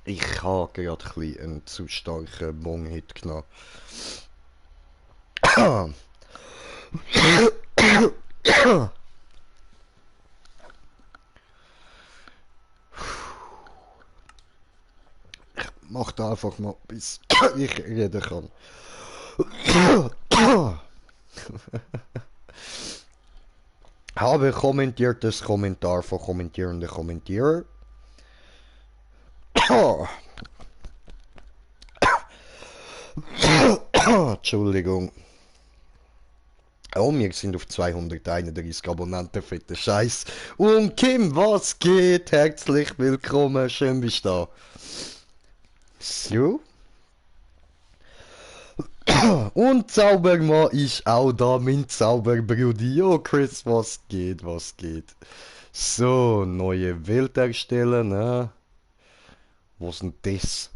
Ich habe gerade ein bisschen einen zu starken Bong-Hit genommen. Mach da einfach mal, bis ich reden kann. Habe kommentiertes Kommentar von kommentierenden Kommentierer. Entschuldigung. Oh, wir sind auf 231 Abonnenten, fette Scheiß. Und Kim, was geht? Herzlich willkommen, schön bist du da. So. Und Zaubermann ist auch da, mein Zauberbrudi. Oh Chris, was geht, was geht? So, neue Welt erstellen, ne? Was ist denn das?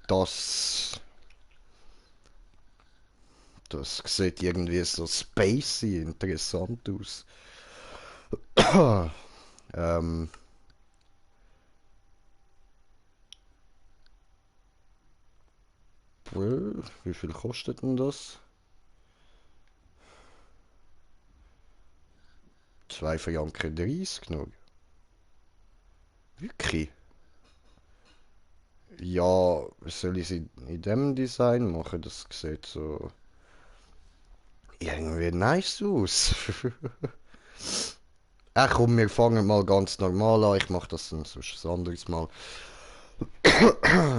Das... Das sieht irgendwie so spacey, interessant aus. ähm... Wie viel kostet denn das? 2,30 noch. Wirklich? Ja, soll ich es in dem Design machen? Das sieht so irgendwie nice aus. Ach komm, wir fangen mal ganz normal an. Ich mache das dann sonst ein anderes Mal.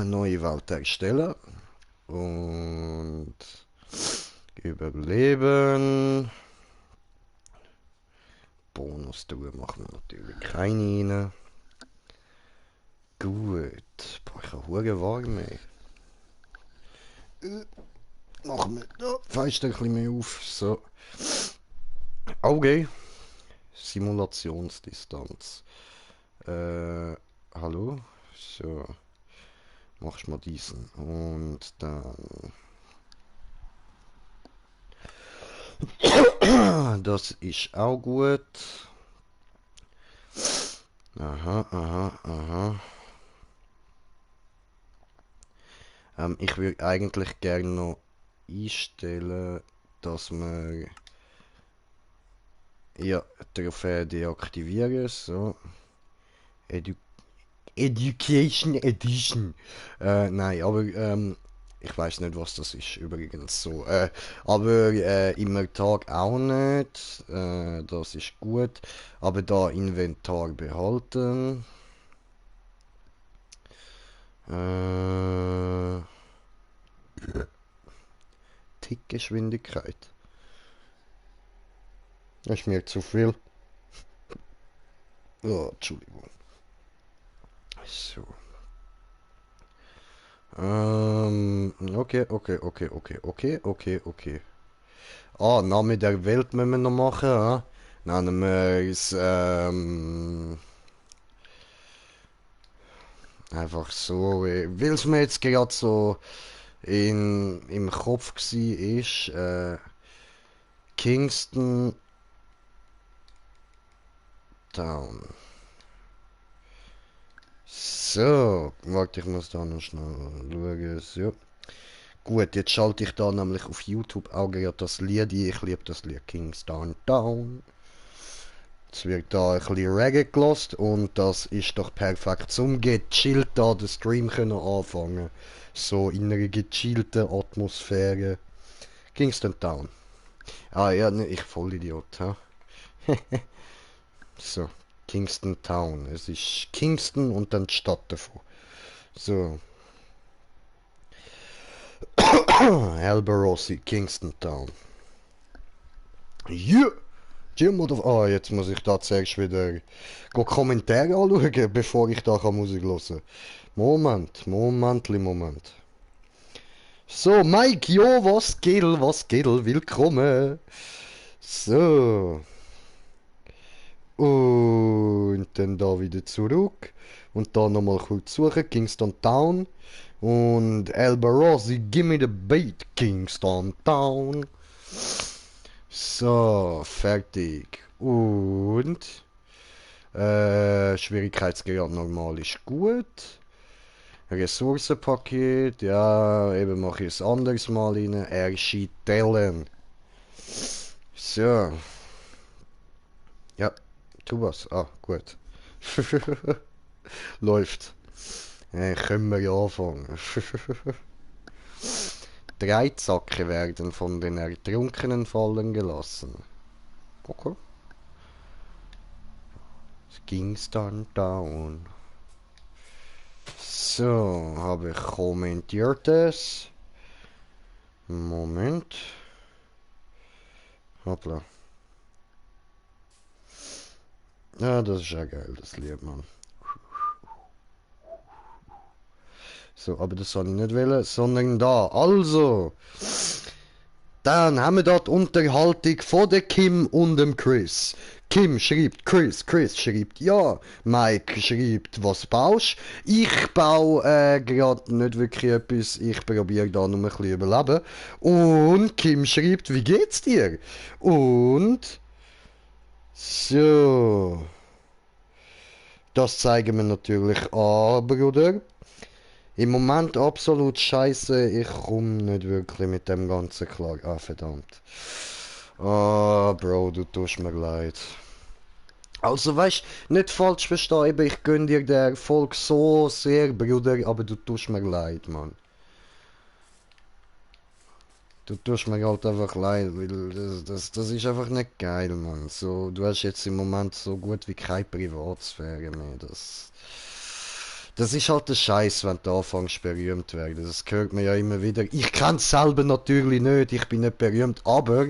Neue Welt erstellen. Und überleben. Bonus-Tour machen wir natürlich keine rein. Gut. Boah, ich habe hure warm, ey. Machen wir da Fenster ein bisschen mehr auf. So. Okay. Simulationsdistanz. Hallo? So. Machst mal diesen. Und dann. Das ist auch gut. Aha, aha, aha. Ich würde eigentlich gerne noch einstellen, dass wir ja Trophäe deaktivieren. So. Education Edition. Nein, aber ich weiß nicht, was das ist übrigens so. Aber immer Tag auch nicht. Das ist gut. Aber da Inventar behalten. Tickgeschwindigkeit. Das ist mir zu viel. Oh, Entschuldigung. So. Okay. Ah, Name der Welt müssen wir noch machen, ja? Nennen wir es, einfach so, weil es mir jetzt gerade so im Kopf war, Kingston Town. So, warte, ich muss da noch schnell schauen. So. Gut, jetzt schalte ich da nämlich auf YouTube auch gerade das Lied ein. Ich liebe das Lied Kingston Town. Jetzt wird da ein bisschen Reggae gelost und das ist doch perfekt zum gechillt da den Stream können anfangen. So in einer gechillten Atmosphäre. Kingston Town. Ah ja, ne, ich Vollidiot, ha? So, Kingston Town. Es ist Kingston und dann die Stadt davon. So. Alberossi, Kingston Town. Yeah! Jim oder... Ah, jetzt muss ich da zuerst wieder Kommentare anschauen, bevor ich da Musik hören kann. Moment. So, Mike, jo, was geht, willkommen. So. Und dann da wieder zurück. Und da nochmal kurz suchen, Kingston Town. Und Alberossi, gimme the beat, Kingston Town. So, fertig. Und Schwierigkeitsgrad normal ist gut. Ressourcenpaket, ja, eben mache ich es anderes Mal rein. Erstellen. So, ja, tu was. Ah, gut. Läuft. Können wir ja anfangen. Dreizacke werden von den Ertrunkenen fallen gelassen. Okay. Es ging's dann down. So, habe ich kommentiert es. Moment. Hoppla. Ja, das ist ja geil, das Lied, Mann. So, aber das soll ich nicht wählen, sondern da. Also, dann haben wir dort Unterhaltung von der Kim und dem Chris. Kim schreibt Chris schreibt ja, Mike schreibt, was baust? Ich baue gerade nicht wirklich etwas, ich probiere da nur ein bisschen überleben. Und Kim schreibt, wie geht's dir? Und so, das zeigen wir natürlich an, Bruder. Im Moment absolut scheiße, ich komme nicht wirklich mit dem Ganzen klar. Ah, verdammt. Ah, Bro, du tust mir leid. Also weißt, nicht falsch verstehen, eben, ich gönn dir den Erfolg so sehr, Bruder, aber du tust mir leid, Mann. Du tust mir halt einfach leid, weil das ist einfach nicht geil, Mann. So, du hast jetzt im Moment so gut wie keine Privatsphäre mehr. Das ist halt der Scheiß, wenn du anfängst berühmt zu werden. Das hört man ja immer wieder. Ich kenn's selber natürlich nicht, ich bin nicht berühmt, aber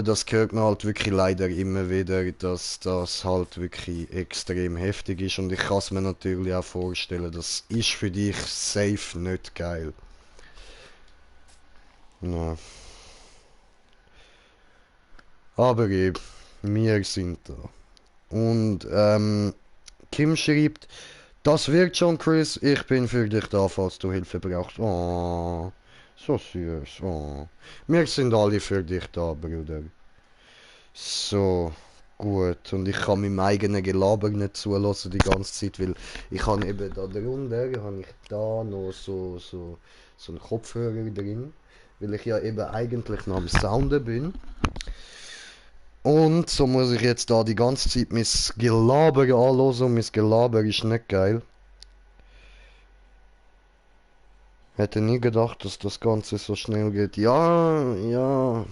das hört man halt wirklich leider immer wieder, dass das halt wirklich extrem heftig ist. Und ich kann es mir natürlich auch vorstellen, das ist für dich safe nicht geil. Ja. Aber eben, wir sind da. Und Kim schreibt, das wird schon, Chris, ich bin für dich da, falls du Hilfe brauchst. Oh, so süß. Oh. Wir sind alle für dich da, Bruder. So, gut. Und ich kann meinem eigenen Gelaber nicht zulassen die ganze Zeit, weil ich habe eben da drunter, habe ich da noch so einen Kopfhörer drin, weil ich ja eben eigentlich noch am Sounden bin. Und so muss ich jetzt da die ganze Zeit mein Gelaber anhören und mein Gelaber ist nicht geil. Hätte nie gedacht, dass das Ganze so schnell geht. Ja, ja.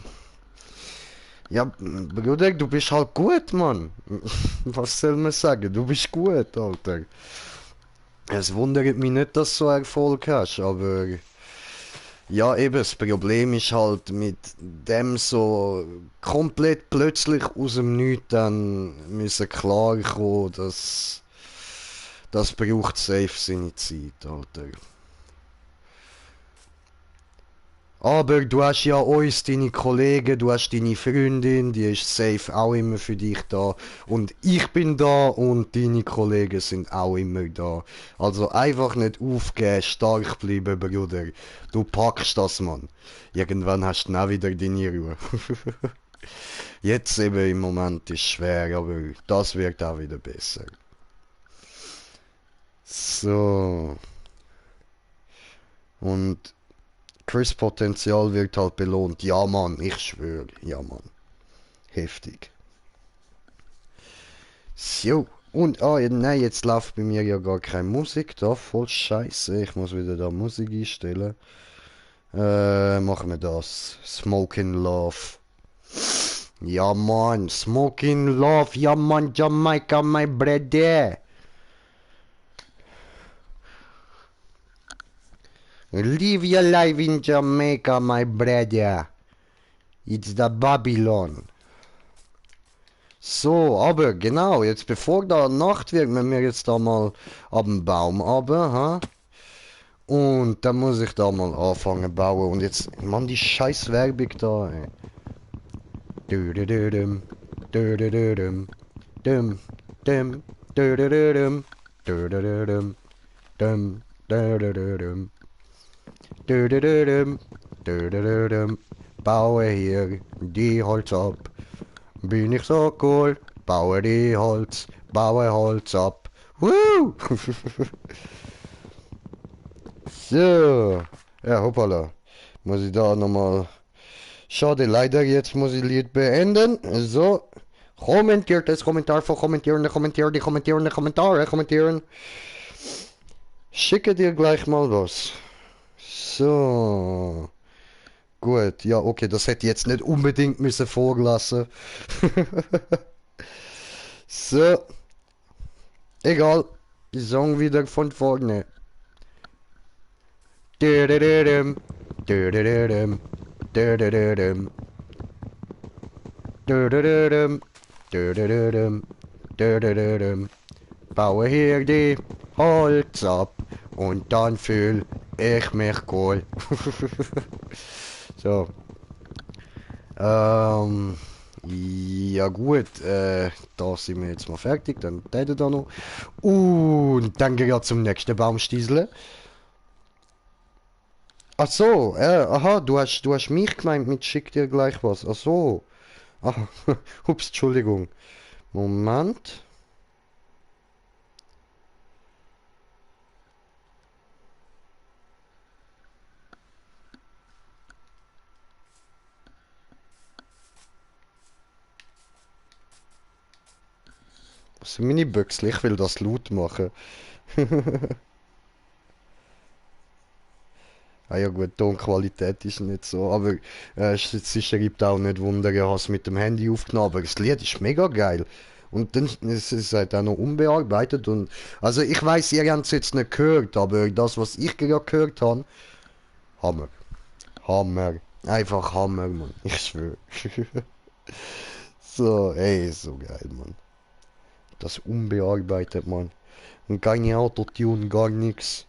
Ja, Bruder, du bist halt gut, Mann. Was soll man sagen? Du bist gut, Alter. Es wundert mich nicht, dass du so Erfolg hast, aber ja, eben, das Problem ist halt mit dem so komplett plötzlich aus dem Nichts dann müssen klarkommen, dass das braucht safe seine Zeit, Alter. Aber du hast ja uns, deine Kollegen, du hast deine Freundin, die ist safe auch immer für dich da. Und ich bin da und deine Kollegen sind auch immer da. Also einfach nicht aufgeben, stark bleiben, Bruder. Du packst das, Mann. Irgendwann hast du dann auch wieder deine Ruhe. Jetzt eben im Moment ist schwer, aber das wird auch wieder besser. So. Und Chris Potenzial wird halt belohnt. Ja, Mann, ich schwöre. Ja, Mann. Heftig. So. Und, nein, jetzt läuft bei mir ja gar keine Musik da. Voll scheiße. Ich muss wieder da Musik einstellen. Machen wir das. Smoking Love. Ja, Mann. Smoking Love. Ja, Mann. Jamaica, my brother. Live your life in Jamaica, my brother. It's the Babylon. So, aber genau, jetzt bevor da Nacht wird, wenn wir jetzt da mal ab dem Baum runter, ha? Und dann muss ich da mal anfangen bauen. Und jetzt, Mann, die scheiß Werbung da, ey. Düm, düm, düm, düm, düm, düm, düm, baue hier die Holz ab. Bin ich so cool, baue Holz ab. Woo! So, ja, hoppala. Muss ich da nochmal... Schade, leider, jetzt muss ich Lied beenden. So, kommentiert das Kommentar von kommentieren. Schicke dir gleich mal was. So, gut, ja, okay, das hätte jetzt nicht unbedingt müssen vorlassen. So, egal. Die Song wieder von vorne. Dödödödüm, dödödödüm, dödödödüm, dödödödüm, dödödödüm, dödödödüm. Baue hier die Holz ab und dann fühl ich mich cool. So, ja gut, da sind wir jetzt mal fertig, dann täte da noch. Und dann gehen wir zum nächsten Baumstiesel. Ach so, aha, du hast mich gemeint mit schick dir gleich was. Ach so. Ach, ups, Entschuldigung. Moment. Was sind meine Büchsel? Ich will das laut machen. Ah ja gut, Tonqualität ist nicht so, aber sie schreibt auch nicht Wunder, ich habe es mit dem Handy aufgenommen, aber das Lied ist mega geil. Und dann ist es halt auch noch unbearbeitet und also ich weiß, ihr habt es jetzt nicht gehört, aber das, was ich gerade gehört habe, Hammer. Hammer. Einfach Hammer, Mann. Ich schwöre. So, ey, so geil, Mann. Das unbearbeitet, Mann. Und keine Autotune, gar nichts.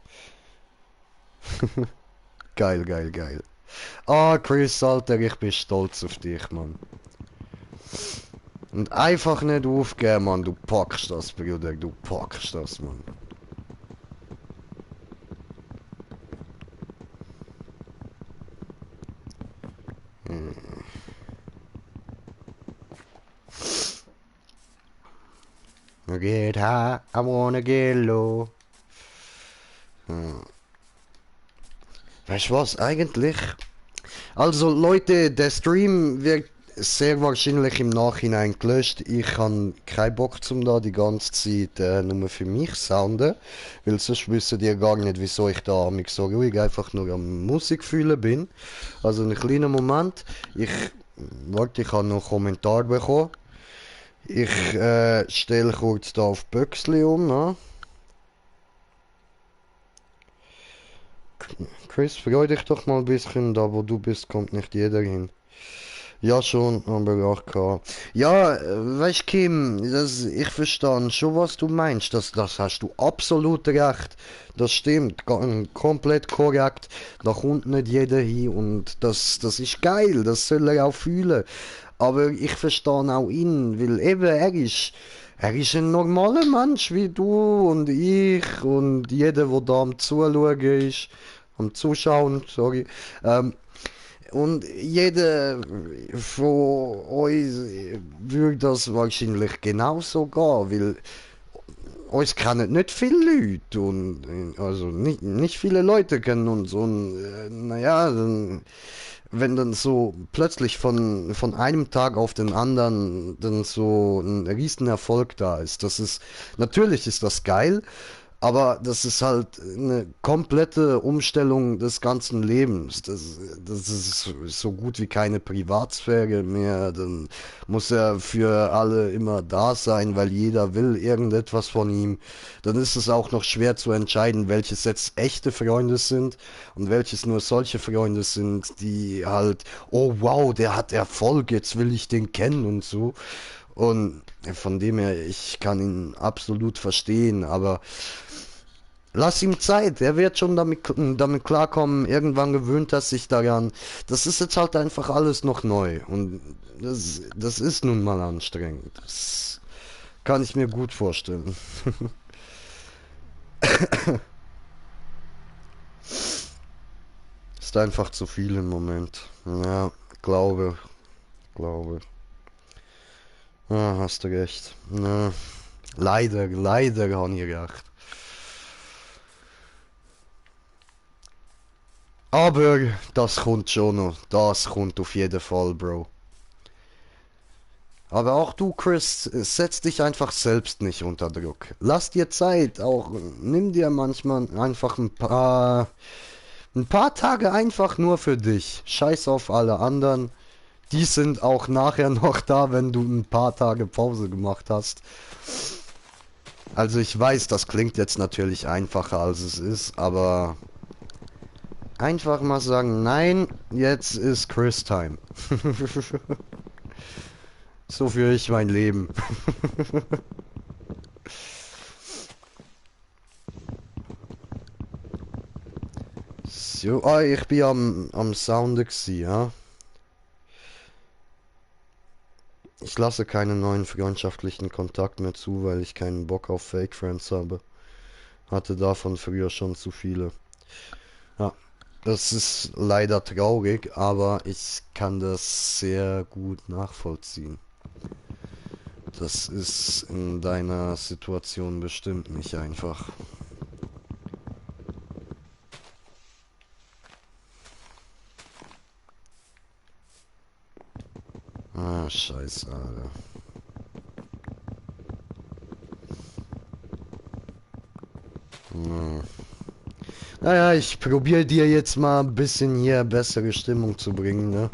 Geil, geil, geil. Ah, Chris, Alter, ich bin stolz auf dich, Mann. Und einfach nicht aufgeben, Mann. Du packst das, Bruder. Du packst das, Mann. Get high, I wanna get low. Weißt du was, eigentlich? Also Leute, der Stream wird sehr wahrscheinlich im Nachhinein gelöscht. Ich habe keinen Bock zum da die ganze Zeit nur für mich sounden, weil sonst wissen ihr gar nicht, wieso ich da mich so ruhig einfach nur am Musik fühlen bin. Also einen kleinen Moment. Warte, ich habe noch einen Kommentar bekommen. Ich stelle kurz da auf Böxli um, ne? Chris, freu dich doch mal ein bisschen, da wo du bist, kommt nicht jeder hin. Ja schon, aber 8K. Ja, weißt Kim, ich verstehe schon, was du meinst. Das hast du absolut recht. Das stimmt, komplett korrekt. Da kommt nicht jeder hin und das ist geil, das soll er auch fühlen. Aber ich verstehe auch ihn, weil eben er ist ein normaler Mensch wie du und ich und jeder, der da am Zuschauen ist, am Zuschauen, sorry. Und jeder von uns würde das wahrscheinlich genauso gehen, weil uns kennen nicht viele Leute und also nicht viele Leute kennen uns und naja, wenn dann so plötzlich von einem Tag auf den anderen dann so ein riesen Erfolg da ist, natürlich ist das geil, aber das ist halt eine komplette Umstellung des ganzen Lebens. Das ist so gut wie keine Privatsphäre mehr. Dann muss er für alle immer da sein, weil jeder will irgendetwas von ihm. Dann ist es auch noch schwer zu entscheiden, welches jetzt echte Freunde sind und welches nur solche Freunde sind, die halt, oh wow, der hat Erfolg, jetzt will ich den kennen und so. Und von dem her, ich kann ihn absolut verstehen, aber lass ihm Zeit, er wird schon damit klarkommen, irgendwann gewöhnt er sich daran. Das ist jetzt halt einfach alles noch neu und das ist nun mal anstrengend. Das kann ich mir gut vorstellen. Ist einfach zu viel im Moment. Ja, glaube. Ah, hast du recht. Na, leider habe ich recht. Aber das kommt schon noch. Das kommt auf jeden Fall, Bro. Aber auch du, Chris, setz dich einfach selbst nicht unter Druck. Lass dir Zeit, auch nimm dir manchmal einfach ein paar Tage einfach nur für dich. Scheiß auf alle anderen. Die sind auch nachher noch da, wenn du ein paar Tage Pause gemacht hast. Also ich weiß, das klingt jetzt natürlich einfacher als es ist, aber einfach mal sagen, nein, jetzt ist Chris Time. So führe ich mein Leben. So, ich bin am Sounden gsi, ja. Ich lasse keinen neuen freundschaftlichen Kontakt mehr zu, weil ich keinen Bock auf Fake Friends habe. Hatte davon früher schon zu viele. Ja, das ist leider traurig, aber ich kann das sehr gut nachvollziehen. Das ist in deiner Situation bestimmt nicht einfach. Ah, scheiße, Alter. Hm. Naja, ich probiere dir jetzt mal ein bisschen hier bessere Stimmung zu bringen, ne?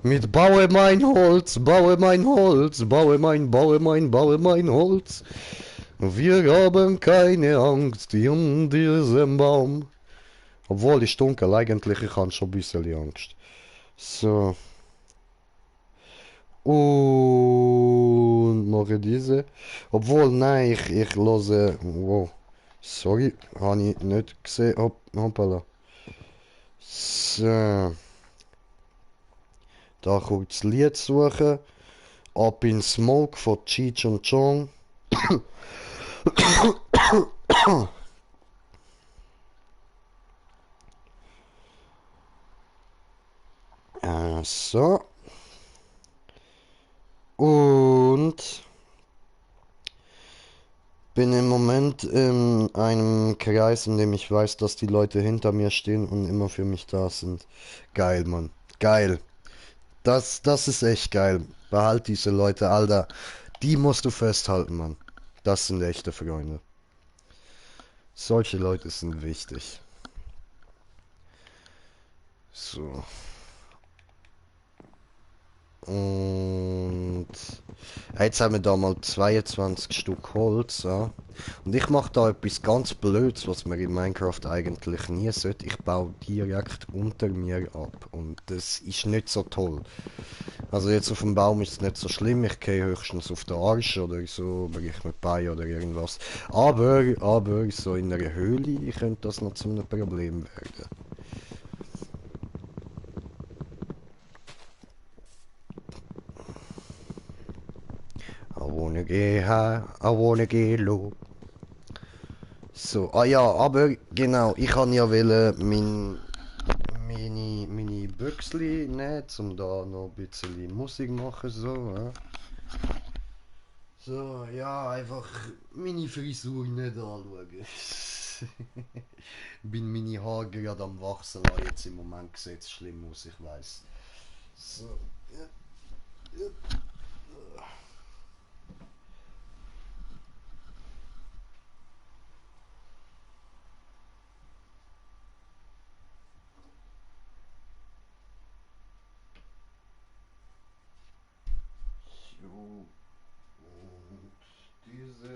Mit baue mein Holz, baue mein Holz, baue mein Holz. Wir haben keine Angst in diesem Baum. Obwohl, ist dunkel, eigentlich, ich habe schon ein bisschen Angst. So. Und mache diese. Obwohl, nein, ich höre. Wow. Sorry, habe ich nicht gesehen. Hoppala. So. Da kurz das Lied suchen. Up in Smoke von Cheech und Chong. So. Und bin im Moment in einem Kreis, in dem ich weiß, dass die Leute hinter mir stehen und immer für mich da sind. Geil, Mann. Geil. Das ist echt geil. Behalt diese Leute, Alter. Die musst du festhalten, Mann. Das sind echte Freunde. Solche Leute sind wichtig. So. Und jetzt haben wir da mal 22 Stück Holz, ja. Und ich mache da etwas ganz Blödes, was man in Minecraft eigentlich nie sollte. Ich baue direkt unter mir ab. Und das ist nicht so toll. Also jetzt auf dem Baum ist es nicht so schlimm. Ich gehe höchstens auf den Arsch oder so, brich mir bei oder irgendwas. Aber so in einer Höhle könnte das noch zu einem Problem werden. I wanna get high, I wanna get low. So, ah ja, aber genau, ich kann ja wollen meine Büchsli nehmen, um da noch ein bisschen Musik machen, so, ja. So, ja, einfach meine Frisur nicht anschauen. Bin meine Haare gerade am wachsen lassen, jetzt im Moment sieht es schlimm aus, ich weiß. So, ja, ja. So, und diese.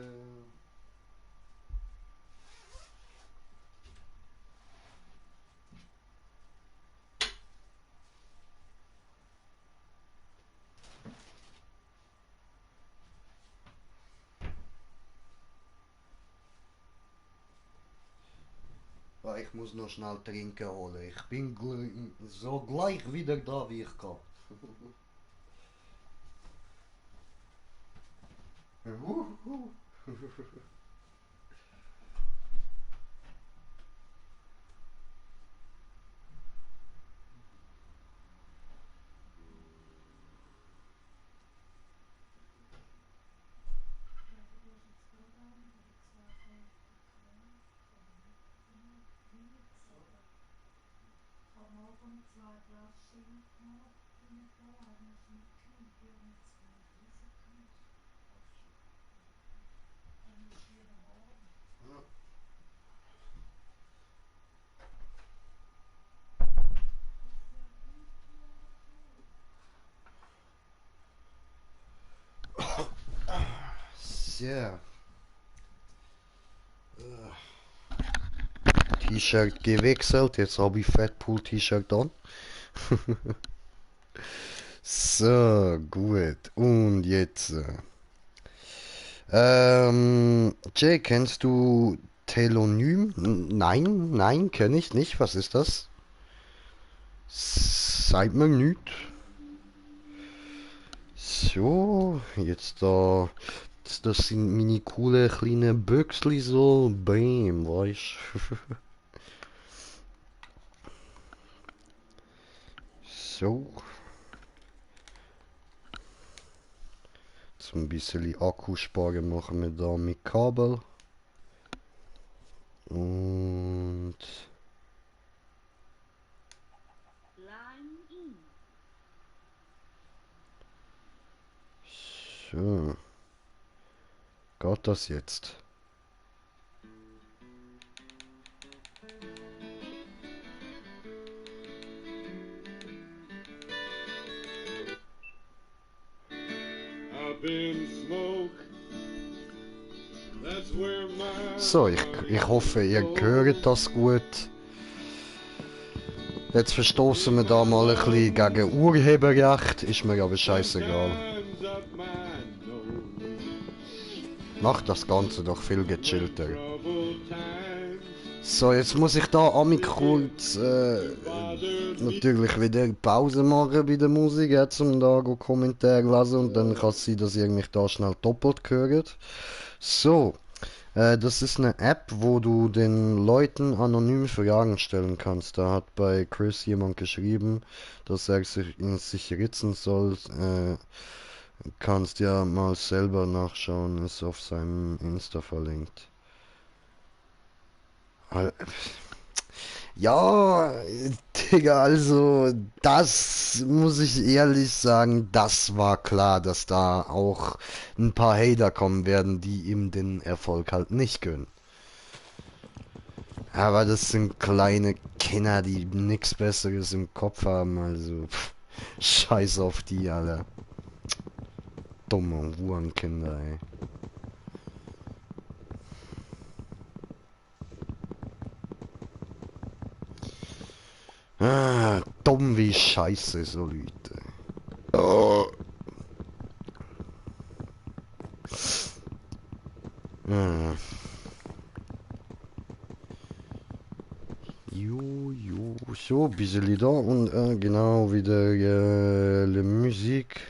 Ja, ich muss noch schnell trinken holen. Ich bin so gleich wieder da, wie ich kann. So. T-Shirt gewechselt, jetzt habe ich Fatpool-T-Shirt an. So, gut. Und jetzt. Jay, kennst du Telonym? Nein, nein, kenne ich nicht. Was ist das? Seit mir nicht. So, jetzt da. Das sind meine coole kleine Büchsli so. Bam, weißt so. Jetzt ein bisschen Akku sparen machen wir da mit Kabel. Und so. Geht das jetzt? So, ich hoffe, ihr hört das gut. Jetzt verstoßen wir da mal ein bisschen gegen Urheberrecht, ist mir aber scheißegal. Macht das Ganze doch viel gechillter. So, jetzt muss ich da amig kurz natürlich wieder Pause machen bei der Musik, jetzt um da Kommentare lesen und dann kann es sein, dass ihr mich da schnell doppelt hört. So, das ist eine App, wo du den Leuten anonym Fragen stellen kannst. Da hat bei Chris jemand geschrieben, dass er sich ritzen soll. Kannst ja mal selber nachschauen, ist auf seinem Insta verlinkt. Ja, Digga, also das muss ich ehrlich sagen, das war klar, dass da auch ein paar Hater kommen werden, die ihm den Erfolg halt nicht gönnen. Aber das sind kleine Kinder, die nichts Besseres im Kopf haben, also scheiß auf die, Alter. Dumme Hurenkinder, ey. Dumm wie Scheiße, so Leute. Oh. Ah. Jo, so, ein bisschen da und genau wieder die Musik.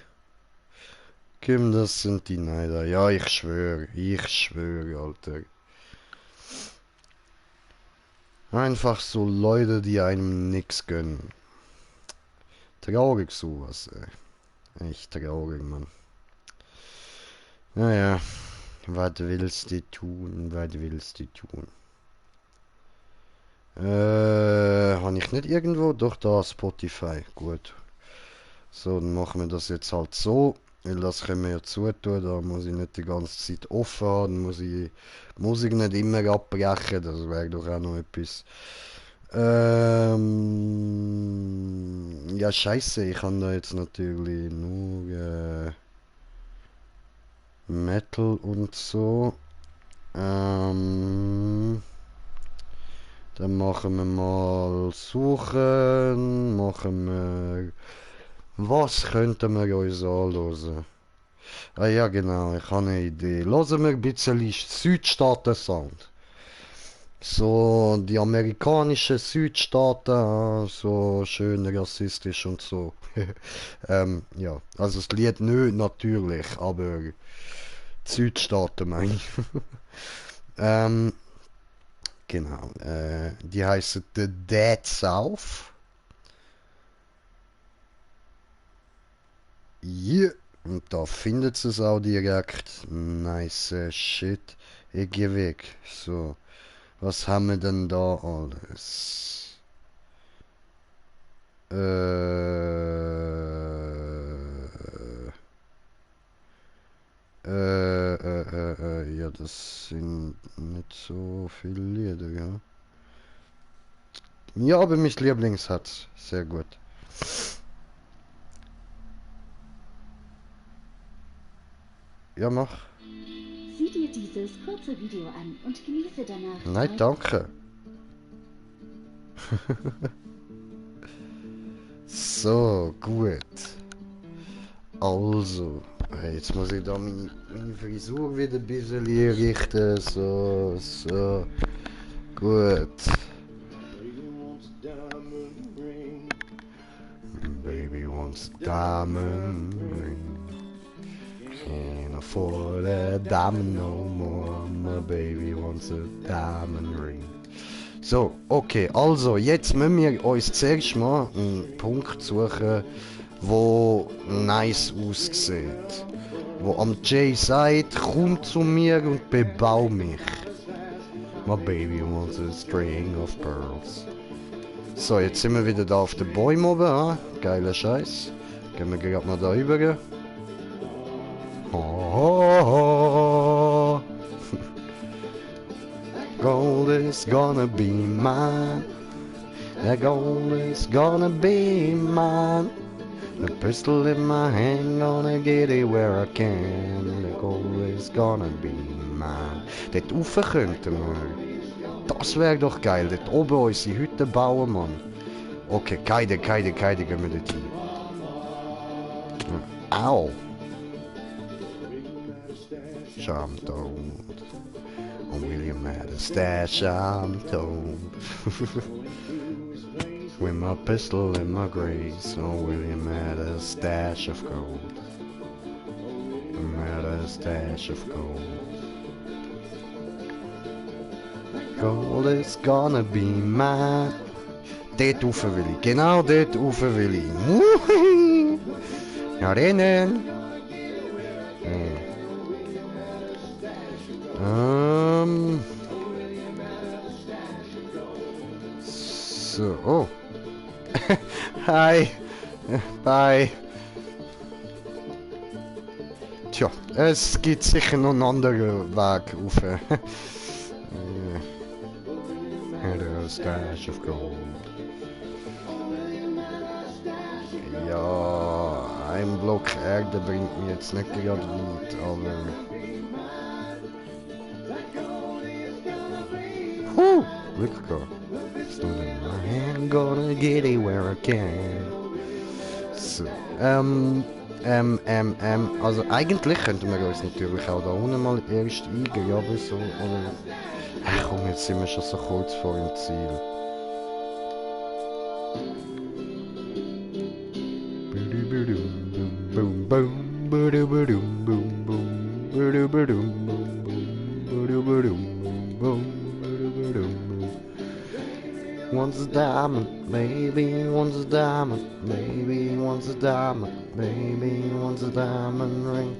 Kim, das sind die Neider. Ja, ich schwöre, Alter. Einfach so Leute, die einem nix gönnen. Traurig sowas, ey. Echt traurig, Mann. Naja, was willst du tun, was willst du tun? Habe ich nicht irgendwo? Doch, da, Spotify. Gut. So, dann machen wir das jetzt halt so. Weil das können wir ja zutun, da muss ich nicht die ganze Zeit offen haben, dann muss ich die Musik nicht immer abbrechen, das wäre doch auch noch etwas. Ja, scheiße, ich kann da jetzt natürlich nur Metal und so. Dann machen wir mal Suchen, machen wir... Was könnten wir uns anhören? Ah ja, genau, ich habe eine Idee. Hören wir ein bisschen Südstaaten-Sound. So, die amerikanischen Südstaaten, so schön rassistisch und so. Ja, also das Lied nö, natürlich, aber die Südstaaten meine ich. ähm, genau, die heißen The Dead South. Yeah. Und da findet es auch direkt. Nice shit. Ich geh weg. So. Was haben wir denn da alles? Äh, ja, das sind nicht so viele Lieder, ja. Ja, aber mein Lieblingssatz. Sehr gut. Ja, mach. Sieh dir dieses kurze Video an und genieße danach Nein, danke. So, gut. Also, jetzt muss ich da meine Frisur wieder ein bisschen richten. So, so. Gut. Baby wants a diamond ring. Can't afford a diamond no more. My baby wants a diamond ring. So, okay, also jetzt müssen wir uns zuerst mal einen Punkt suchen, wo nice aussieht. Wo am Jay sagt, komm zu mir und bebau mich. My baby wants a string of pearls. So, jetzt sind wir wieder da auf den Bäumen oben, ha? Geiler Scheiß. Gehen wir gerade mal da rüber. Oh, gold is gonna be mine. The gold is gonna be mine. The pistol in my hand, gonna get it where I can. The gold is gonna be mine. Dort rauf könnten wir. Das wäre doch geil. Dort oben unsere Hütte bauen, Mann. Okay, Keide, gehen wir dort hin. Au! I'm told. William had a stash, I'm told. With my pistol in my grace, oh, William had a stash of gold. Had a stash of gold. Gold is gonna be mine. Dort rauf will ich, genau dort rauf will ich. Ja, rennen! So, oh. Hi. Bye. Tja, es gibt sicher noch einen anderen Weg rauf. A stash of gold. Ja, ein Block Erde bringt mir jetzt nicht gerade weit, aber... Glück gehabt. Stood in my hand, gonna get it where I can. So, also eigentlich könnten wir uns natürlich auch da unten mal erst eingehen, aber so, oder... Ach komm, jetzt sind wir schon so kurz vor dem Ziel. One's a diamond, maybe one's a diamond, maybe one's a diamond, maybe one's a diamond ring.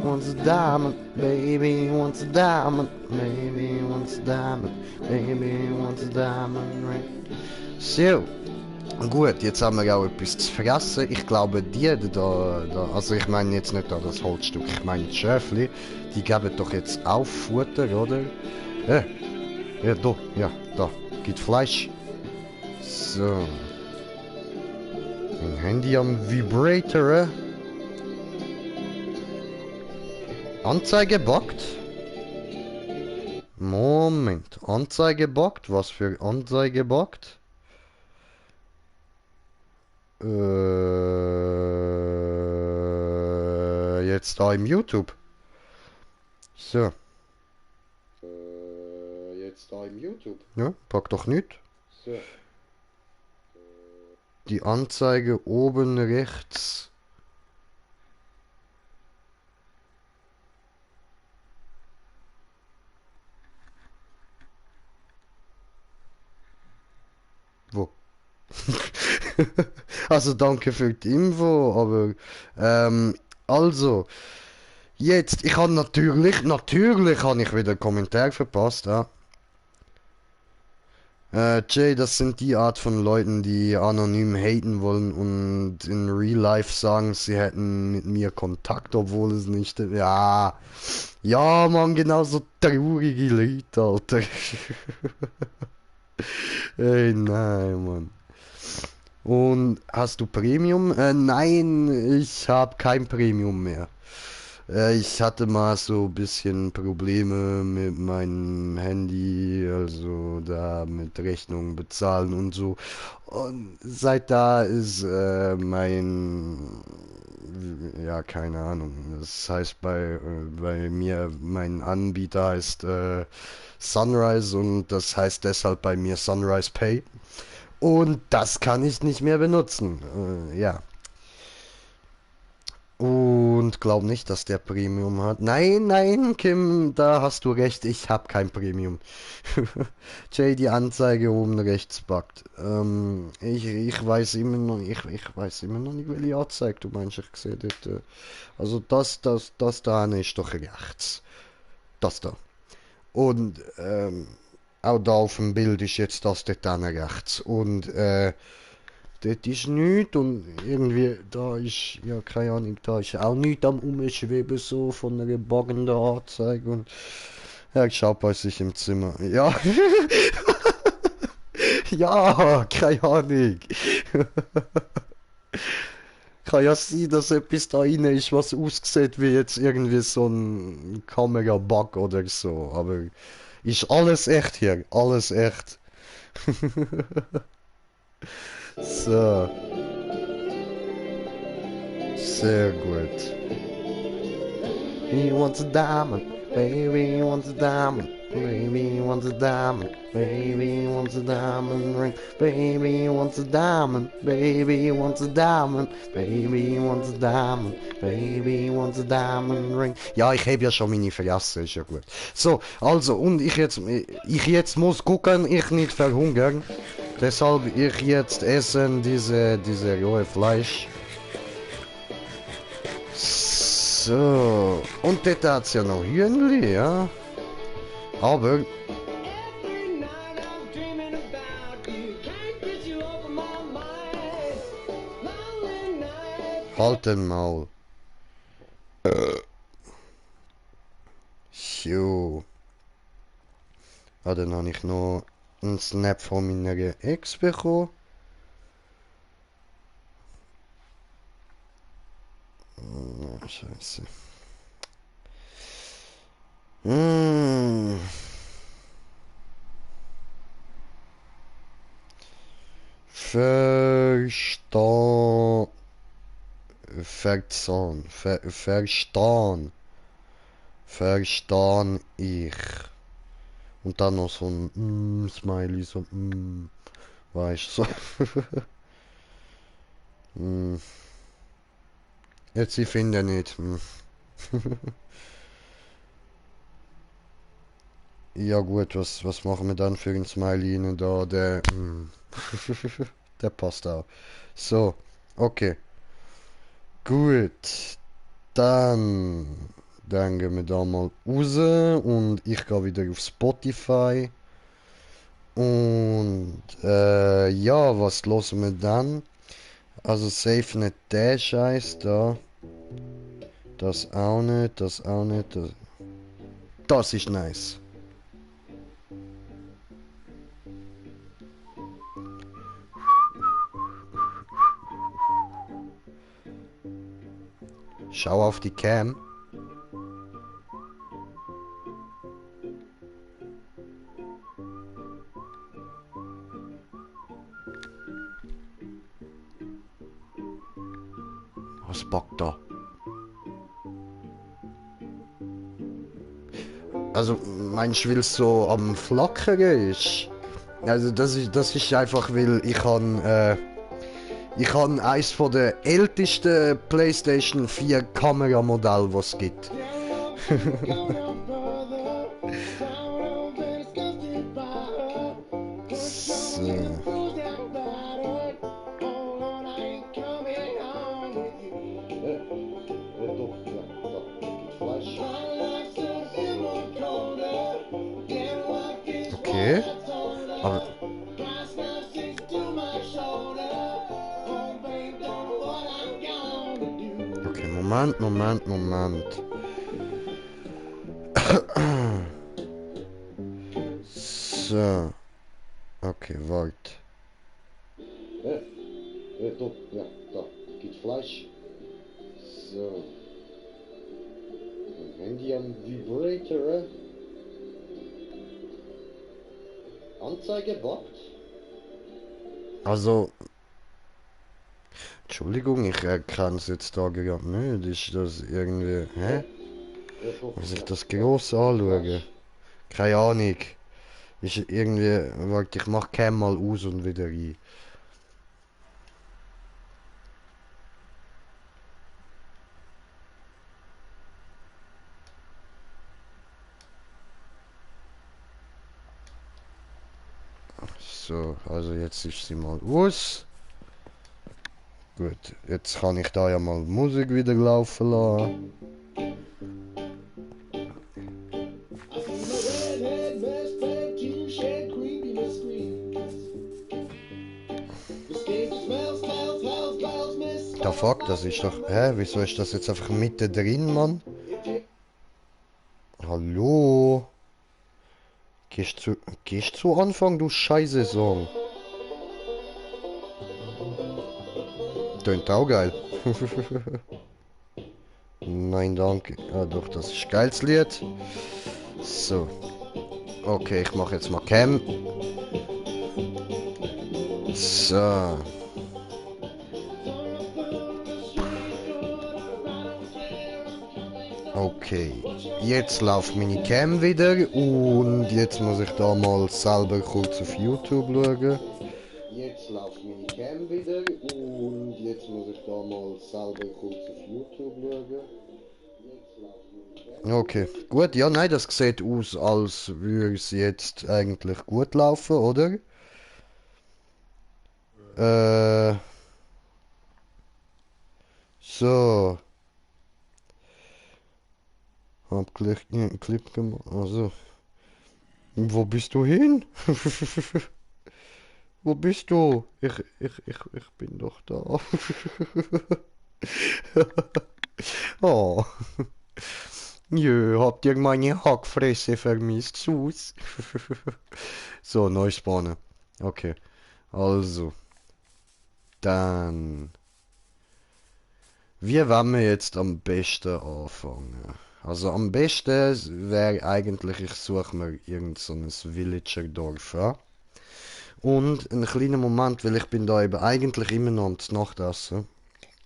One's a diamond, baby, one's a diamond, maybe one's a diamond, maybe one's a diamond ring. So, gut, jetzt haben wir auch etwas zu fressen. Ich glaube, also ich meine jetzt nicht da das Holzstück, ich meine die Schäfli, die geben doch jetzt auch Futter, oder? Ja, da, gibt Fleisch. So. Ein Handy am Vibrator. Anzeige buggt? Moment, Anzeige buggt? Was für Anzeige buggt? Jetzt da im YouTube. So. Jetzt da im YouTube. Ja, pack doch nicht. So. Die Anzeige oben rechts. Wo? Also danke für die Info, aber also jetzt, ich habe natürlich habe ich wieder einen Kommentar verpasst, ja. Jay, das sind die Art von Leuten, die anonym haten wollen und in Real Life sagen, sie hätten mit mir Kontakt, obwohl es nicht. Ja, ja, Mann, genau so traurige Leute, Alter. Ey, nein, Mann. Und hast du Premium? Nein, ich habe kein Premium mehr. Ich hatte mal so ein bisschen Probleme mit meinem Handy, also da mit Rechnungen bezahlen und so. Und seit da ist ja, keine Ahnung. Das heißt bei mir, mein Anbieter heißt Sunrise und das heißt deshalb bei mir Sunrise Pay. Und das kann ich nicht mehr benutzen. Ja. Und glaub nicht, dass der Premium hat. Nein, nein, Kim, da hast du recht, ich hab kein Premium. Jay, die Anzeige oben rechts buggt. Ich weiß immer noch, ich weiß immer noch nicht, welche Anzeige du meinst, ich sehe dort. Also das da ist doch rechts. Das da. Und auch da auf dem Bild ist jetzt das dort dann rechts. Und dort ist nichts und irgendwie, da ist, ja, keine Ahnung, da ist auch nichts am Umschweben so von einer boggenden Anzeige und ja, ich schau bei sich im Zimmer. Ja, ja, keine Ahnung. Kann ja sein, dass etwas da rein ist, was aussieht wie jetzt irgendwie so ein Kamera-Bug oder so, aber ist alles echt hier, alles echt. So, sehr gut. He wants a diamond, baby, he wants a diamond, baby, he wants a diamond, baby, he wants a diamond ring, baby, he wants a diamond, baby, he wants a diamond, baby, he wants a diamond, baby, he wants a diamond ring. Ja, ich heb ja schon meine Fresse, ist ja gut. So, also, und ich jetzt muss gucken, ich nicht verhungern. Deshalb ich jetzt essen diese rohe Fleisch. So, und dort hat's ja noch Hühnli, ja. Aber, halt den Maul. So. Ah, dann habe ich noch einen Snap von meiner Ex bekommen. Ah, Scheiße. Hm. Verstehen. Verstehen. Verstehen ich. Und dann noch so ein Smiley, so weißt du, so. mm. Jetzt, ich finde nicht. Ja gut, was machen wir dann für ein Smiley rein da? Der passt auch. So, okay. Gut. Dann gehen wir da mal raus und ich gehe wieder auf Spotify. Und ja, was hören wir dann? Also safe nicht der Scheiß da. Das auch nicht, das auch nicht. Das ist nice. Schau auf die Cam. Was bockt da? Also, meinst du, weil es so am Flackern ist? Also, das ist einfach, weil ich habe eins von der ältesten PlayStation 4 Kameramodell, was es gibt. So. Okay. Aber Moment. So. Okay, warte. Doch, ja, da. Gibt Fleisch. So. Handy am Vibrator. Anzeige bockt. Also. Entschuldigung, ich erkenne es jetzt da gerade nicht. Ist das irgendwie. Hä? Muss ich das gross anschauen? Keine Ahnung. Ist irgendwie. Warte, ich mach Cam mal aus und wieder rein. So, also jetzt ist sie mal aus. Gut, jetzt kann ich da ja mal Musik wieder laufen lassen. Da fuck, das ist doch. Hä? Wieso ist das jetzt einfach mitten drin, Mann? Hallo? Gehst zu Anfang, du scheiße Song. Tönt auch geil. Nein, danke. Ah, doch, das ist geiles Lied. So. Okay, ich mache jetzt mal Cam. So. Okay. Jetzt läuft meine Cam wieder und jetzt muss ich da mal selber kurz auf YouTube schauen. Jetzt läuft meine Cam wieder und jetzt muss ich da mal selber kurz auf YouTube schauen. Okay, gut, ja, nein, das sieht aus, als würde es jetzt eigentlich gut laufen, oder? So. Hab gleich einen Clip gemacht, also. Wo bist du hin? Wo bist du? Ich bin doch da. Oh. Jö, habt ihr meine Hackfresse vermisst, Sus? So, neu spawnen. Okay. Also. Dann. Wie wollen wir jetzt am besten anfangen? Also am besten wäre eigentlich, ich suche mir irgend so ein Villager-Dorf an. Und einen kleinen Moment, weil ich bin da eben eigentlich immer noch am Nachtessen.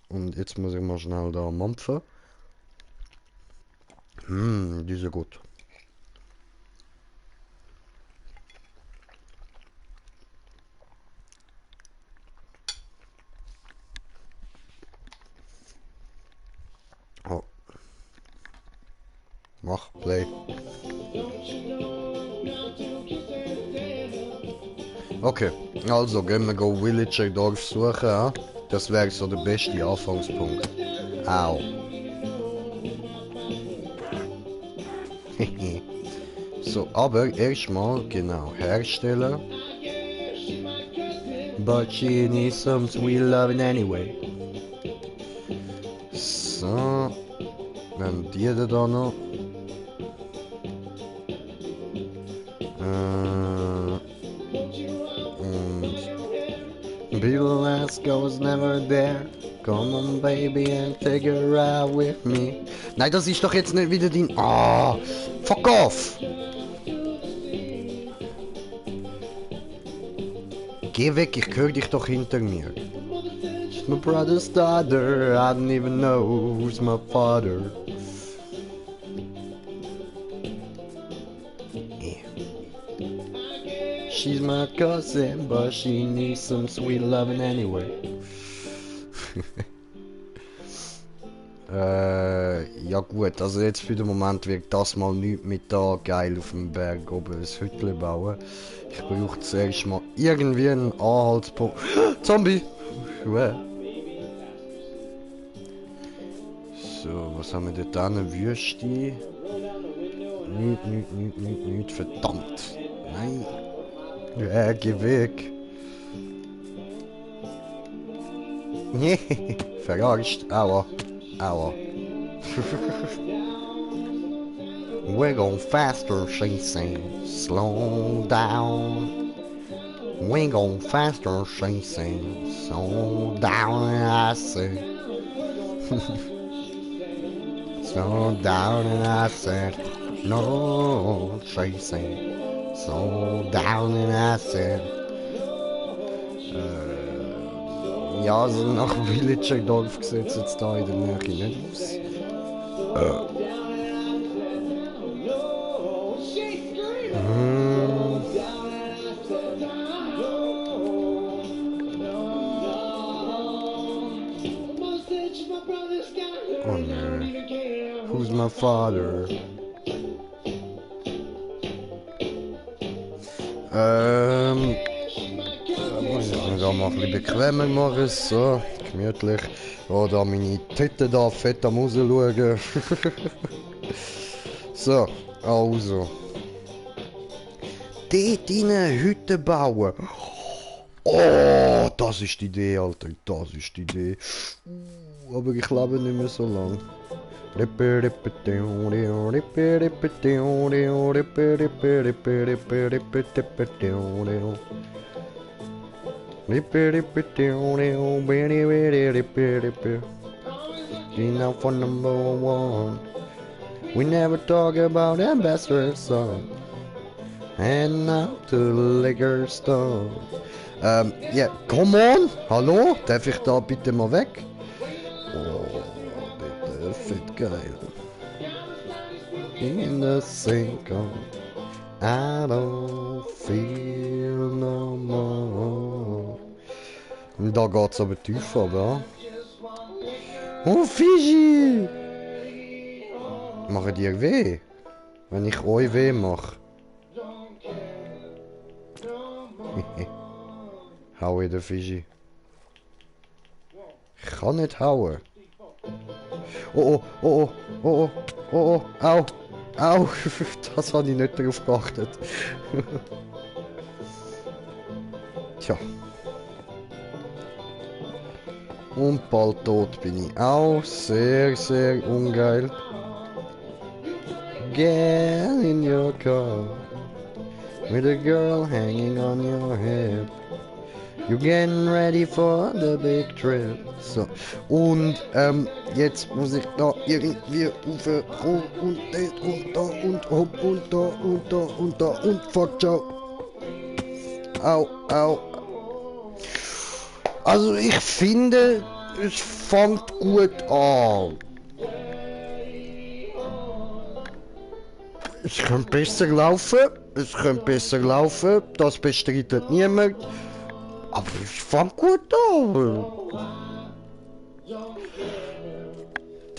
Und jetzt muss ich mal schnell da mampfen. Die ist ja gut. Oh. Mach Play. Okay, also gehen wir go Villager Dorf suchen. Ja? Das wäre so der beste Anfangspunkt. Au. So, aber erstmal genau herstellen. But she needs some sweet loving anyway. So. Dann die da noch. Und Alaska was never there. Come on baby and take a ride with me. Nein, das ist doch jetzt nicht wieder dein... Ah, fuck off! Geh weg, ich höre dich doch hinter mir. It's my brother's daughter, I don't even know who's my father. She's my cousin, but she needs some sweet loving anyway. Ja gut, also jetzt für den Moment wird das mal nicht mit da geil auf dem Berg oben ein Hütchen bauen. Ich brauche zuerst mal irgendwie einen Anhaltspunkt. Zombie! So, was haben wir dort dann? Eine Wüste? Nicht, verdammt! Nein! Ja, geh weg! Nee, verarscht, aua, aua. We're going faster, she says. Slow down. We're going faster, she says. Slow down, I say. Slow down, and I said. No, she said. Slow down, and I said. Ja, sie sind nach Villager Dorf gesetzt, jetzt da in der Nähe nicht aus. Oh ne. Who's my father? Muss ich mir da mal ein bisschen bequemer machen, so, gemütlich. Oder meine Titten da fett am rausschauen. So, also. Dort rein Hütte bauen. Oh, das ist die Idee, Alter, das ist die Idee. Aber ich lebe nicht mehr so lang. Now for number one, we never talk about ambassador song. And now to the liquor store. Ja, come on! Hallo? Darf ich da bitte mal weg? Oh, bitte, fett geil. In the sink of I don't feel no more. Da geht's aber tief aber. Oh, Fiji! Machen dir weh? Wenn ich euch weh mache. Hau in der Fiji. Ich kann nicht hauen. Oh, oh, oh, oh, oh, oh, oh, au, au. Das habe ich nicht darauf geachtet. Tja. Und bald tot bin ich auch. Sehr, sehr ungeil. Get in your car. With a girl hanging on your hip. You're getting ready for the big trip. So, und jetzt muss ich da irgendwie raufkommen und dort und da und hopp und da und da und da und fuck, ciao. Au, au. Also ich finde, es fängt gut an. Es könnte besser laufen, das bestreitet niemand. Aber es fängt gut an.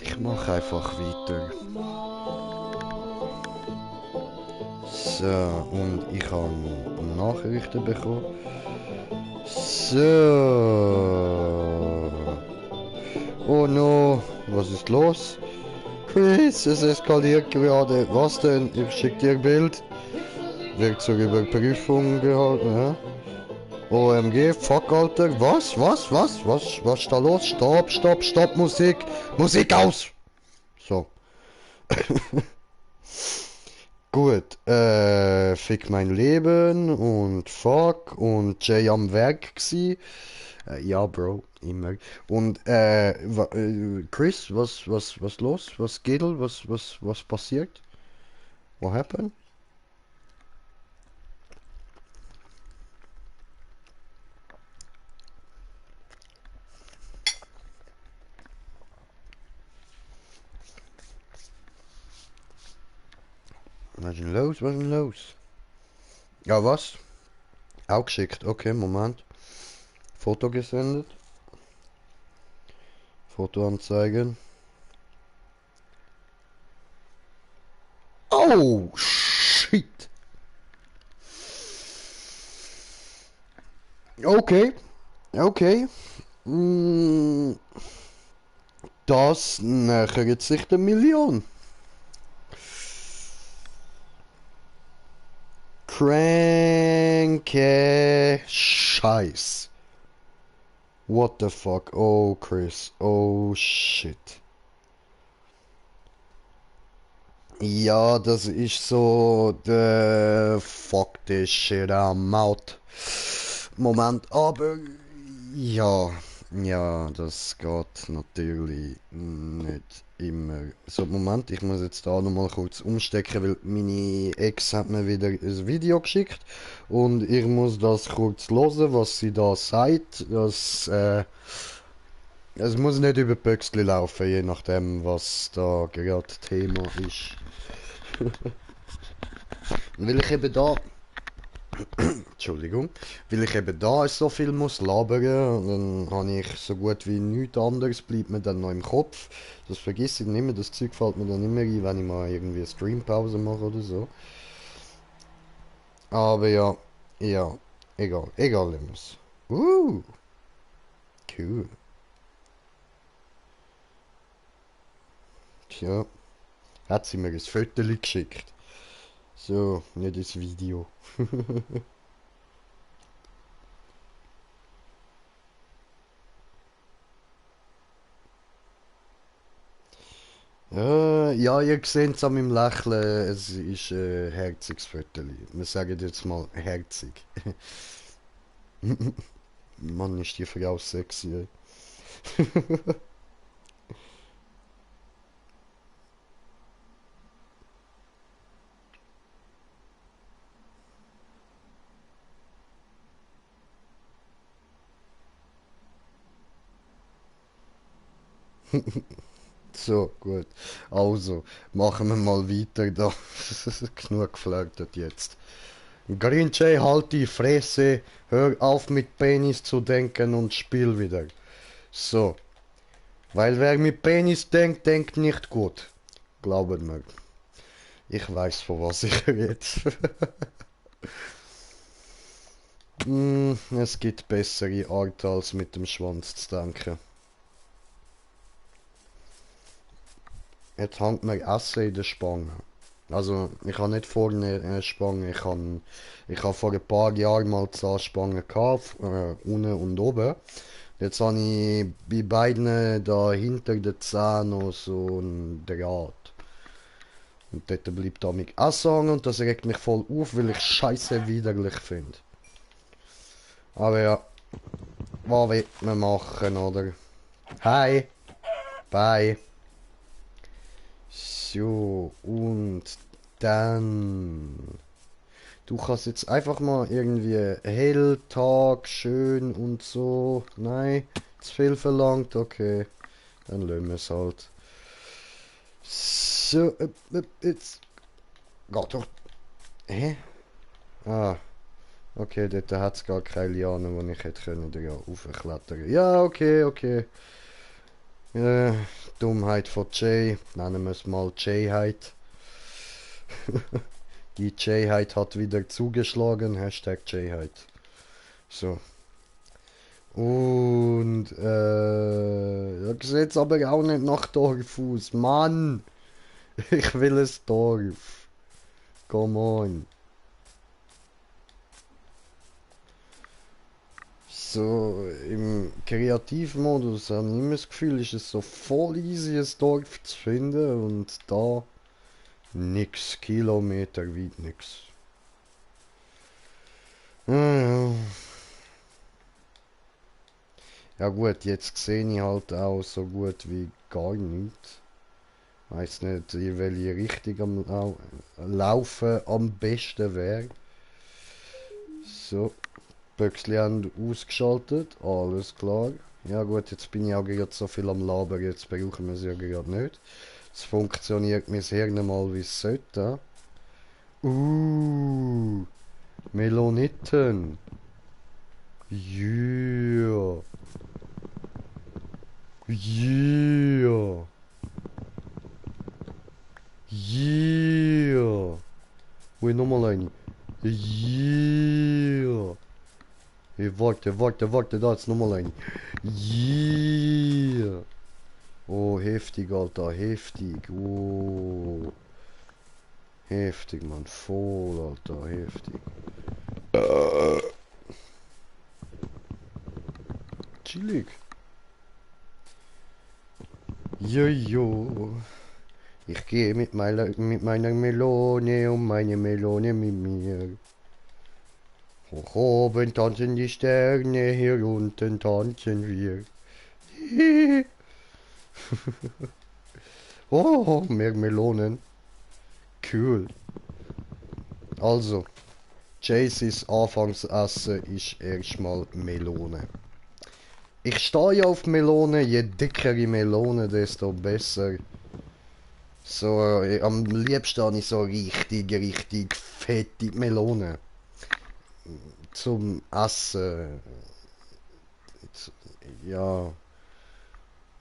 Ich mache einfach weiter. So, und ich habe Nachrichten bekommen. So. Oh no, was ist los? Chris, es eskaliert gerade. Was denn? Ich schicke dir ein Bild. Wird zur Überprüfung gehalten, ja? OMG, fuck, Alter. Was ist da los? Stopp, Musik. Musik aus! So. Gut, fick mein Leben und fuck und Jay am Werk gsi. Ja, Bro, immer. Und, Chris, was los? Was geht? Was passiert? What happened? Was ist denn los? Was ist denn los? Ja, was? Auch geschickt. Okay, Moment. Foto gesendet. Foto anzeigen. Oh, shit. Okay. Okay. Das nähert sich der Million. Cranke Scheiß. What the fuck? Oh, Chris. Oh, shit. Ja, das ist so der Fuck this shit I'm out. Moment, aber ja, ja, das geht natürlich nicht immer. So, Moment, ich muss jetzt da nochmal kurz umstecken, weil meine Ex hat mir wieder ein Video geschickt und ich muss das kurz hören, was sie da sagt. Es muss nicht über Pöxli laufen, je nachdem, was da gerade Thema ist. Weil ich eben da, Entschuldigung, weil ich eben da so viel muss labern, dann habe ich so gut wie nichts anderes, bleibt mir dann noch im Kopf. Das vergesse ich nicht mehr, das Zeug fällt mir dann immer ein, wenn ich mal irgendwie eine Streampause mache oder so. Aber ja, ja, egal immer. Cool. Tja, hat sie mir ein Foto geschickt. So, nicht das Video. Ja, ihr seht es an meinem Lächeln, es ist ein herziges Foto. Wir sagen jetzt mal herzig. Mann, ist die Frau sexy, ey. So, gut. Also, machen wir mal weiter da. Genug geflirtet jetzt. Green Jay, halt die Fresse, hör auf mit Penis zu denken und spiel wieder. So, weil wer mit Penis denkt, denkt nicht gut. Glauben mir. Ich weiß, von was ich rede. Es gibt bessere Art als mit dem Schwanz zu denken. Jetzt hängt mir Essen in der Spange. Also, ich habe nicht vorne eine Spange, ich habe vor ein paar Jahren mal Zahnspangen gehabt, unten und oben. Jetzt habe ich bei beiden da hinter den Zähnen noch so ein Draht. Und dort bleibt da mich Essen hängen und das regt mich voll auf, weil ich scheiße widerlich finde. Aber ja, was will man machen, oder? Hi, bye. So, und dann. Du kannst jetzt einfach mal irgendwie hell, Tag, schön und so. Nein, zu viel verlangt, okay. Dann lassen wir es halt. So, jetzt. Geht doch. Hä? Ah, okay, dort hat es gar keine Liane, wo ich hätte können da raufklettern. Ja, okay. Äh, Dummheit von Jay. Nennen wir es mal Jayheit. Die Jayheit hat wieder zugeschlagen. Hashtag Jayheit. So. Und, da sieht's aber auch nicht nach Dorf aus. Mann! Ich will ein Dorf. Come on. So, im Kreativmodus habe ich immer das Gefühl, ist es so voll easy, ein Dorf zu finden und da nix, Kilometer weit nix. Ja, ja gut, jetzt sehe ich halt auch so gut wie gar nichts. Weiß nicht, in welche Richtung am Laufen am besten wäre. So, Büchsli haben ausgeschaltet, alles klar. Ja gut, jetzt bin ich auch gerade so viel am Labern, jetzt brauchen wir es ja gerade nicht. Es funktioniert mein Hirn mal wie es sollte. Meloniten. Yeah. Yeah. Yeah. Ui, nochmal eine. Yeah. Hey, warte, da ist nochmal eine. Yeah. Oh, heftig, Alter, heftig. Oh. Heftig, Mann, voll, Alter, heftig. Chillig. Jojo. Ich gehe mit meiner Melone und meine Melone mit mir. Hoch oben tanzen die Sterne, hier unten tanzen wir. Oh, mehr Melonen. Cool. Also, Jaceys Anfangsessen ist erstmal Melone. Ich stehe auf Melone, je dickere Melone, desto besser. So, am liebsten habe ich so richtig fette Melone. Zum Essen. Ja,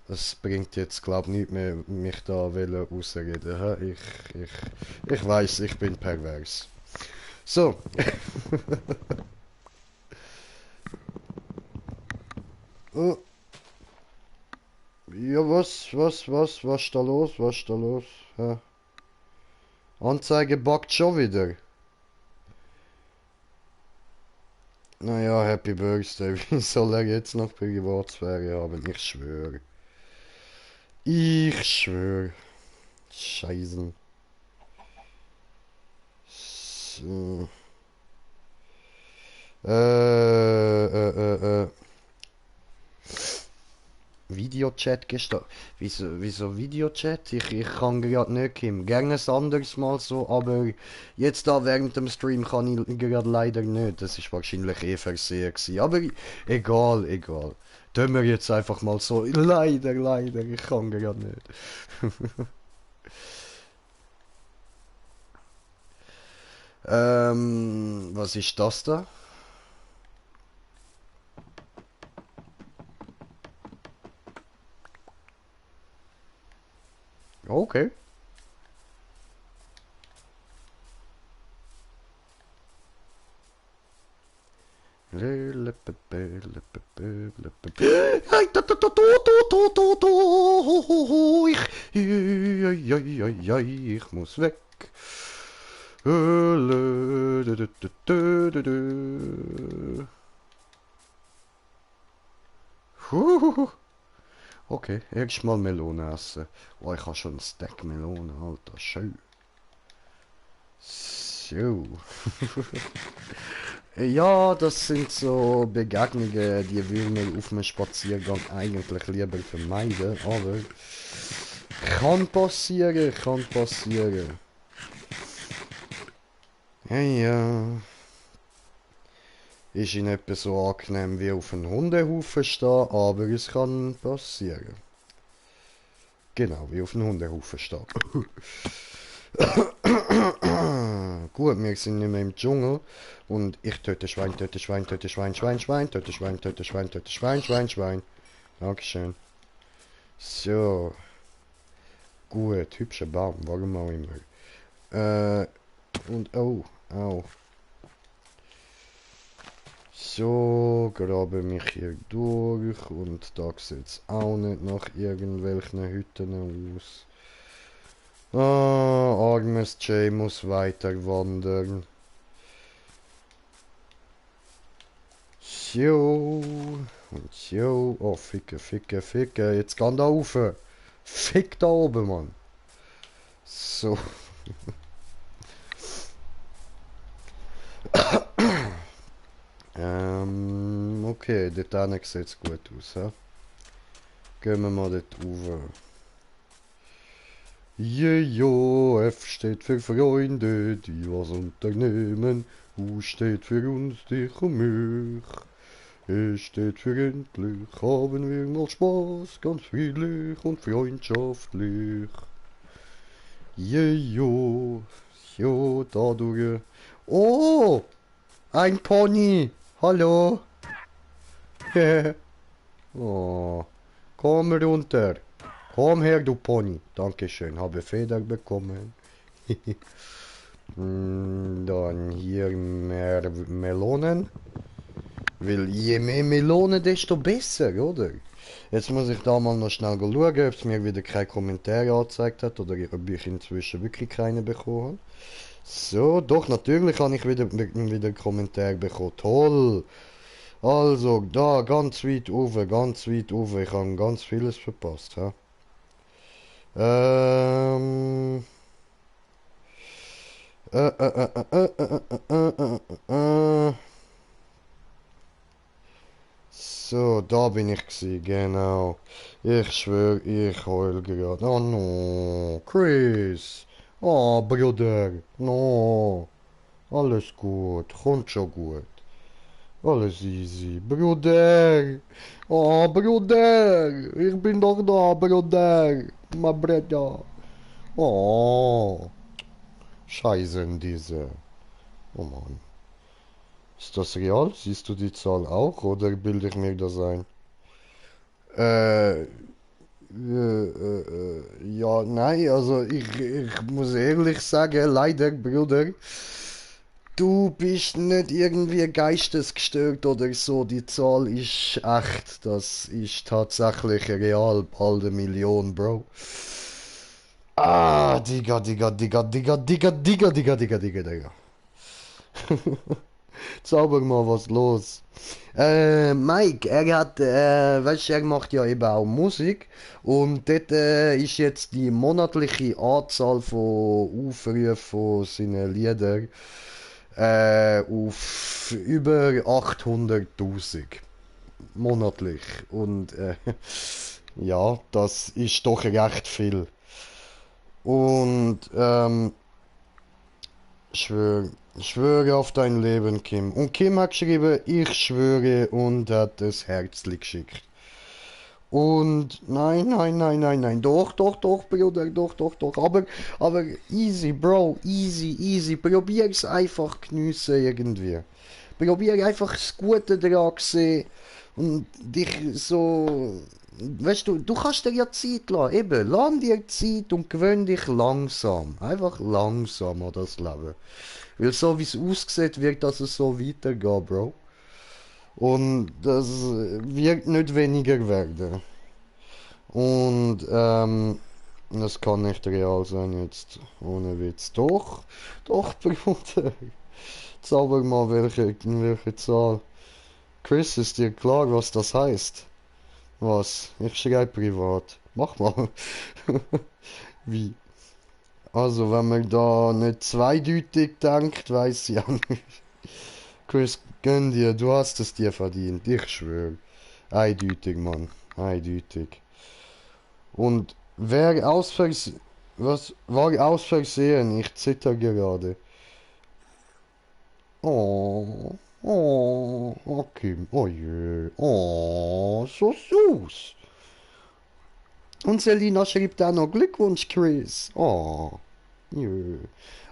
es bringt jetzt, glaub nicht mehr, mich da rausreden. Hä? Ich weiß, ich bin pervers. So. Oh, ja, was ist da los? Was ist da los? Hä? Anzeige buggt schon wieder. Naja, Happy Birthday. Wie soll er jetzt noch Privatsphäre haben? Ich schwöre. Ich schwöre. Scheiße. So. Äh. Videochat gestartet. Wieso Videochat? Ich kann gerade nicht, Kim. Gerne ein anderes Mal so, aber jetzt da während dem Stream kann ich gerade leider nicht. Das ist wahrscheinlich eh Versehen gewesen. Aber egal. Tun wir jetzt einfach mal so. Leider, ich kann gerade nicht. Was ist das da? Okay. Ich muss weg. Okay, erstmal Melone essen. Oh, ich habe schon einen Stack Melone, Alter, schön. So. Ja, das sind so Begegnungen, die will man auf einem Spaziergang eigentlich lieber vermeiden, aber kann passieren. Ja. Ist in etwa so angenehm wie auf einem Hundehaufen stehen, aber es kann passieren. Genau, wie auf einem Hundehaufen stehen. Gut, wir sind nicht mehr im Dschungel und ich töte Schwein. Dankeschön. So. Gut, hübscher Baum, warum auch immer. Und oh. So, grabe mich hier durch und da sieht es auch nicht nach irgendwelchen Hütten aus. Armes Jay muss weiter wandern. So. Und so. Oh, ficke. Jetzt kann da rauf. Fick da oben, Mann. So. Okay, dort sieht es gut aus. He? Gehen wir mal dort rauf. Jejo, F steht für Freunde, die was unternehmen. U steht für uns, dich und mich. E steht für endlich, haben wir mal Spaß, ganz friedlich und freundschaftlich. Jejo, jo, dadurch. Oh, ein Pony. Hallo. Oh, komm runter. Komm her, du Pony. Dankeschön, habe Feder bekommen. Dann hier mehr Melonen. Weil je mehr Melonen, desto besser, oder? Jetzt muss ich da mal noch schnell schauen, ob es mir wieder keine Kommentare angezeigt hat oder ob ich inzwischen wirklich keine bekommen habe. So, doch, natürlich habe ich wieder Kommentare bekommen. Toll! Also, da, ganz weit oben. Ich habe ganz vieles verpasst. He? Ähm. Äh, äh, äh, äh, äh, äh, äh, äh, äh. So, da bin ich gsi, genau. Ich schwör, ich heul gerade. Oh no, Chris. Oh, Bruder. No. Alles gut, kommt schon gut. Alles easy. Bruder. Oh, Bruder. Ich bin doch da, Bruder. Mein Bruder. Oh. Scheiße, diese. Oh Mann. Ist das real? Siehst du die Zahl auch oder bilde ich mir das ein? Ja, nein, also ich muss ehrlich sagen, leider, Bruder, du bist nicht irgendwie geistesgestört oder so. Die Zahl ist echt. Das ist tatsächlich real. Bald 1 Million, Bro. Ah, Digga, Digga, Digga, Digga, Digga, Digga, Digga, Digga, Digga, Digga. Zauber mal was los. Mike, er hat, weißt du, er macht ja eben auch Musik und dort ist jetzt die monatliche Anzahl von Aufrufen von seinen Liedern auf über 800.000 monatlich und ja, das ist doch recht viel. Und schwör, schwöre auf dein Leben, Kim. Und Kim hat geschrieben, ich schwöre und hat das Herzli geschickt. Und nein, nein, nein, nein, nein, doch, doch, doch, Bruder, doch, doch, doch. Aber easy, Bro, easy, easy. Probier's einfach geniessen irgendwie. Probier einfach das Gute daran sehen und dich so. Weißt du, du kannst dir ja Zeit lassen. Eben, lass dir Zeit und gewöhn dich langsam. Einfach langsam an das Leben. Weil so wie es aussieht, wird das so weitergehen, Bro. Und das wird nicht weniger werden. Und das kann nicht real sein jetzt. Ohne Witz. Doch, doch, Bruder. Zauber mal welche Zahl. Chris, ist dir klar, was das heißt? Was? Ich schreibe privat. Mach mal. Wie? Also, wenn man da nicht zweideutig denkt, weiß ich auch nicht. Chris, gönn dir, du hast es dir verdient. Ich schwöre. Eindeutig, Mann. Eindeutig. Und wer aus Versehen... Was? War aus Versehen? Ich zitter gerade. Oh. Oh. Okay. Oh je. Oh. So süß. Und Selina schrieb da noch Glückwunsch, Chris. Oh. Jö.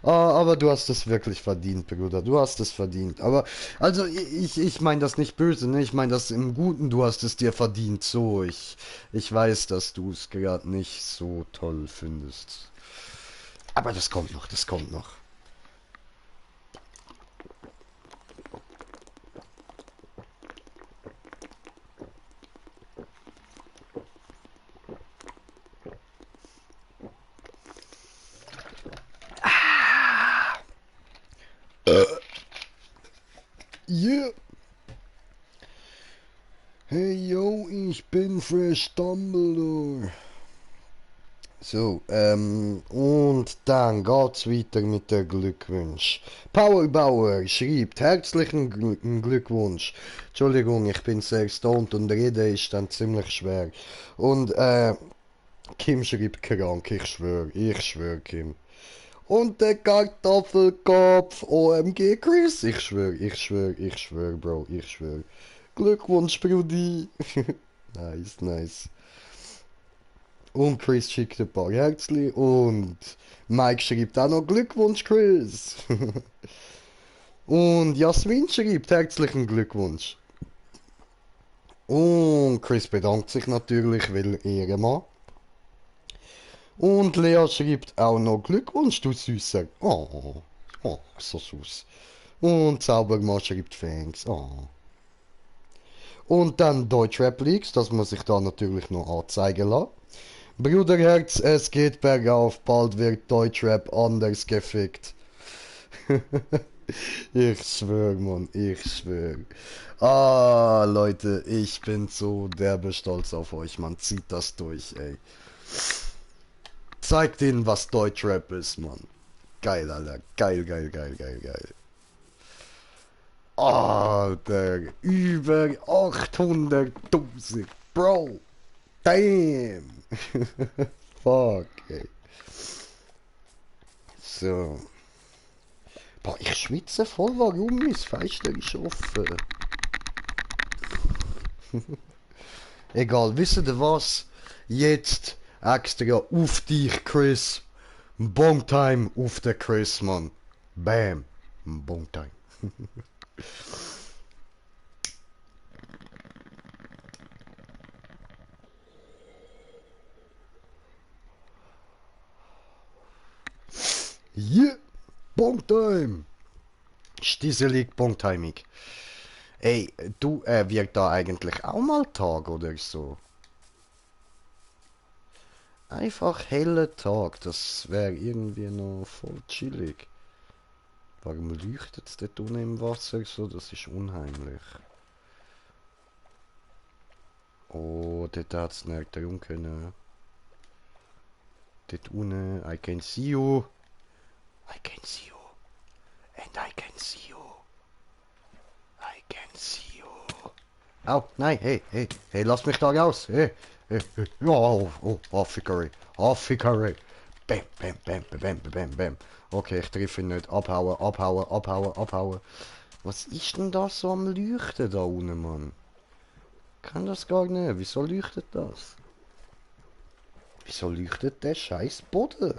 Ah, aber du hast es wirklich verdient, Bruder. Du hast es verdient. Aber, also, ich meine das nicht böse, ne? Ich meine das im Guten, du hast es dir verdient. So, ich weiß, dass du es gerade nicht so toll findest. Aber das kommt noch, das kommt noch. Yeah. Hey, yo, ich bin Fresh Dumbledore. So, und dann geht's weiter mit der Glückwunsch. Powerbauer schreibt herzlichen Glückwunsch. Entschuldigung, ich bin sehr stoned und rede ist dann ziemlich schwer. Und Kim schreibt krank, ich schwör, Kim. Und der Kartoffelkopf, OMG Chris, ich schwör, Bro, ich schwör. Glückwunsch, Brudi. Nice, nice. Und Chris schickt ein paar Herzli und Mike schreibt auch noch Glückwunsch, Chris. Und Jasmin schreibt herzlichen Glückwunsch. Und Chris bedankt sich natürlich, weil Ehrenmann. Und Lea schreibt auch noch Glückwunsch, du Süßer. Oh, oh, so süß. Und Zaubermann schreibt Thanks. Oh. Und dann Deutschrap Leaks, das muss ich da natürlich noch anzeigen lassen. Bruderherz, es geht bergauf, bald wird Deutschrap anders gefickt. Ich schwör, Mann, ich schwör. Ah, Leute, ich bin so derbe stolz auf euch, man. Zieht das durch, ey. Zeig denen, was Deutschrap ist, Mann. Geil, Alter. Geil, geil, geil, geil, geil. Alter, über 800.000. Bro. Damn. Fuck, ey. So. Boah, ich schwitze voll, warum? Mein Fenster ist offen. Egal, wisst ihr was? Jetzt extra auf dich, Chris. Bongtime auf den Chris, Mann. Bam. Bongtime. Yeah. Bongtime. Stieselig Bongtiming. Ey, du, wird da eigentlich auch mal Tag oder so? Einfach heller Tag, das wäre irgendwie noch voll chillig. Warum leuchtet es dort unten im Wasser so? Das ist unheimlich. Oh, dort hat es nicht drum können. Dort unten, I can see you. I can see you. And I can see you. I can see you. Au, nein, hey, hey, hey, lass mich da raus. Hey, hey, hey. Oh, oh, Affikere. Affikere. Bam, bam, bam, bam, bam, bam, bam. Okay, ich treffe ihn nicht. Abhauen, abhauen, abhauen, abhauen. Was ist denn da so am Leuchten da unten, Mann? Kann das gar nicht. Wieso leuchtet das? Wieso leuchtet der scheiß Boden?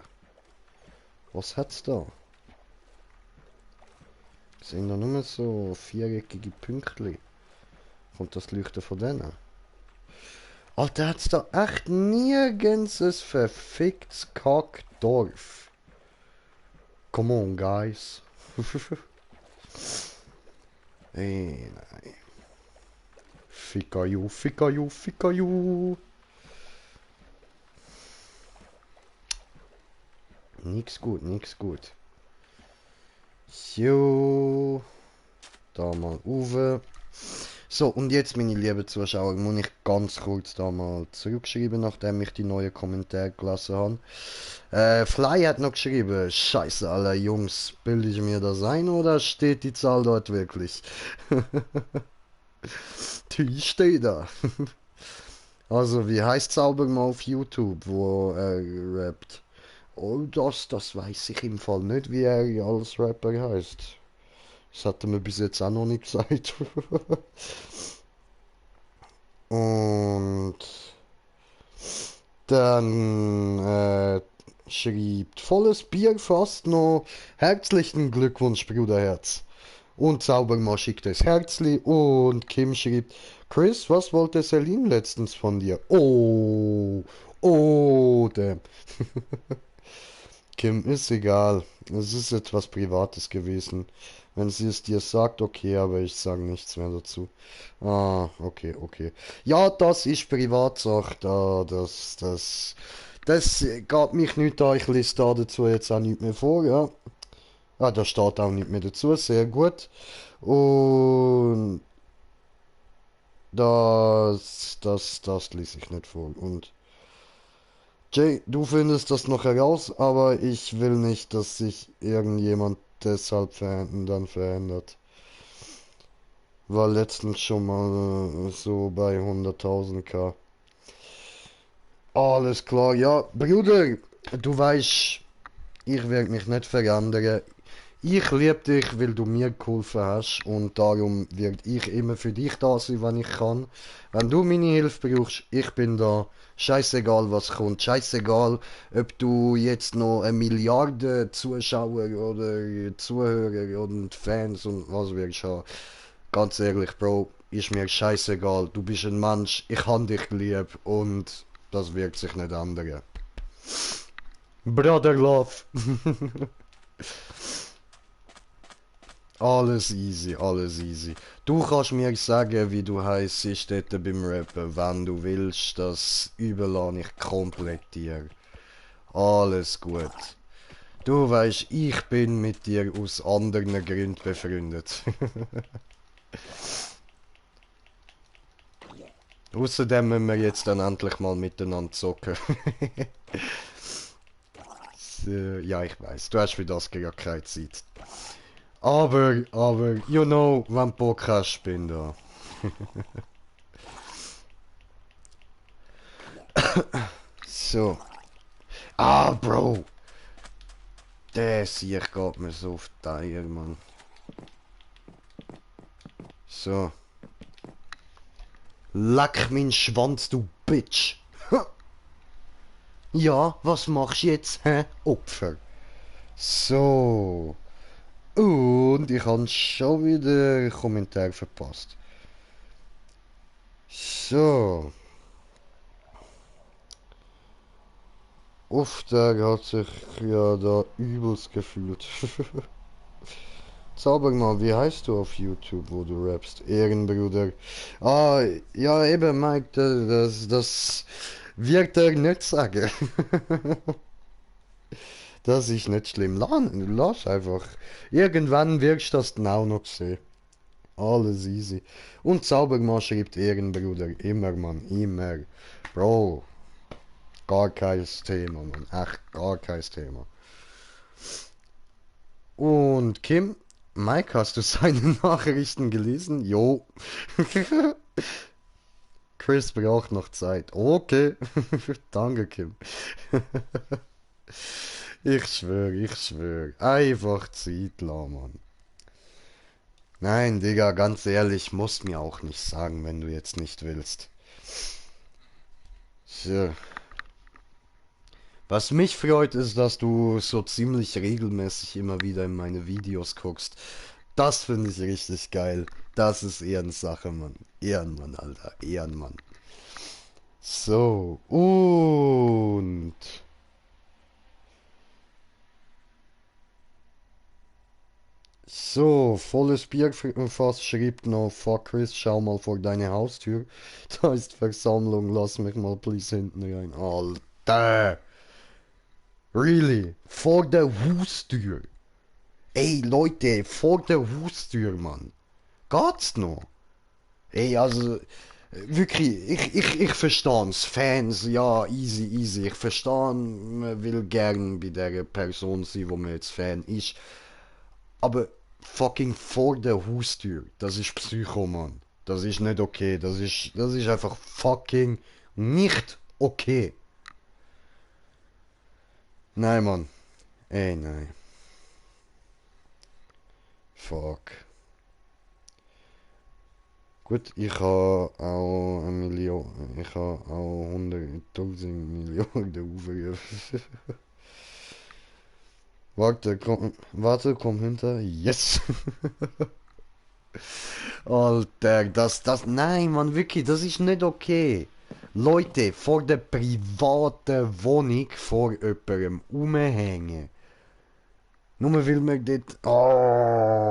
Was hat's da? Sind da nur so viereckige Pünktchen? Kommt das Leuchten von denen? Alter, hat's da echt nirgends ein verficktes Kackdorf. Come on, guys. Ey, nein. Ficka ficka ficka ju. Nix gut, nix gut. So. Da mal uwe. So, und jetzt, meine lieben Zuschauer, muss ich ganz kurz da mal zurückschreiben, nachdem ich die neuen Kommentare gelesen habe. Fly hat noch geschrieben, scheiße, alle Jungs, bilde ich mir das ein oder steht die Zahl dort wirklich? Die steht da. Also, wie heißt Zauber mal auf YouTube, wo er rappt? Oh, das weiß ich im Fall nicht, wie er als Rapper heißt. Das hat er mir bis jetzt auch noch nicht gesagt. Und dann schreibt volles Bier fast noch herzlichen Glückwunsch, Bruderherz. Und Zaubermann schickt das Herzli und Kim schreibt, Chris, was wollte Celine letztens von dir? Oh, oh, damn. Kim, ist egal. Es ist etwas Privates gewesen. Wenn sie es dir sagt, okay, aber ich sage nichts mehr dazu. Ah, okay, okay. Ja, das ist Privatsache. Das geht mich nicht an. Ich lese da dazu jetzt auch nicht mehr vor, ja. Ah, da steht auch nicht mehr dazu. Sehr gut. Und das lese ich nicht vor. Und Jay, du findest das noch heraus, aber ich will nicht, dass sich irgendjemand deshalb dann verändert. War letztens schon mal so bei 100.000 K. Alles klar, ja, Bruder, du weißt, ich werde mich nicht verändern. Ich liebe dich, weil du mir geholfen hast und darum werde ich immer für dich da sein, wenn ich kann. Wenn du meine Hilfe brauchst, ich bin da. Scheißegal, was kommt. Scheißegal, ob du jetzt noch 1 Milliarde Zuschauer oder Zuhörer und Fans und was wirst haben. Ganz ehrlich, Bro, ist mir scheißegal. Du bist ein Mensch, ich habe dich lieb und das wird sich nicht ändern. Brother Love. Alles easy, alles easy. Du kannst mir sagen, wie du heisst dort beim Rappen, wenn du willst, das überlasse ich komplett dir. Alles gut. Du weißt, ich bin mit dir aus anderen Gründen befreundet. Außerdem müssen wir jetzt dann endlich mal miteinander zocken. Ja, ich weiß, du hast für das gar keine Zeit. Aber, you know, wenn du Bock hast, bin da. So. Ah, Bro! Der Sieg geht mir so auf die Eier, Mann. So. Leck meinen Schwanz, du Bitch! Ja, was machst du jetzt, hä? Opfer. So. Und ich habe schon wieder einen Kommentar verpasst. So. Der hat sich ja da übelst gefühlt. Zauber mal, wie heißt du auf YouTube, wo du rappst? Ehrenbruder. Ah, ja eben, Mike, das wird er nicht sagen. Das ist nicht schlimm. Lass einfach. Irgendwann wirst du das dann auch noch sehen. Alles easy. Und Zaubermann schreibt Ehrenbruder. Immer, Mann. Immer. Bro. Gar kein Thema, Mann. Echt gar kein Thema. Und Kim, Mike, hast du seine Nachrichten gelesen? Jo. Chris braucht noch Zeit. Okay. Danke, Kim. Ich schwöre, ich schwöre. Einfach Zeit lassen, Mann. Nein, Digga, ganz ehrlich, musst mir auch nicht sagen, wenn du jetzt nicht willst. So. Was mich freut, ist, dass du so ziemlich regelmäßig immer wieder in meine Videos guckst. Das finde ich richtig geil. Das ist Ehrensache, Mann. Ehrenmann, Alter. Ehrenmann. So. Und... So, volles Bierfass schrieb noch, fuck Chris, schau mal vor deine Haustür. Da ist Versammlung, lass mich mal please hinten rein. Alter! Really? Vor der Haustür? Ey, Leute, vor der Haustür, Mann. Geht's noch? Ey, also, wirklich, ich versteh's. Fans, ja, easy, easy. Ich verstehe, man will gern bei der Person sein, wo man jetzt Fan ist. Aber fucking vor der Haustür, das ist Psycho, Mann. Das ist nicht okay. Das ist einfach fucking nicht okay. Nein, Mann. Ey, nein. Fuck. Gut, ich habe auch eine Million. Ich habe auch 100.000 Millionen aufgerufen. Warte, komm hinter. Yes! Alter, nein, Mann, wirklich, das ist nicht okay. Leute, vor der privaten Wohnung vor jemandem rumhängen. Nur weil man dort... Oh.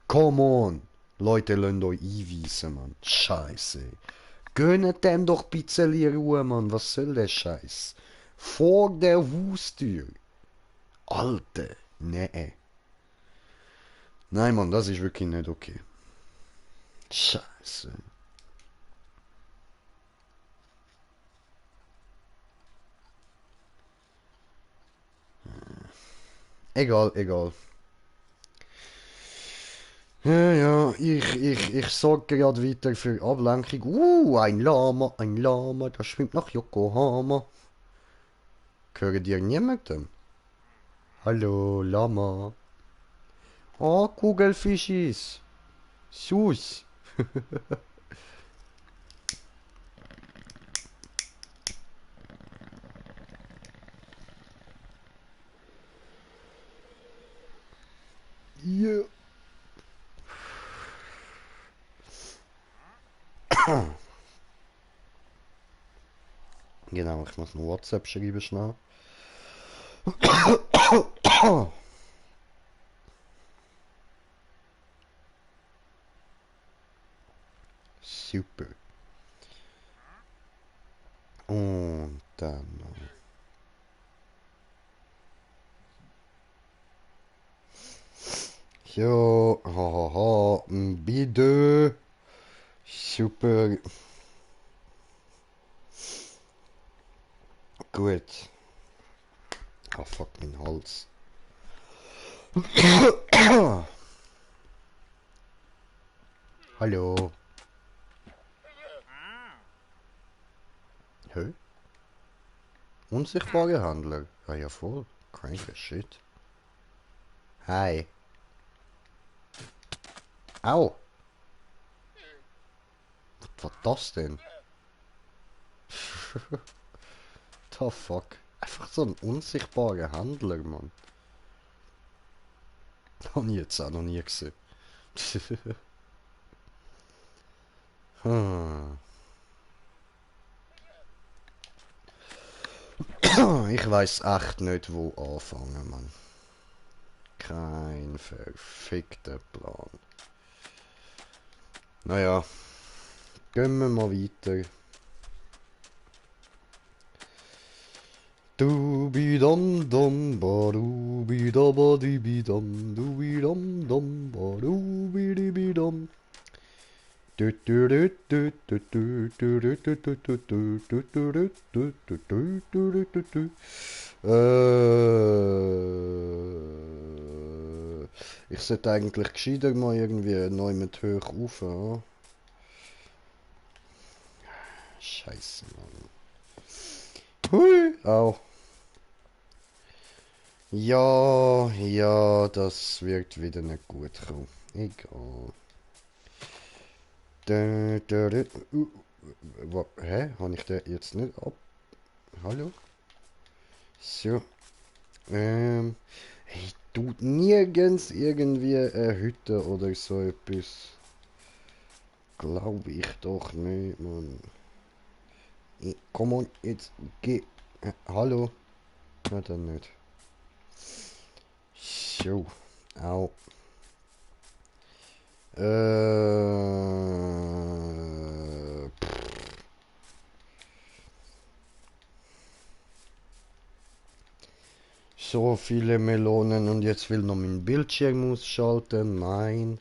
Come on. Leute, lasst euch einweisen, Mann. Scheiße. Gönnt dem doch ein bisschen Ruhe, Mann. Was soll der Scheiß? Vor der Haustür. Alter, nee. Nein, Mann, das ist wirklich nicht okay. Scheiße. Egal, egal. Ja, ja, ich sorge gerade weiter für Ablenkung. Ein Lama, das schwimmt nach Yokohama. Hören dir niemandem? Hallo, Lama. Oh, Kugelfischis. Süß. Ja. Genau, ich muss noch WhatsApp schreiben schnell. Super. Und dann noch. Jo, hahaha, bitte. Super. gut. Ah, fuck, mein Hals. Hallo. Hä? Unsichtbare Handler? Ah ja, voll. Cranker Shit. Hi. Au. Was das denn? The fuck? Einfach so ein unsichtbarer Handler, Mann. Hab ich jetzt auch noch nie gesehen. Hm. Ich weiß echt nicht, wo anfangen, Mann. Kein verfickter Plan. Naja, gehen wir mal weiter. Du bi dum dum ba du bi da ba di bi dum du bi dum dum ba du bi di bi dum. Ich sollte eigentlich gescheiter mal irgendwie neu mit hoch rauf. Ja? Scheiße, Mann. Hui, au. Ja, ja, das wird wieder nicht gut kommen. Egal. Hä? Habe ich den jetzt nicht ab? Hallo? So. Ich tut nirgends irgendwie eine Hütte oder so etwas. Glaube ich doch nicht, Mann. Komm on, jetzt geh. Hallo? Na dann nicht. So. Au. So viele Melonen und jetzt will noch mein Bildschirm ausschalten. Nein.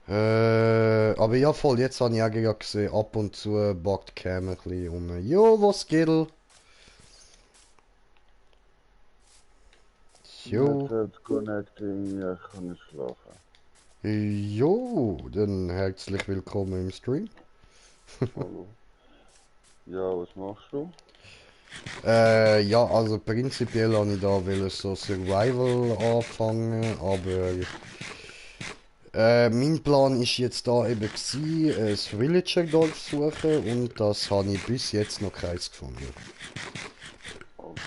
Aber ja voll, jetzt habe ich auch gerade gesehen, ab und zu backt Cam ein bisschen um. Jo, was geht? Jo. Network connecting, ja, ich kann nicht schlafen. Jo, dann herzlich willkommen im Stream. Hallo. Ja, was machst du? Ja, also prinzipiell habe ich da will so Survival anfangen, aber mein Plan ist jetzt da eben gewesen, ein Villager-Dorf suchen und das habe ich bis jetzt noch keins gefunden. Okay.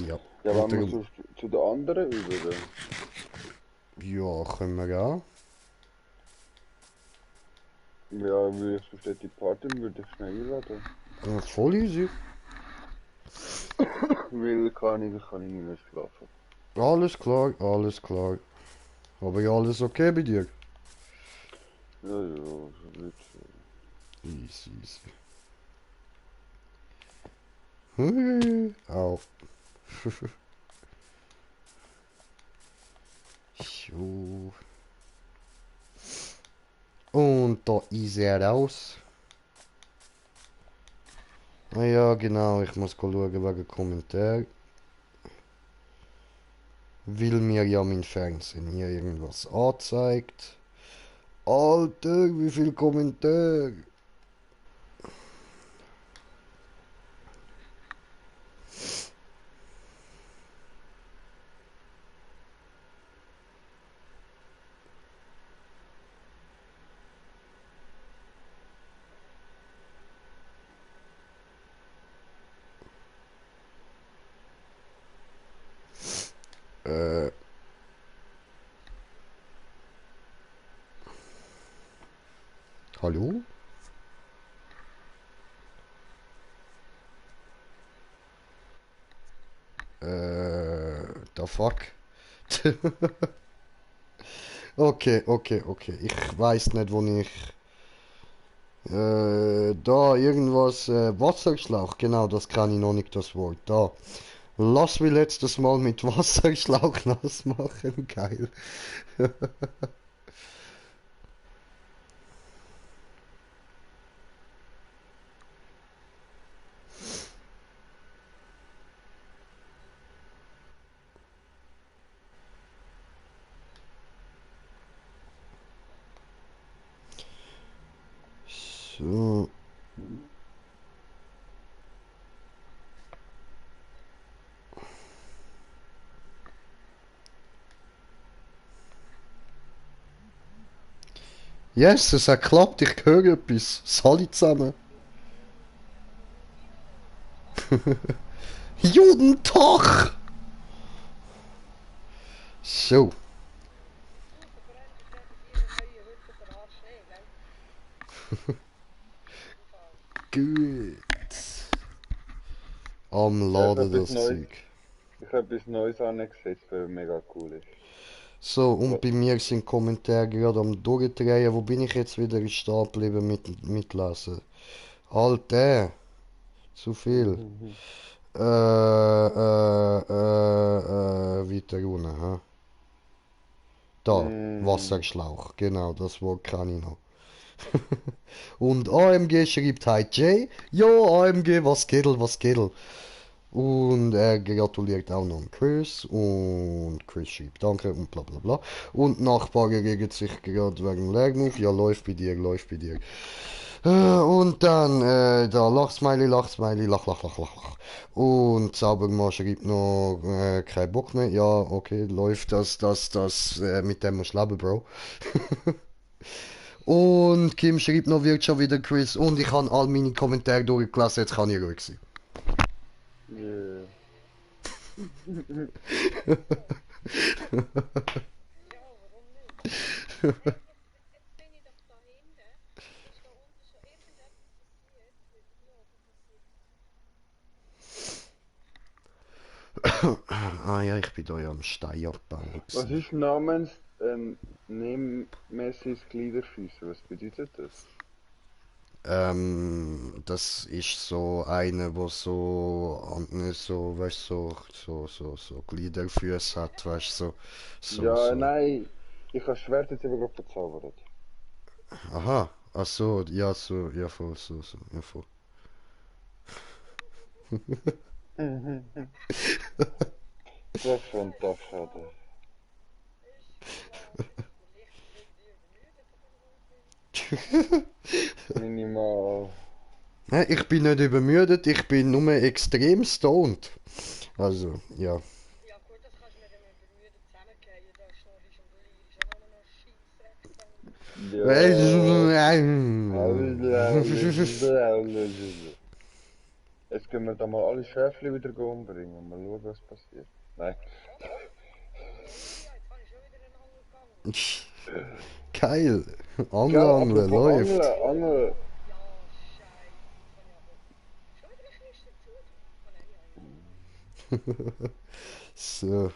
Ja, Ja, und wenn wir darum, so zu den anderen über. ja, können wir auch. Ja, würde ich sonst die Party würde ich schnell einladen. Voll easy. Weil kann ich nicht mehr schlafen. Alles klar, alles klar. Aber ja, alles okay bei dir? Ja, ja, so wird Easy, easy. Hui, au. So. Und da ist er raus. Ah ja, genau, ich muss schauen wegen Kommentar. Will mir ja mein Fernsehen hier irgendwas anzeigt. Alter, wie viel Kommentar. Äh. Hallo? The fuck? Okay, okay, okay. Ich weiß nicht, wo ich. Da irgendwas. Wasserschlauch, genau, das kann ich noch nicht das Wort. Da. Lass mich letztes Mal mit Wasserschlauch nass machen, geil. Yes, es hat geklappt, ich höre etwas. Sali zusammen. Guten Tag! So, gut. Am Ja, Laden das Zeug. Ich habe etwas Neues angesetzt, was mega cool ist. So, und Wa- bei mir sind Kommentare gerade am durchdrehen. Wo bin ich jetzt wieder stehen geblieben mitlesen? Alter, zu viel. Weiter unten, hä? Da, Mm, Wasserschlauch. Genau, das Wort kann ich noch. Und AMG schreibt Hi Jay. Jo, AMG, was geht, was geht? Und er gratuliert auch noch Chris. Und Chris schreibt Danke und bla bla bla. Und Nachbarn regt sich gerade wegen Lärm auf. Ja, läuft bei dir, läuft bei dir. Und dann, da Lachsmiley, lach, lach, lach, lach, lach. Und Zaubermann schreibt noch, kein Bock mehr. Ja, okay, läuft mit dem musst du leben, Bro. Und Kim schreibt noch, wird schon wieder Chris. Und ich habe all meine Kommentare durchgelesen, jetzt kann ich ruhig sein. yeah. Ah ja, ich bin da ja am Steiabbau Was gewesen. ist namens Nemesis Gliederfüßer? Was bedeutet das? Das ist so eine, wo so, weißt so Gliederfüße hat, weißt Ja, so. nein, ich habe Schwert jetzt eben gerade verzaubert. Aha, ach so, ja, so, ja, voll, ja, voll. Das ist schon tough, Alter. Minimal. Ich bin nicht übermüdet, ich bin nur extrem stoned. Also, ja. Ja. Jetzt können wir da mal alle Schäfchen wieder umbringen. Mal schauen, was passiert. Nein. Geil. Gell, Angeln, apropos läuft. Angeln, Angeln. So,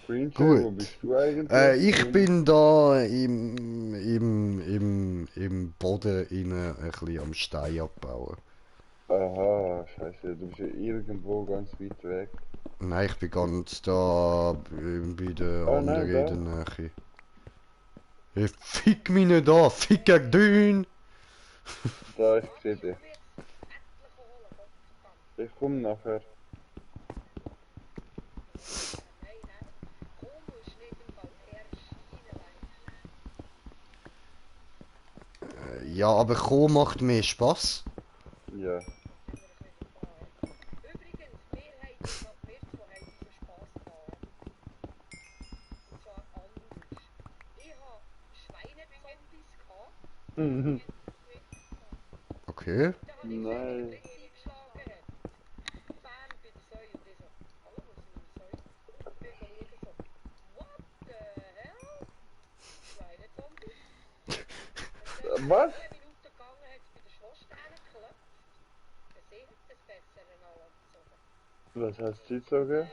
Green Jay, wo gut. bist du eigentlich? Ich bin da im Boden innen ein bisschen am Stein abbauen. Aha, scheiße, du bist ja irgendwo ganz weit weg. Nein, ich bin ganz da bei den Ah, nein, anderen in der da. Nähe. Hey, fick mich nicht an, fick gegen den! Da, ich sehe dich. Ich komm nachher. Ja, aber Chor macht mehr Spaß. Ja. Okay. Nein. Was? Was hast du gezogen?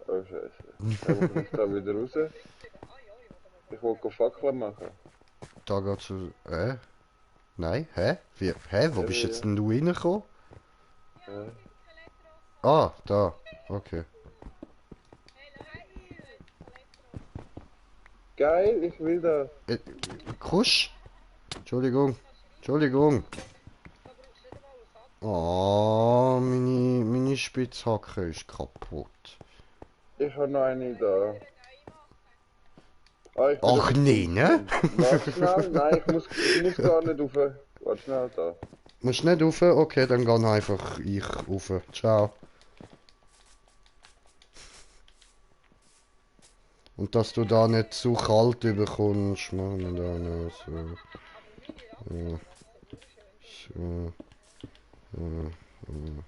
Oh, scheiße. Hey, wo komme ich da wieder raus? Ich wollte Fackeln machen. Da geht's so. Nein, hä? Wo bist jetzt Ja. denn du reingekommen? Ja. Ah, da. Okay. Geil, ich will das. Äh, Kusch? Entschuldigung. Entschuldigung. Oh, meine Spitzhacke ist kaputt. Ich habe noch eine da. Ah, ich bin Ach etwas nee, ne? dumm. Warte schnell, nein, ich muss gar nicht rauf. Warte schnell da. Musst nicht rauf? Okay, dann geh einfach ich rauf. Ciao. Und dass du da nicht zu kalt bekommst, machen wir da noch so. Ja. So. Ja. Ja.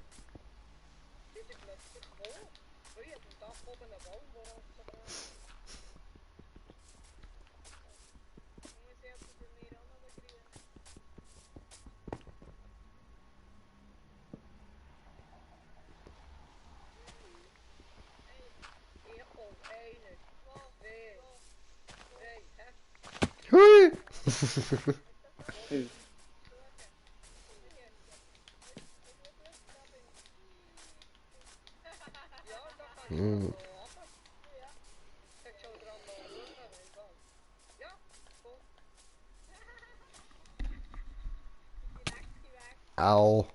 Hui! Hm. Au.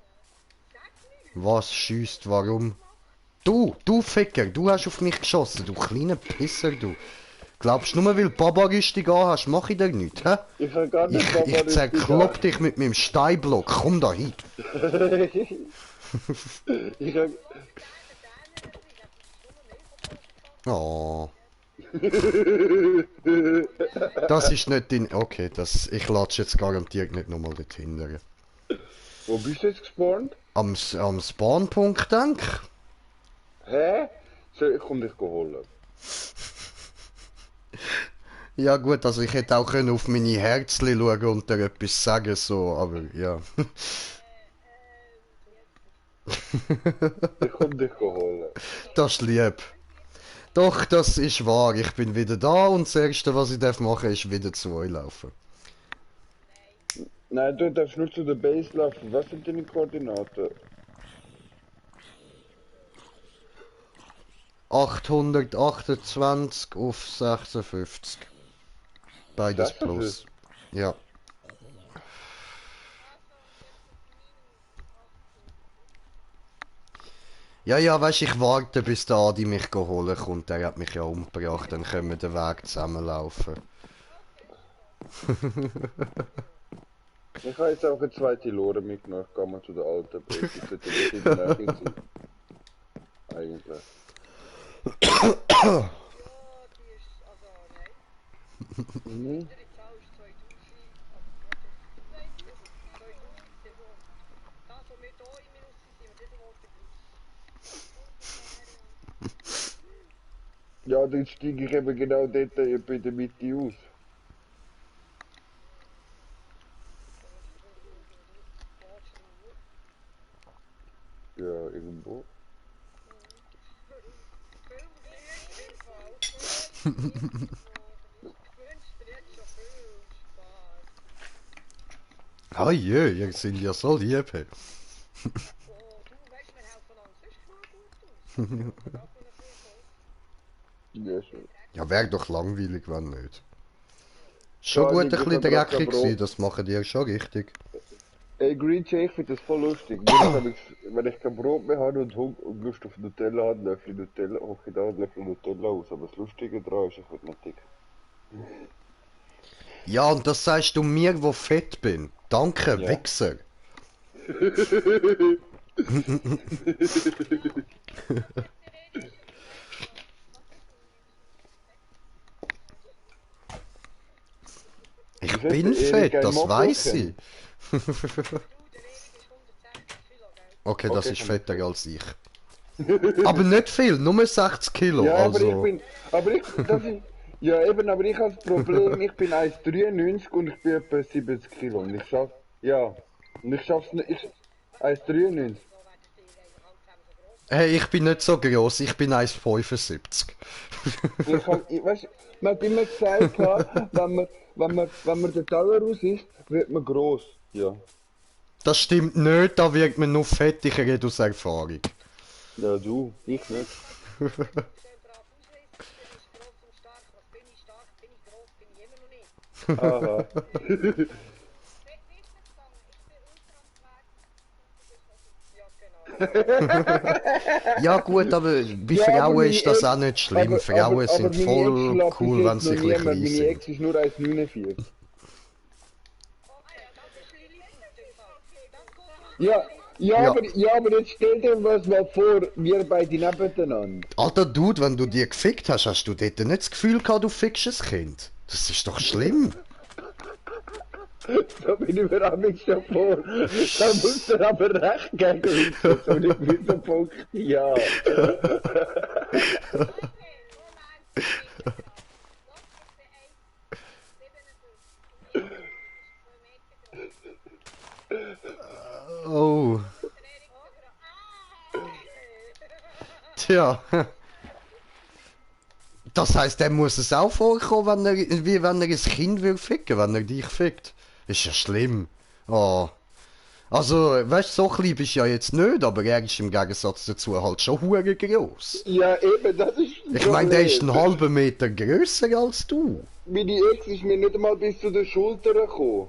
Was schießt, warum? Du Ficker, du hast auf mich geschossen, du kleiner Pisser, du. Glaubst du nur, weil du Baba-Rüstung hast, mach ich dir nichts, hä? Ich habe gar nicht Ich zerklopp dich mit meinem Steinblock, komm da hin. Ich hab... Oh. Das ist nicht dein... Okay, ich latsche jetzt garantiert nicht nochmal dorthin. Wo bist du jetzt gespawnt? Am Spawnpunkt, denk ich. Hä? So, ich komm dich holen. Ja gut, also ich hätte auch können auf meine Herzli schauen und dir etwas sagen, so, aber ja. Ich komm dich holen. Das ist lieb. Doch, das ist wahr. Ich bin wieder da und das Erste, was ich machen darf, ist wieder zu euch laufen. Nein, du darfst nur zu der Base laufen. Was sind deine Koordinaten? 828 auf 56. Beides plus. Ja. Ja, weißt, ich warte, bis der Adi mich holen kommt. Der hat mich ja umgebracht, dann können wir den Weg zusammenlaufen. Ich habe jetzt auch eine zweite Lore mitgenommen. Ich gehe mal zu der alten Base. Ich sollte nicht in der Nähe sein. Eigentlich. Mhm. Ja, dann steige ich eben genau dort bei der Mitte aus. Ja, irgendwo. Ah je, ihr seid ja so lieb. Hey. Ja, schon. Ja, wäre doch langweilig, wenn nicht. Schon Ja, gut ein die bisschen guten dreckig Brot. sein, das machen die schon richtig. Ey, Green Jay, ich finde das voll lustig. Wenn ich kein Brot mehr habe und Lust auf Nutella habe, löffel Nutella, hocke ich da und löffel Nutella aus. Aber das Lustige daran ist, ich will nicht dick. Ja, und das sagst du mir, wo fett bin. Danke, Ja. Wichser. Ich Ist bin der Erik fett, ein das weiß ich. Motto-Fan? Okay, das Okay, ist komm. fetter als ich. Aber nicht viel, nur 60 Kilo. Ja, Also, aber ich, das ist, ja eben, aber ich habe das Problem, ich bin 1,93 und ich bin etwa 70 Kilo und ich schaff, ja, und ich schaff's nicht, 1,93. hey, ich bin nicht so groß, ich bin 1,75. Weißt, man hat immer gesagt, wenn man den Teller raus isst, wird man gross. Ja. Das stimmt nicht, da wird man nur fett, ich rede aus Erfahrung. Ja, du, ich nicht. Aha. Ja gut, aber bei Ja, aber Frauen meine ist das Ex- auch nicht schlimm. Frauen aber sind meine voll Ex schlaft bis cool, wenn jetzt sie noch ein bisschen niemand. klein Meine sind. Ex ist nur 1,49. Ja, Ja. ja, aber jetzt stell dir was mal vor, wir beide nebeneinander. Alter Dude, wenn du dir gefickt hast, hast du dort nicht das Gefühl gehabt, du fickst ein Kind? Das ist doch schlimm. Da bin ich mir am schon vor. Da muss er aber recht gegen uns, so nicht wie so Punkt, ja. Oh. Tja. Das heißt, er muss es auch vorkommen, wie wenn er ein Kind will ficken, wenn er dich fickt. Ist ja schlimm. Oh. Also, weißt du, so klein bist du ja jetzt nicht, aber er ist im Gegensatz dazu halt schon hure groß. Ja, eben, das ist ein Ich meine, der ist Problem. einen halben Meter grösser als du. Meine Ex ist mir nicht einmal bis zu den Schultern gekommen.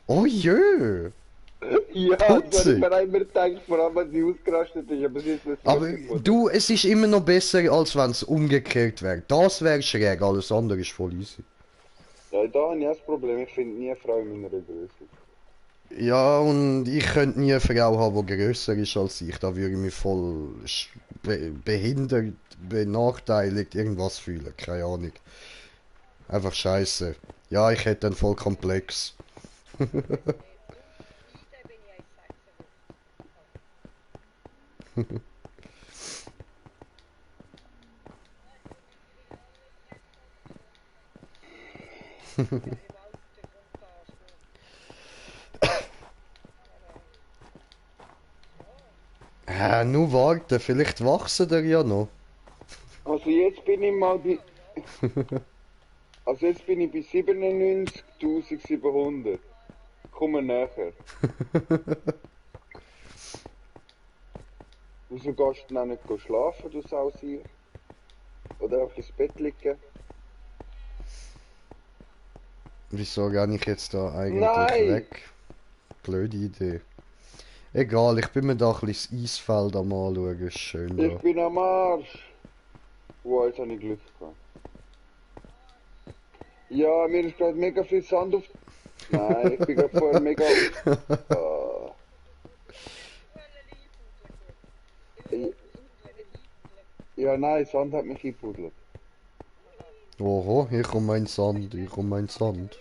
Oh jö. Ja, das habe ich Putzig. mir immer gedacht, vor allem wenn sie ausgerastet ist, aber sie ist nicht Aber lustig. du, es ist immer noch besser, als wenn es umgekehrt wäre. Das wäre schräg, alles andere ist voll easy. Ja, da habe ich auch das Problem, ich finde nie eine Frau in meiner Größe. Ja, und ich könnte nie eine Frau haben, die grösser ist als ich. Da würde ich mich voll behindert, benachteiligt, irgendwas fühlen. Keine Ahnung. Einfach scheiße. Ja, ich hätte einen voll Komplex. Nur warten, vielleicht wachsen der ja noch. Also jetzt bin ich mal bei... Also jetzt bin ich bei 97.700. Komm näher. Wieso gehst du noch nicht schlafen, du Sausier? Oder einfach ins Bett liegen? Wieso gehe ich jetzt da eigentlich Nein! weg? Blöde Idee. Egal, ich bin mir da ein bisschen das Eisfeld am anschauen, ist schön Ich da. bin am Arsch! Wow, jetzt habe ich Glück gehabt. Ja, mir ist gerade mega viel Sand auf... Nein, ich bin gerade vorher mega auf... Ah. Ja, nein, Sand hat mich eingebuddelt. Oho, hier kommt mein Sand, hier kommt mein Sand.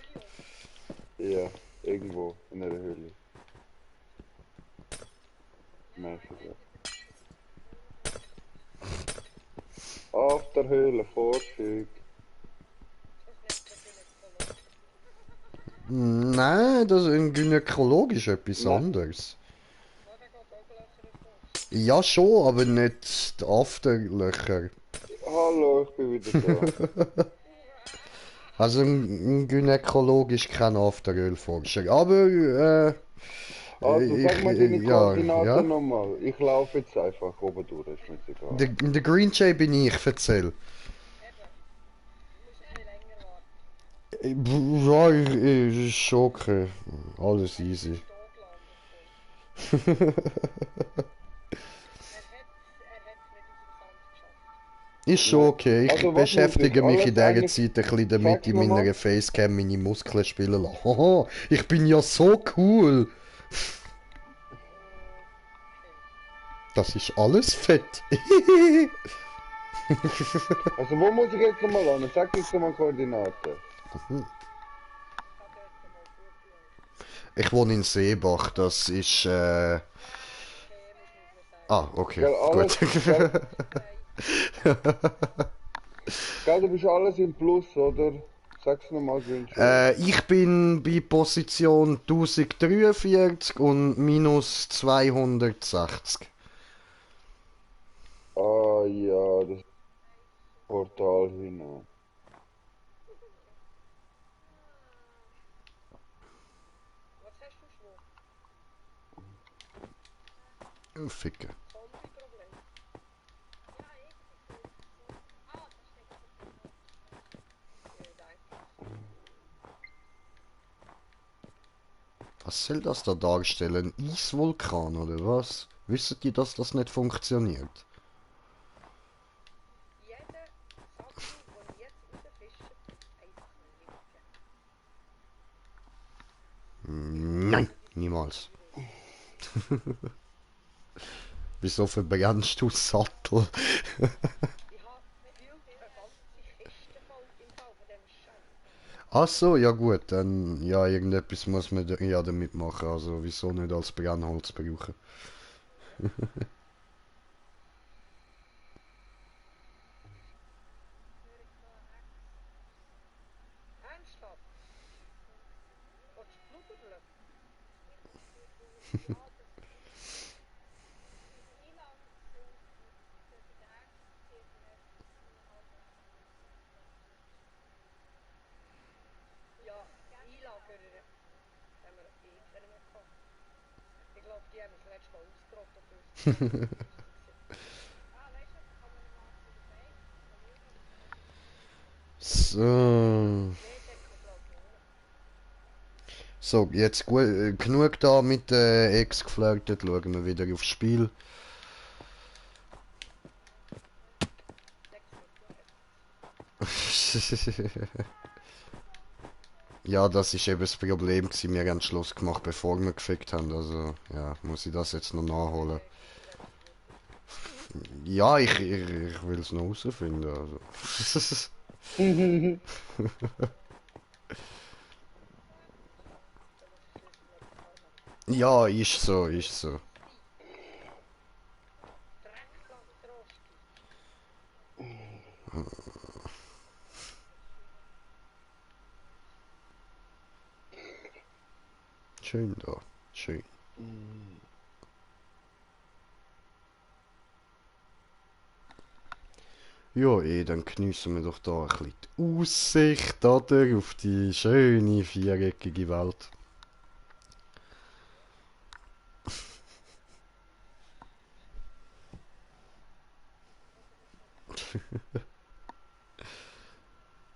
Ja, irgendwo in einer Höhle. Mäßig, ja. Auf der Höhle, Vorzug. Nein, das ist gynäkologisch etwas Nein. anderes. Ja schon, aber nicht die Afterlöcher. Hallo, ich bin wieder da. Also ein Gynäkologe ist kein Afterölforscher. Aber Also sag mal deine ja, Koordinaten ja. nochmal. Ich laufe jetzt einfach oben durch, ist mir egal. Der Green Jay bin ich, erzähl. Ja, ist schon okay. Alles easy. Ist schon okay. Ich Also, was beschäftige muss ich? mich in Alles dieser Zeit ein bisschen damit, Sag's in noch mal. meiner Facecam meine Muskeln spielen lassen. Haha, ich bin ja so cool. Das ist alles fett. Also wo muss ich jetzt nochmal an? Sag jetzt nochmal Koordinaten. Ich wohne in Seebach, das ist Ah, okay, Gell, alles, gut. Gell, du bist alles im Plus, oder? Sag's nochmal, Green Ich bin bei Position 1043 und minus 260. Ah ja, das Portal hinein. Ficke. Was soll das da darstellen? Ein Eisvulkan oder was? Wisst ihr, dass das nicht funktioniert? Niemals. Wieso verbrennst du Sattel? Ach so, ja gut, dann ja, irgendetwas muss man ja damit machen, also wieso nicht als Brennholz brauchen? So. So, jetzt gut, genug da mit Ex geflirtet, schauen wir wieder aufs Spiel. Ja, das ist eben das Problem gewesen. Wir haben Schluss gemacht, bevor wir gefickt haben. Also, ja, muss ich das jetzt noch nachholen. Ja, ich will es noch herausfinden. Also. Ja, ist so, ist so. Schön da, schön. Ja, dann geniessen wir doch da ein bisschen die Aussicht da auf die schöne viereckige Welt.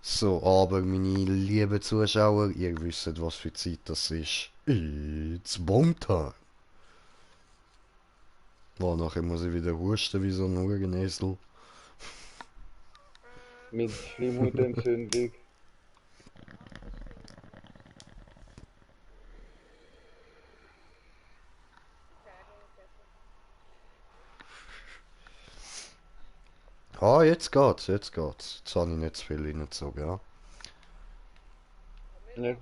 So, aber meine lieben Zuschauer, ihr wisst, was für Zeit das ist. It's Bomb-Time. Boah, nachher muss ich wieder husten wie so ein Hurenesel. Mit Schleimhautentzündung. Ah, jetzt geht's, jetzt geht's. Jetzt habe ich nicht zu viel reingezogen, ja. Ja,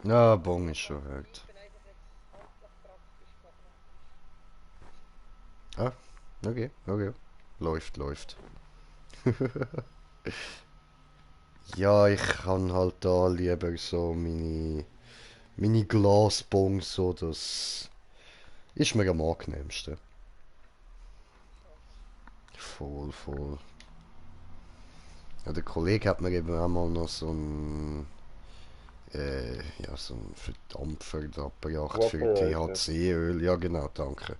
Ja, Bon ist schon hart. Ah, okay, okay. Läuft, läuft. Ja, ich kann halt da lieber so meine Glasbons, so das ist mir am angenehmsten. Voll, voll. Ja, der Kollege hat mir eben auch mal noch so ein ja, so ein Verdampfer da gebracht für Vaporizer. THC-Öl. Ja, genau, danke.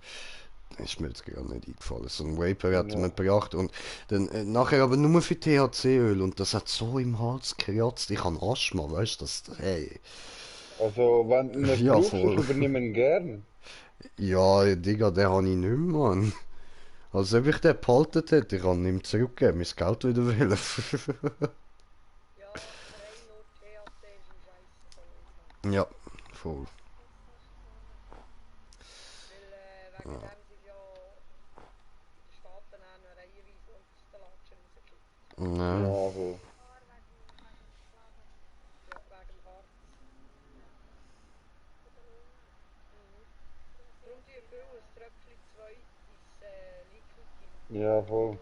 Ist mir jetzt gar nicht eingefallen. So ein Vapor hat er mir Ja. gebracht und dann nachher aber nur für THC-Öl und das hat so im Hals gekratzt. Ich habe Asthma, weißt du, das, hey. Also, wenn du es Ja, brauchst, ich voll. übernehme ihn gern. Ja, Digga, den habe ich nicht mehr, Mann. Als ob ich den behalten hätte, ich kann ihm zurückgeben, mein Geld wieder wählen. Ja, voll. Ja, Ja. so. Ja, voll.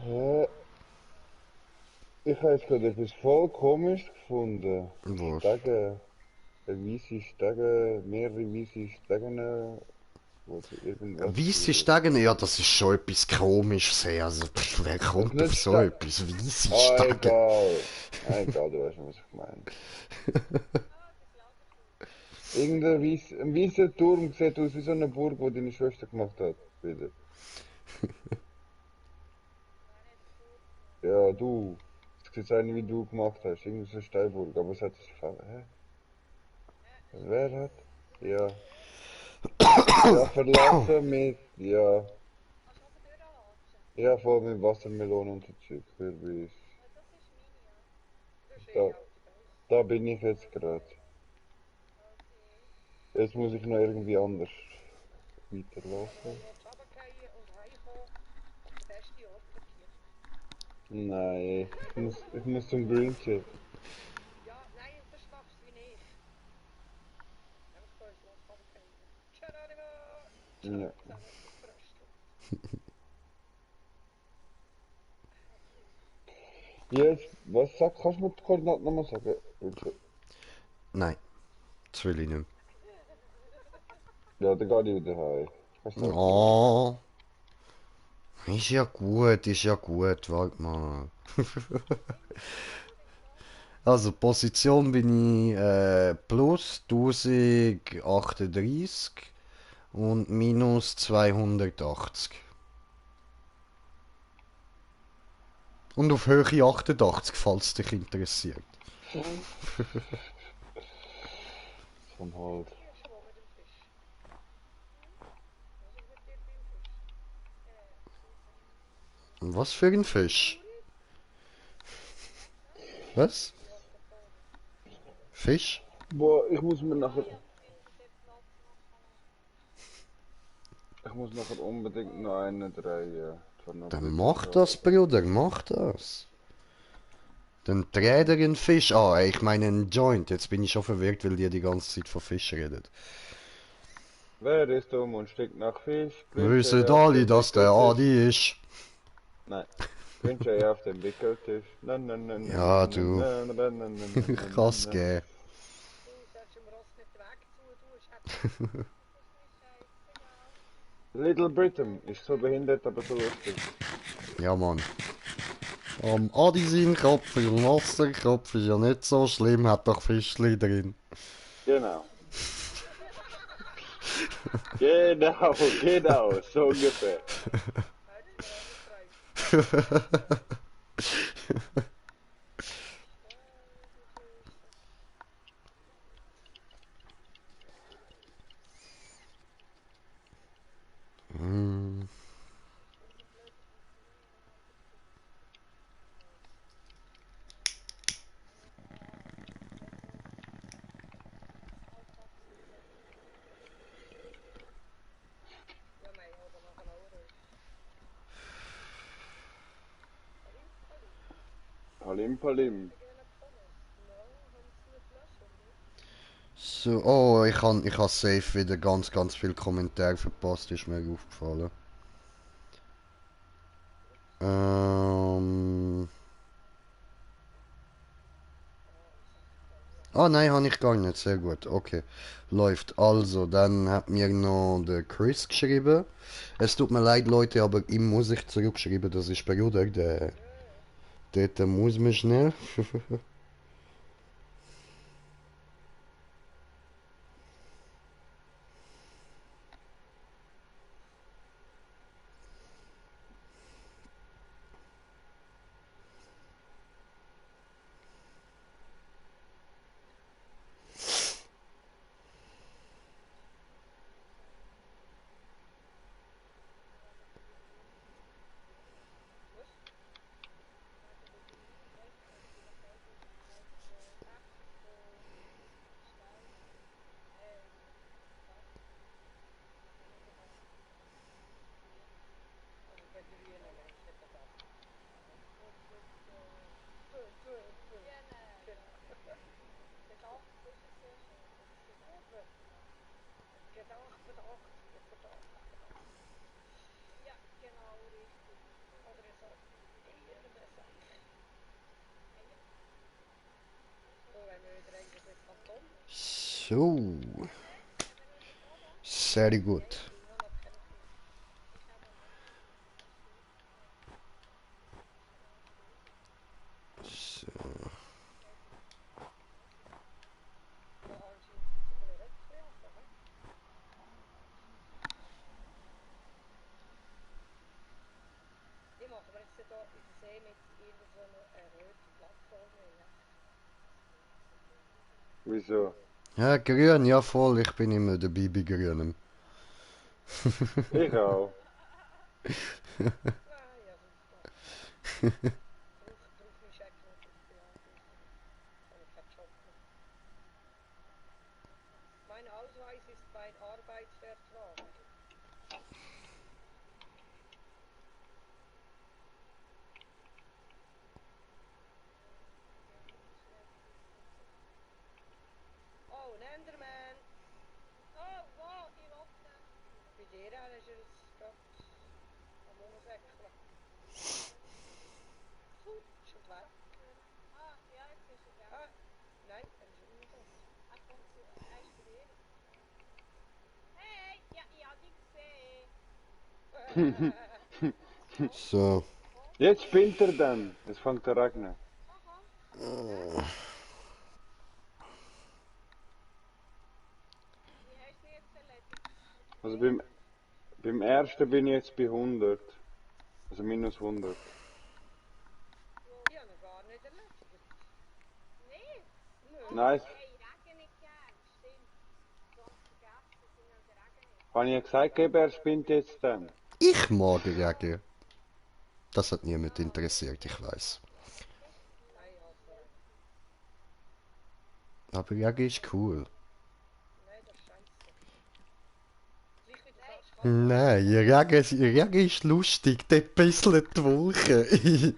Hä? Ich habe jetzt gerade etwas voll komisch gefunden. Was? Stege, eine weisse Stege, mehrere weisse Stegen wo sie irgendwas... Weisse Stegen, ja, das ist schon etwas Komisches. Hey. Also, wer kommt auf nicht so etwas? Weisse Stegen. egal. Egal, du weißt schon, was ich meine. Ein weißer Turm sieht aus wie so eine Burg, die deine Schwester gemacht hat. Wieder. Ja, du. Es sieht eine, wie du gemacht hast. Irgendwie so eine Steinburg, aber es hat sich gefallen. Hä? Wer hat? Ja. Ja, verlassen mit. Ja. Ja, voll mit Wassermelonen und so Zeug. Kürbis. Da, da bin ich jetzt gerade. Jetzt muss ich noch irgendwie anders weiterlaufen. Nein, ich muss zum Green Chip. Ja. Jetzt, kannst du mir die Koordinaten nochmal sagen? Bitte. Nein, das will ich nicht. Ja, dann gehe ich wieder heim. Kannst du das wieder? Oh, ist ja gut, warte mal. Also, Position bin ich plus 1038 und minus 280. Und auf Höhe 88, falls dich interessiert. Vom Halt. Und was für ein Fisch? Was? Fisch? Boah, ich muss nachher unbedingt noch einen drehen. Dann mach das, Bruder, mach das. Dann dreh dir einen Fisch an. Ich meine einen Joint. Jetzt bin ich schon verwirrt, weil ihr die ganze Zeit von Fisch redet. Wer ist dumm und stinkt nach Fisch? Wissen alle, dass der Adi ist. Nein. Günsche auf dem Wickeltisch. Nein, nein, nein, nein. Ja, du. Kann's geben. Little Britain ist so behindert, aber so lustig. Ja, Mann. Am Adi sein Kopf, im Wasserkopf ist ja nicht so schlimm, hat doch Fischli drin. Genau. Genau, so ungefähr. Hm. Palim Palim. So, oh, ich han safe wieder ganz viel Kommentare verpasst, ist mir aufgefallen. Ah nein, habe ich gar nicht. Sehr gut. Okay. Läuft. Also, dann hat mir noch der Chris geschrieben. Es tut mir leid, Leute, aber ihm muss ich zurückschreiben, das ist Bruder, der muss mir schnell. So. Sehr gut. Wieso? Ja, grün, ja voll, ich bin immer dabei bei grünem. Ich auch. So. Jetzt spinnt er dann. Es fängt an regnen. Also beim ersten bin ich jetzt bei 100. Also minus 100. Nice. Habe ich ja gesagt, eben, er spinnt jetzt dann. Ich mag Regen. Das hat niemand interessiert, ich weiß. Aber Regen ist cool. Nein, Regen ist lustig, der bisselt die Wolken.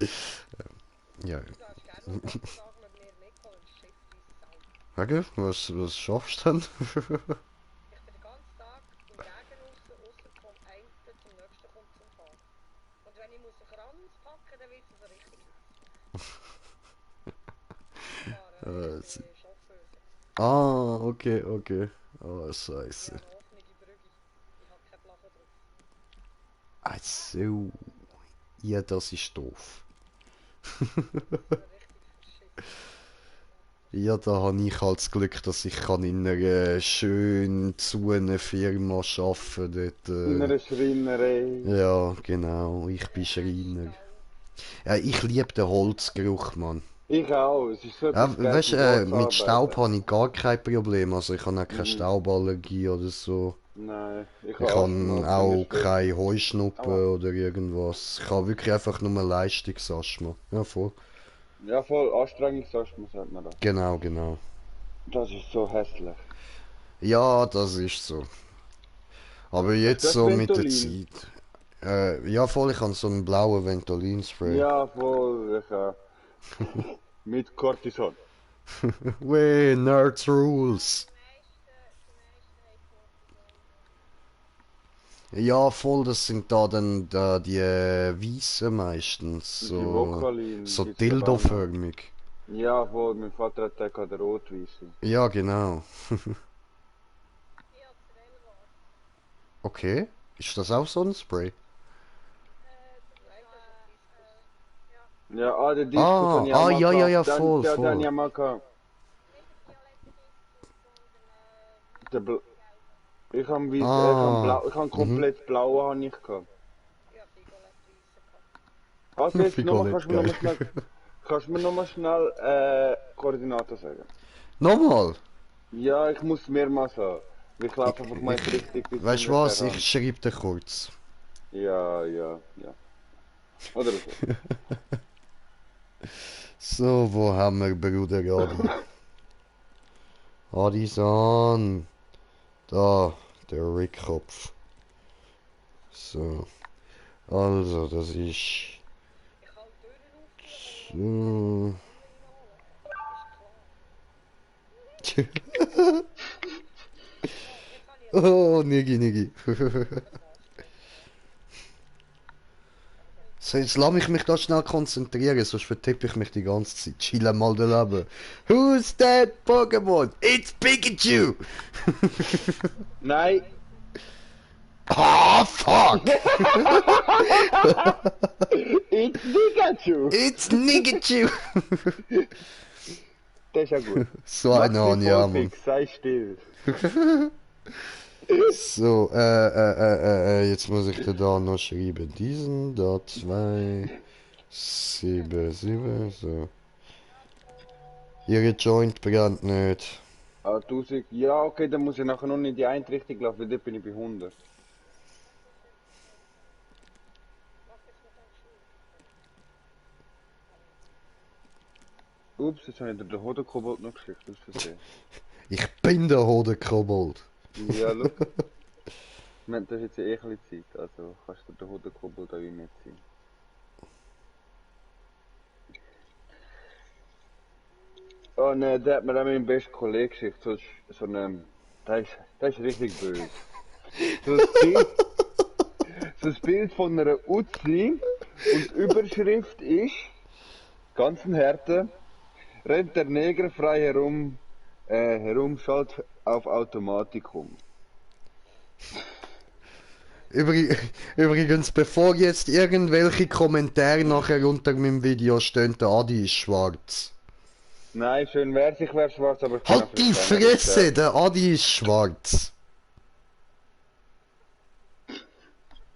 Ja. Regen, was schaffst du denn? Okay, okay. Oh, scheiße. Ach so. Ja, das ist doof. Ja, da habe ich halt das Glück, dass ich kann in einer schön zu einer Firma arbeiten dort, In einer Schreinerei. ja, genau, ich bin Schreiner. Ja, ich liebe den Holzgeruch, Mann. Ich auch. Es ist so Ja, etwas weißt Geiles, du, mit Holz mit Staub arbeiten. habe ich gar kein Problem. Also ich habe auch keine Mhm. Stauballergie oder so. Nein, ich Ich habe Asthma, habe wenn mir auch schlecht keine ist. Aua. Heuschnuppen oder irgendwas. Ich habe wirklich einfach nur Leistungsasthma. Ja, voll. Ja, voll Anstrengungsasthma, sagt man da. Genau, genau. Das ist so hässlich. Ja, das ist so. Aber Hast du jetzt das so mit der Ventolin? Zeit. Ja, voll, ich habe so einen blauen Ventolin-Spray. Ja, voll. Mit Cortison. Wey, Nerds Rules. Ja, voll, das sind da dann da die Weißen meistens. Und die So, Vokalin so gibt's glaube auch noch. Dildo-förmig. Ja, voll. Mein Vater hat den gehabt, der Rotweisse. Ja, genau. Okay. Ist das auch so ein Spray? Ja, der Diskus habe ich auch mal Ja, ja, gehabt. ja, voll, Den habe voll. ich auch mal gehabt. Der Bl ich habe weiß, ich habe Ah, blau, ich habe mhm. komplett blau habe ich gehabt. Also jetzt nochmal, Figolett, geil. kannst du mir nochmal schnell, Koordinaten sagen? Nochmal. Ja, ich muss mehrmals haben. Ich Ich, laufe einfach meist richtig bis weißt du ungefähr was? an. Ich schreibe dir kurz. Ja, ja, ja. Oder so. So, wo haben wir Bruder Adi? Adi-san. Da, der Rickkopf. So, also, das ist... So. Oh, Niggi, Niggi. So, jetzt lass mich da schnell konzentrieren, sonst vertippe ich mich die ganze Zeit. Chill mal daneben. Who's that Pokémon? It's Pikachu! Nein! Ah, fuck! It's Pikachu! It's Niggachu! Das ist ja gut. So Mach eine dich habe ich auch, voll Mann. fix, sei still. So, jetzt muss ich dir da noch schreiben. Diesen, da 2, 7, 7, so. Ihre Joint brennt nicht. Ah, 1000. Ja, okay, dann muss ich nachher noch in die eine Richtung laufen, weil dort bin ich bei 100. Ups, jetzt habe ich dir den Hodenkobold noch geschickt, aus Versehen. Ich bin der Hodenkobold. Ja, schau. Das ist jetzt ja eh ein bisschen Zeit, also kannst du den Hodenkobold auch mitziehen. Oh ne, der hat mir auch meinen besten Kollegen geschickt, so ein, der ist richtig böse. So ein Bild, so ein Bild von einer Uzi und die Überschrift ist, ganz ein Härte, rennt der Neger frei herum, schalt auf Automatik um. Übrig, übrigens, bevor jetzt irgendwelche Kommentare nachher unter meinem Video stehen, der Adi ist schwarz. Nein, schön wär's, ich wär schwarz, aber ich bin Halt die Afrikaner. Fresse, der Adi ist schwarz.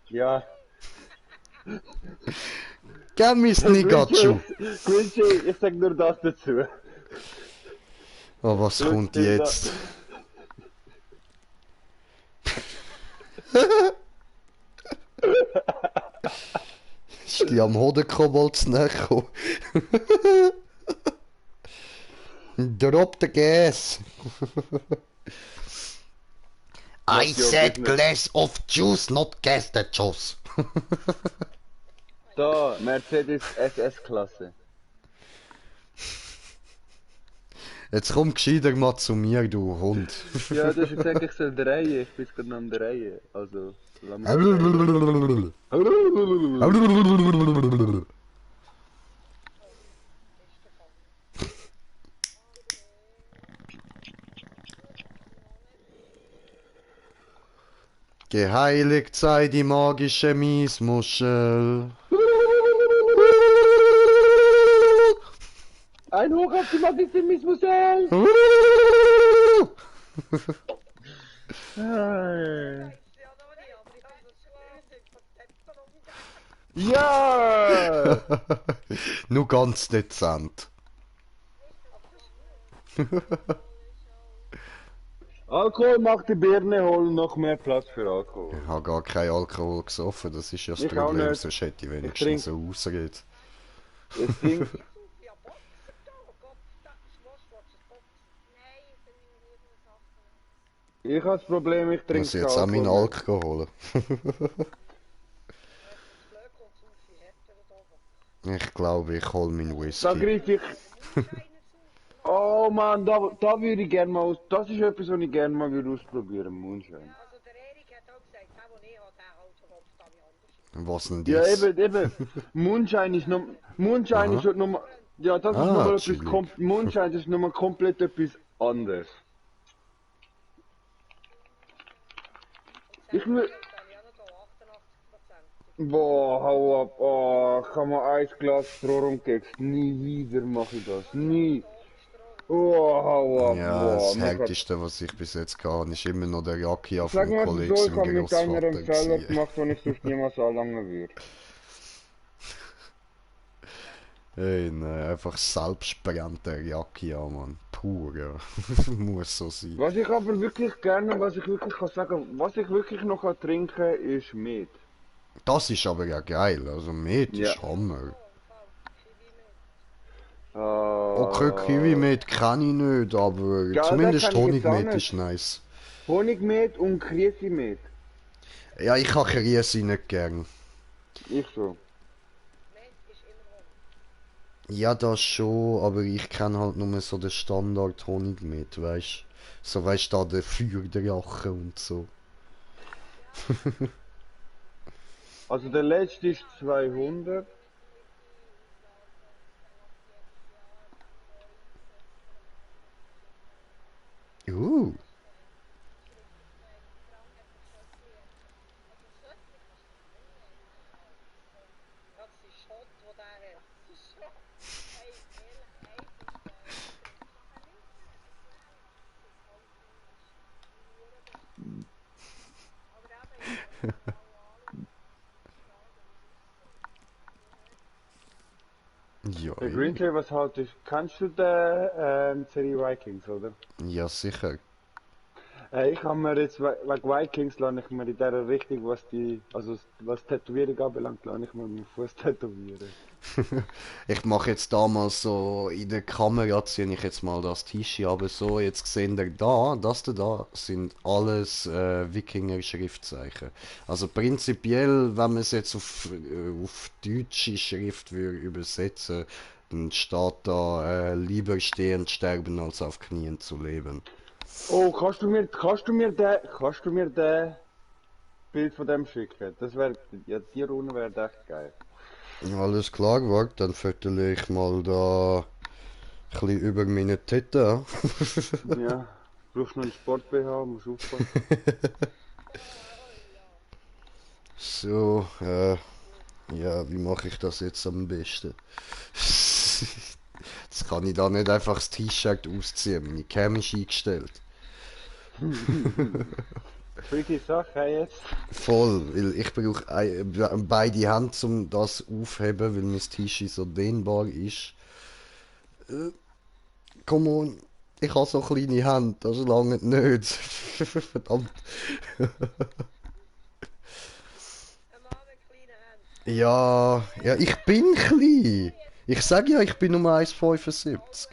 Ja. Gib mir's Nikachu. Quincy, ich sag nur das dazu. Oh, was kommt jetzt? Ist die am Hodenkobold zu näher gekommen? Drop the gas. I said glass of juice, not gas the juice. Da, Mercedes SS-Klasse. Jetzt komm gescheiter mal zu mir, du Hund. Ja, du hast gesagt, ich soll drehen. Ich bin gerade am drehen. Also, lass mich drehen. Geheiligt sei die magische Miesmuschel. Ein Hoch auf die Magnifimismusel! Ja! Nur ganz dezent. Alkohol macht die Birne holen, noch mehr Platz für Alkohol. Ich habe gar keinen Alkohol gesoffen, das ist ja das Ich auch Problem, nicht. sonst hätte ich Ich wenigstens so ausgeredet. Es singt. Ich habe das Problem, ich trinke Muss ich jetzt auch meinen Alkohol. Alk holen? Ich glaube, ich hole meinen Da Whisky. greife ich. Oh Mann, da würde ich gerne mal aus. Das ist etwas, was ich gerne mal würde ausprobieren, Moonshine. Was denn Ja, das? eben. Moonshine ist noch. Moonshine ist nochmal. Ja, das ist Ah, nochmal etwas. chillig. Moonshine ist nochmal komplett etwas anderes. Ich will. Boah, hau ab. Oh, kann man ein Glas Strohrum-Keks. Nie wieder mache ich das. Nie. Oh, hau ab. Ja, Boah, das mir grad- härteste, was ich bis jetzt kann, ist immer noch der Rakia Sag vom mal Kollegen so, ich im habe mit einer Grossvater Empfehlung gewesen. gemacht, den ich sonst niemals anlangen würde. Hey, nein, einfach selbstbrennender Rakia, Mann. Pur, ja. Muss so sein. Was ich aber wirklich gerne, was ich wirklich kann sagen, was ich wirklich noch kann trinken, ist Met. Das ist aber ja geil, also Met Ja. ist Hammer. Äh, Okay, Kiwi-Met kann ich nicht, aber Ja, zumindest das kann ich jetzt auch Honigmet nicht. ist nice. Honigmet und Grießimet. Ja, ich habe Riesi nicht gern. Ich so. Ja, das schon, aber ich kenne halt nur so den Standard Honigmet, weißt du? So, weißt du, da der Feuerdrache und so. Also der letzte ist 200. Uh. Ja, Der Greensill, was halt ist, kannst du die Serie Vikings, oder? ja sicher. Ich habe mir jetzt wegen Vikings, lasse ich mir in dieser Richtung, also was Tätowierung anbelangt, lasse ich mir meinen Fuß tätowieren. Ich mache jetzt da mal so, in der Kamera ziehe ich jetzt mal das T-Shirt, aber so, jetzt seht ihr da, da sind alles Wikinger-Schriftzeichen. Also prinzipiell, wenn man es jetzt auf deutsche Schrift würde übersetzen, dann steht da, lieber stehend sterben, als auf Knien zu leben. Oh, kannst du mir den Bild von dem schicken? Das wäre, ja, die Runde wäre echt geil. Alles klar, warte, dann fötele ich mal da ein bisschen über meine Titten. Ja, brauchst noch einen Sport-BH, musst aufpassen. So, ja, wie mache ich das jetzt am besten? Jetzt kann ich da nicht einfach das T-Shirt ausziehen. Meine Cam ist eingestellt. Freaky Sache jetzt. Voll, weil ich brauche beide Hände, um das aufheben, weil mein T-Shirt so dehnbar ist. Come on, ich habe so kleine Hände, das lange nicht. Verdammt. Ja, ich bin klein. Ich sag ja, ich bin nur 1,75.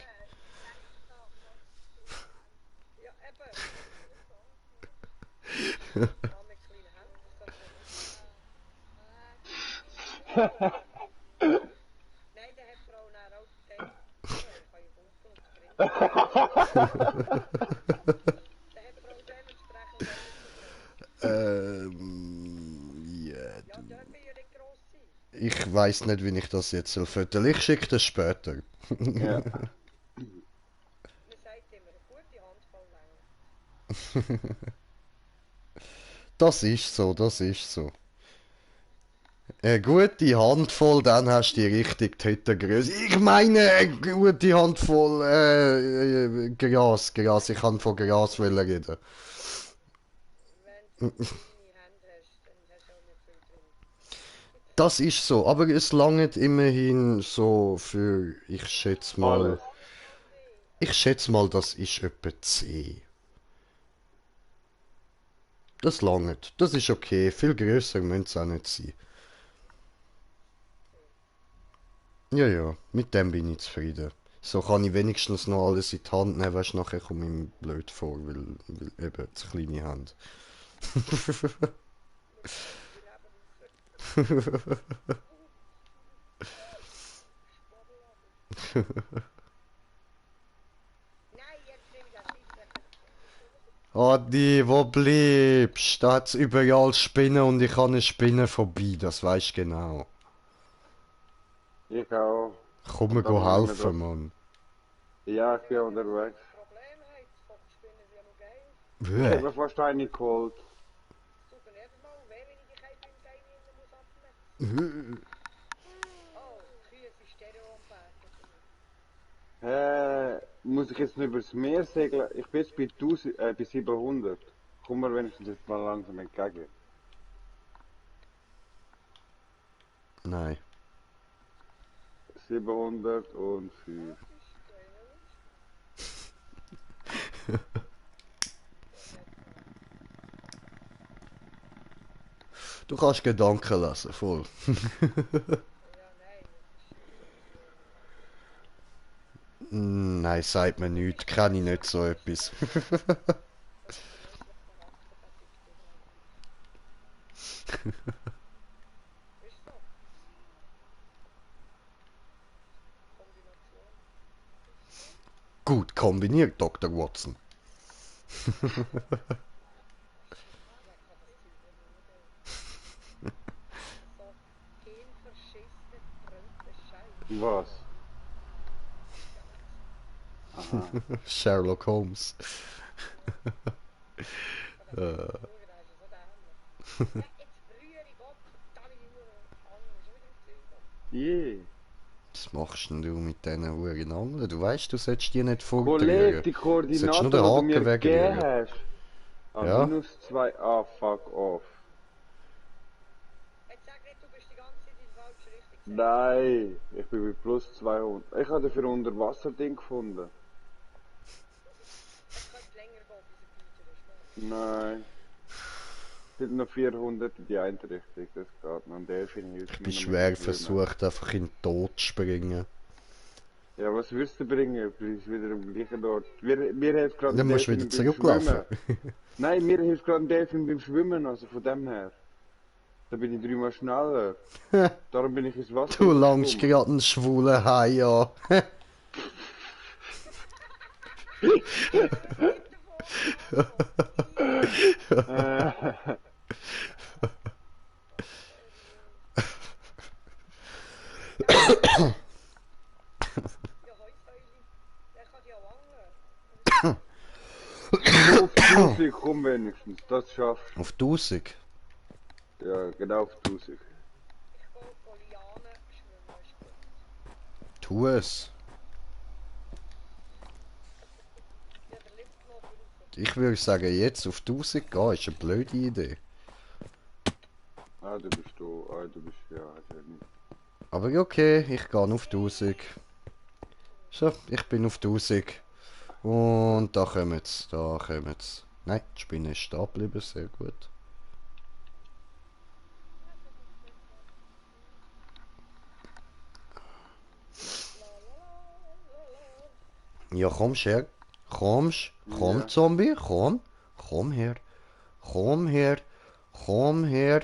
Ja, ich weiß nicht, wie ich das jetzt soll fotografieren. Ich schicke das später. Ja. Das ist so, das ist so. Eine gute Handvoll, dann hast du die richtig Tittengröße. Ich meine, eine gute Handvoll Gras. Ich kann von Gras reden. Das ist so, aber es langt immerhin so für, Alles. ich schätze mal, das ist etwa C. Das langt, das ist okay, viel größer müssen es auch nicht sein. Ja, ja, mit dem bin ich zufrieden. So kann ich wenigstens noch alles in die Hand nehmen, weißt, nachher komme ich mir blöd vor, weil eben zu kleine Hand. Adi, wo bleibst? Da hat's überall Spinnen und ich habe eine Spinne vorbei, das weißt du genau. Ich auch. Komm mir Und da muss ich mir helfen, das. Mann. Ja, ich bin unterwegs. Ich Bäh. habe mir fast eine geholt. Muss ich jetzt noch übers Meer segeln? Ich bin jetzt bei 700. Komm mir wenigstens jetzt mal langsam entgegen. Nein. 705. Du kannst Gedanken lesen, voll. Nein, sagt mir nichts, kenne ich nicht so etwas. Gut kombiniert, Dr. Watson. Was? Aha. Sherlock Holmes. Je. Was machst denn du mit diesen Huren Angeln? Du weißt, du solltest die nicht Kollege, vorrühren. die Du solltest nur Koordinaten, den die du Haken mir gegeben wegrühren. hast. Ah, Ja? -2. Ah, fuck off. Nein, ich bin bei plus 200. Ich habe dafür Unterwasser-Ding gefunden. Nein. Es sind noch 400 in die eine Richtung, das geht noch. Und Delfin hilft Ich mir bin noch schwer mit dem Schwimmen. versucht, einfach in den Tod zu springen. Ja, was würdest du bringen? Du bist wieder am gleichen Ort. Mir hilft gerade Dann ein musst du wieder Delfin beim zurücklaufen. Schwimmen. Nein, mir hilft gerade ein Delfin beim Schwimmen, also von dem her. Da bin ich 3-mal schneller. Darum bin ich ins Wasser Du langst gesprungen. gerade einen schwulen Hai an. Auf 1000 komm wenigstens, das schaffst Auf 1000. du. Ja, genau auf 1000. Tu es. Ich würde sagen, jetzt auf 1000 gehen, ist eine blöde Idee. Ah, du bist da. Ah, du bist, ja, nicht. Aber okay, ich gehe auf 1000. So, ich bin auf 1000. Und da kommen's, da kommen's. Nein, die Spinne ist stehen geblieben, sehr gut. Ja, kommst her. Komm, Ja. Zombie, komm. Komm her. Komm her. Komm her.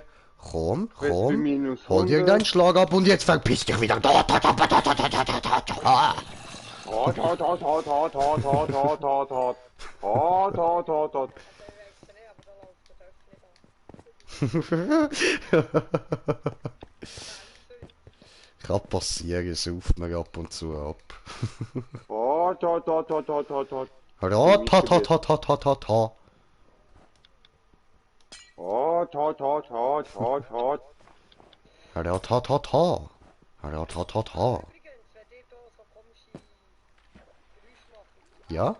Komm, Jetzt bin komm. minus Hol dir deinen 100. Schlag ab und jetzt verpiss dich wieder. Hot, hot, hot, hot, hot, hot, hot, hot, hot, hot. Hot, hot, hot, hot. Kann passieren, sauft mir ab und zu ab. Hot, hot, hot, hot, hot, hot, hot. Rat, hat, hat, hat, hat, hat, hat, hat. Hot, hot, hot, hot, hot, hot. Rat, hat, hat, hat. Rat, hat, hat, hat. Ja?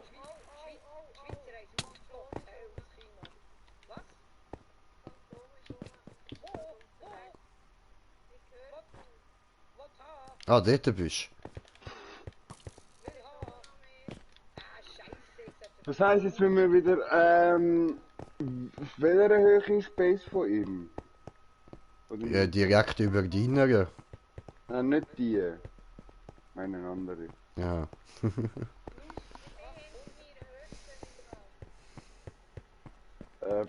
Ah, dort bist Das heisst, jetzt müssen wir wieder, auf welcher Höhe ist die Base von ihm? Oder du. Ja, direkt über deiner. Nicht die. Meine andere. Ja. Äh,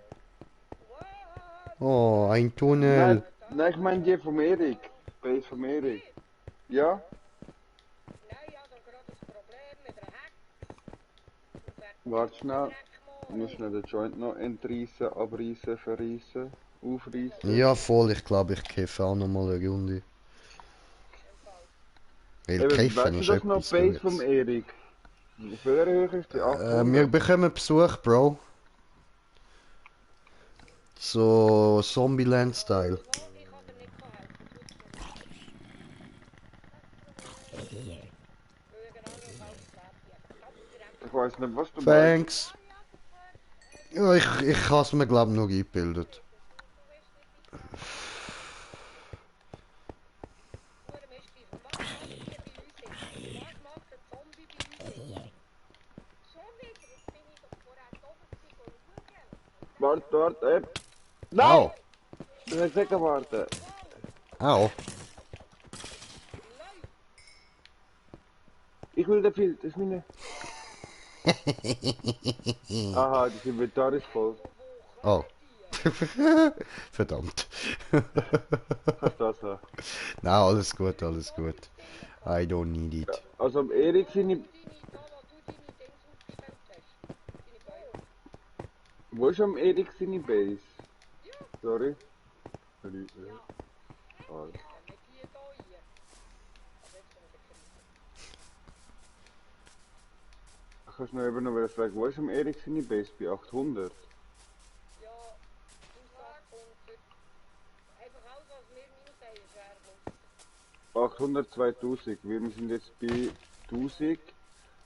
Oh, ein Tunnel. nein, ich meine die vom Erik. Base vom Erik. Ja? Warte schnell. Ich muss schnell den Joint noch entreissen, abreißen, verreissen, aufreißen. Ja, voll. Ich glaube, ich kiffe auch noch mal eine Runde. Weil Eben, kiffen weißt du ist das noch, etwas Base vom Gutes. Erik? Auf welcher Höhe ist die? Wir 800? bekommen Besuch, Bro. So Zombieland-Style. Ich weiß nicht, was du meinst. Thanks. Ja, ich habe es mir, glaube ich, nur eingebildet. Warte. Nein! Au. Du hast nicht warten. Au. Ich will den Filter, das ist meine... Aha, das Inventar ist voll. Oh. Verdammt. Kannst du das haben? Nein, alles gut, alles gut. I don't need it. Also am Erik seine... Wo ist am Erik seine Base? Sorry. Ah. Kannst du noch eben noch fragen, wo ist am Erik seine Base bei 800? 800, 2000. Wir sind jetzt bei 1000.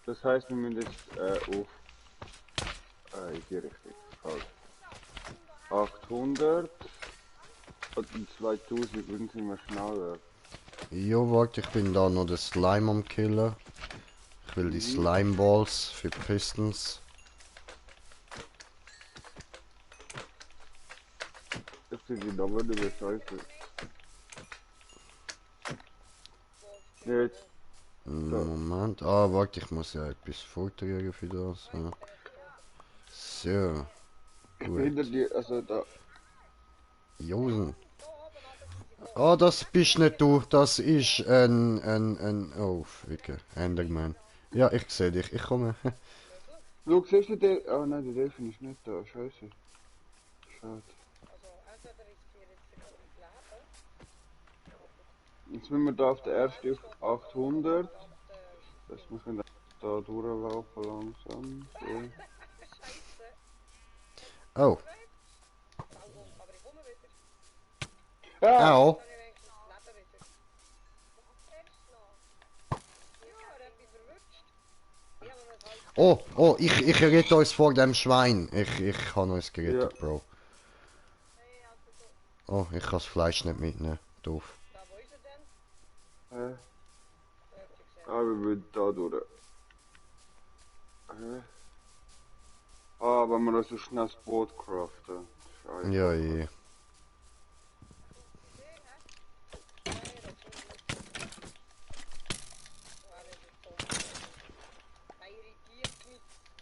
Das heißt, wir müssen jetzt auf in die Richtung. Also 800 und 2000 würden sind wir schneller. Jo, warte, ich bin da noch den Slime am Killen. Ich will die Slime Balls für Pistons. Ich sehe die Nummer nicht mehr scheiße. Jetzt. Moment. Ah, warte, ich muss ja etwas vortragen für das. Ja. So. Ich bin hinter dir, also da. Josen. Ah, das bist nicht du. Das ist ein oh, okay. Enderman. Ja, ich sehe dich. Ich komme. Du siehst du den? Oh nein, der Delfin ist nicht da. Scheiße. Schade. Jetzt sind wir da auf der ersten auf 800. Das muss man da durchlaufen langsam. So. Oh. Ah! Au. Oh, oh, ich rette uns vor dem Schwein. Ich habe uns gerettet, Ja. Bro. Oh, ich kann das Fleisch nicht mitnehmen. Doof. Ah, wir müssen da durch. Ah, wenn wir noch so schnell das Boot craften. Scheiße. Ja, je.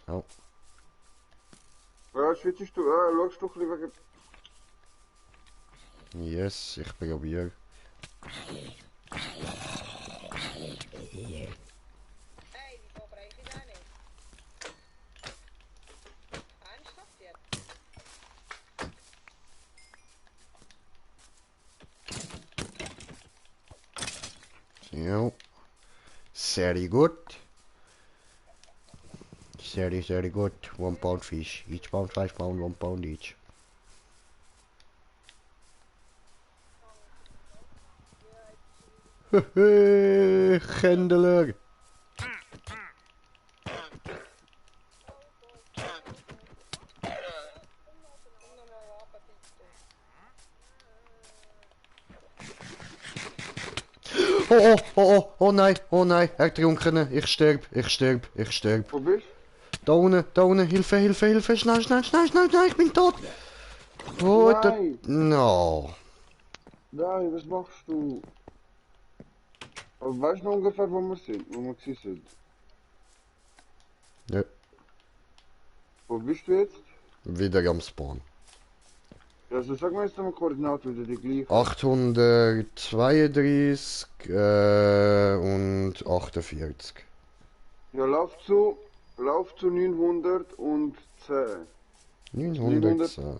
Oh. Ja, schützt du, schaust du ein bisschen wegen... Yes, ich probiere. Jo. Very good. Very good. 1 pound fish. Each pound 5 pound, 1 pound each. Hehe, Gendeler. Oh, oh, oh, oh nein, ertrunkene. Ich sterb. Wo bist Da unten, Hilfe, schnell, ich bin tot. du? Oh, Nein! no. Nein, was machst du? Aber weißt du noch ungefähr, wo wir sind? Wo wir gewesen sind? Ja, Wo bist du jetzt? wieder am Spawn. Also sag mal jetzt nochmal Koordinaten wieder die gleichen. 832 und 48. Ja, lauf zu 910. 910.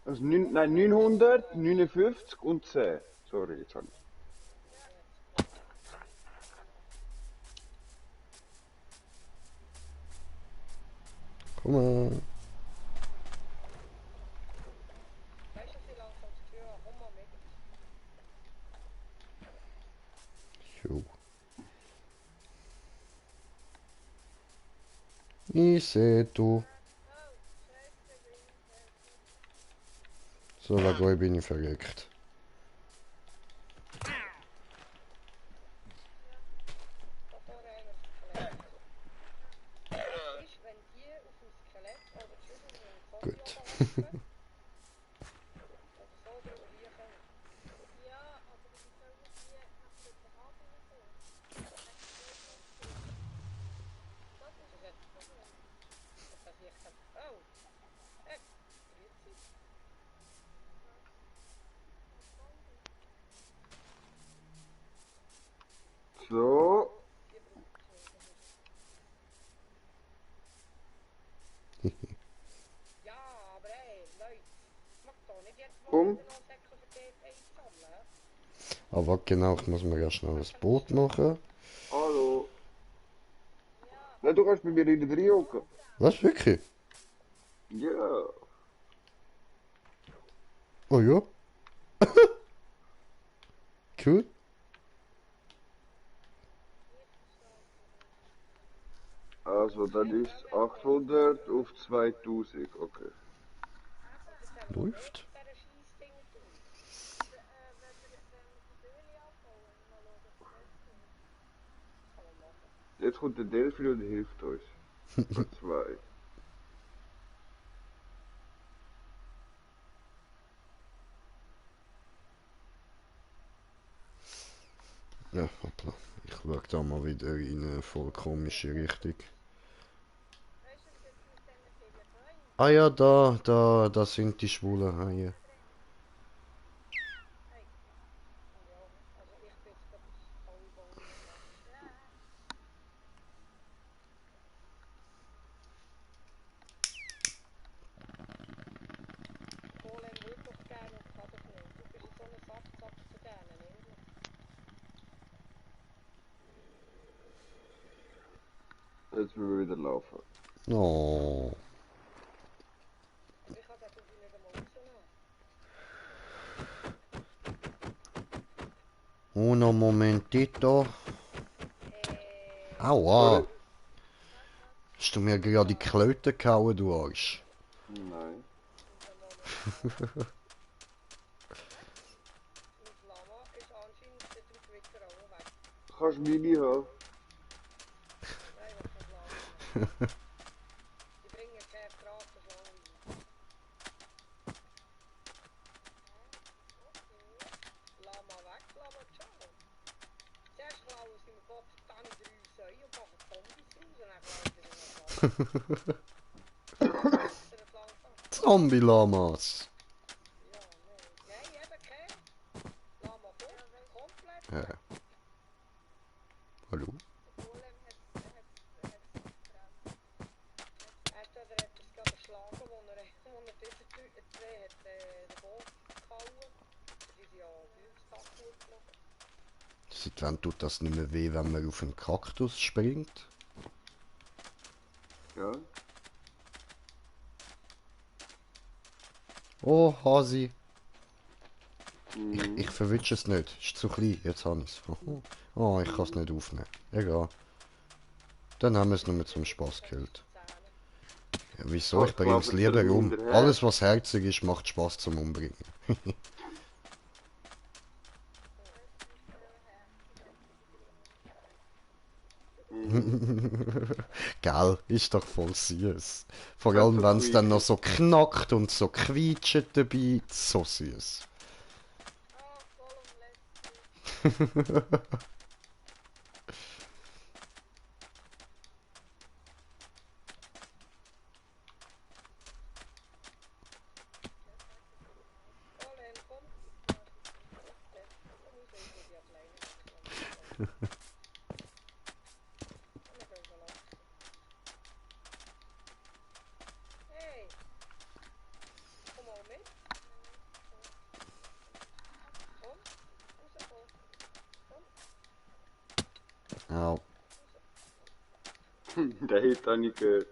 Also 900, 59 und 10. Sorry, jetzt habe ich. Komm mal. Jo. Ich seh du. So, da bin ich verreckt. Gut. So. Komm. Aber genau, ich muss mir ja schnell das Boot machen. Hallo. Ja, du kannst bei mir in den hocken. Was, wirklich? Ja. Oh ja? Cool. Also, das ist 800 auf 2000. Okay. Läuft. Jetzt kommt der Delphi und hilft uns. Oder zwei. Ja, hoppla. Ich schaue da mal wieder in eine voll komische Richtung. Ah ja, da sind die schwulen Haie. Jetzt müssen wir wieder laufen. Oh. Uno momentito. Aua. Sorry? Hast du mir gerade die Klöte gehauen, du Arsch? Nein. Kannst meine haben? Zombie-Lamas. Ja. Hallo? Seit wann tut das nicht mehr weh, wenn man auf einen Kaktus springt? Ja. Oh, Hasi. Mhm. Ich verwünsche es nicht. Ist zu klein. Jetzt habe ich es. Oh, ich kann es nicht aufnehmen. Egal. Dann haben wir es nur zum Spaß gekillt. Ja, wieso? Ich bringe es lieber um. Alles, was herzig ist, macht Spaß zum Umbringen. Gell, ist doch voll süß. Vor Hat allem, so wenn es dann noch quietscht. so knackt und so quietscht dabei. So süß. Au. Der Hit habe ich gehört.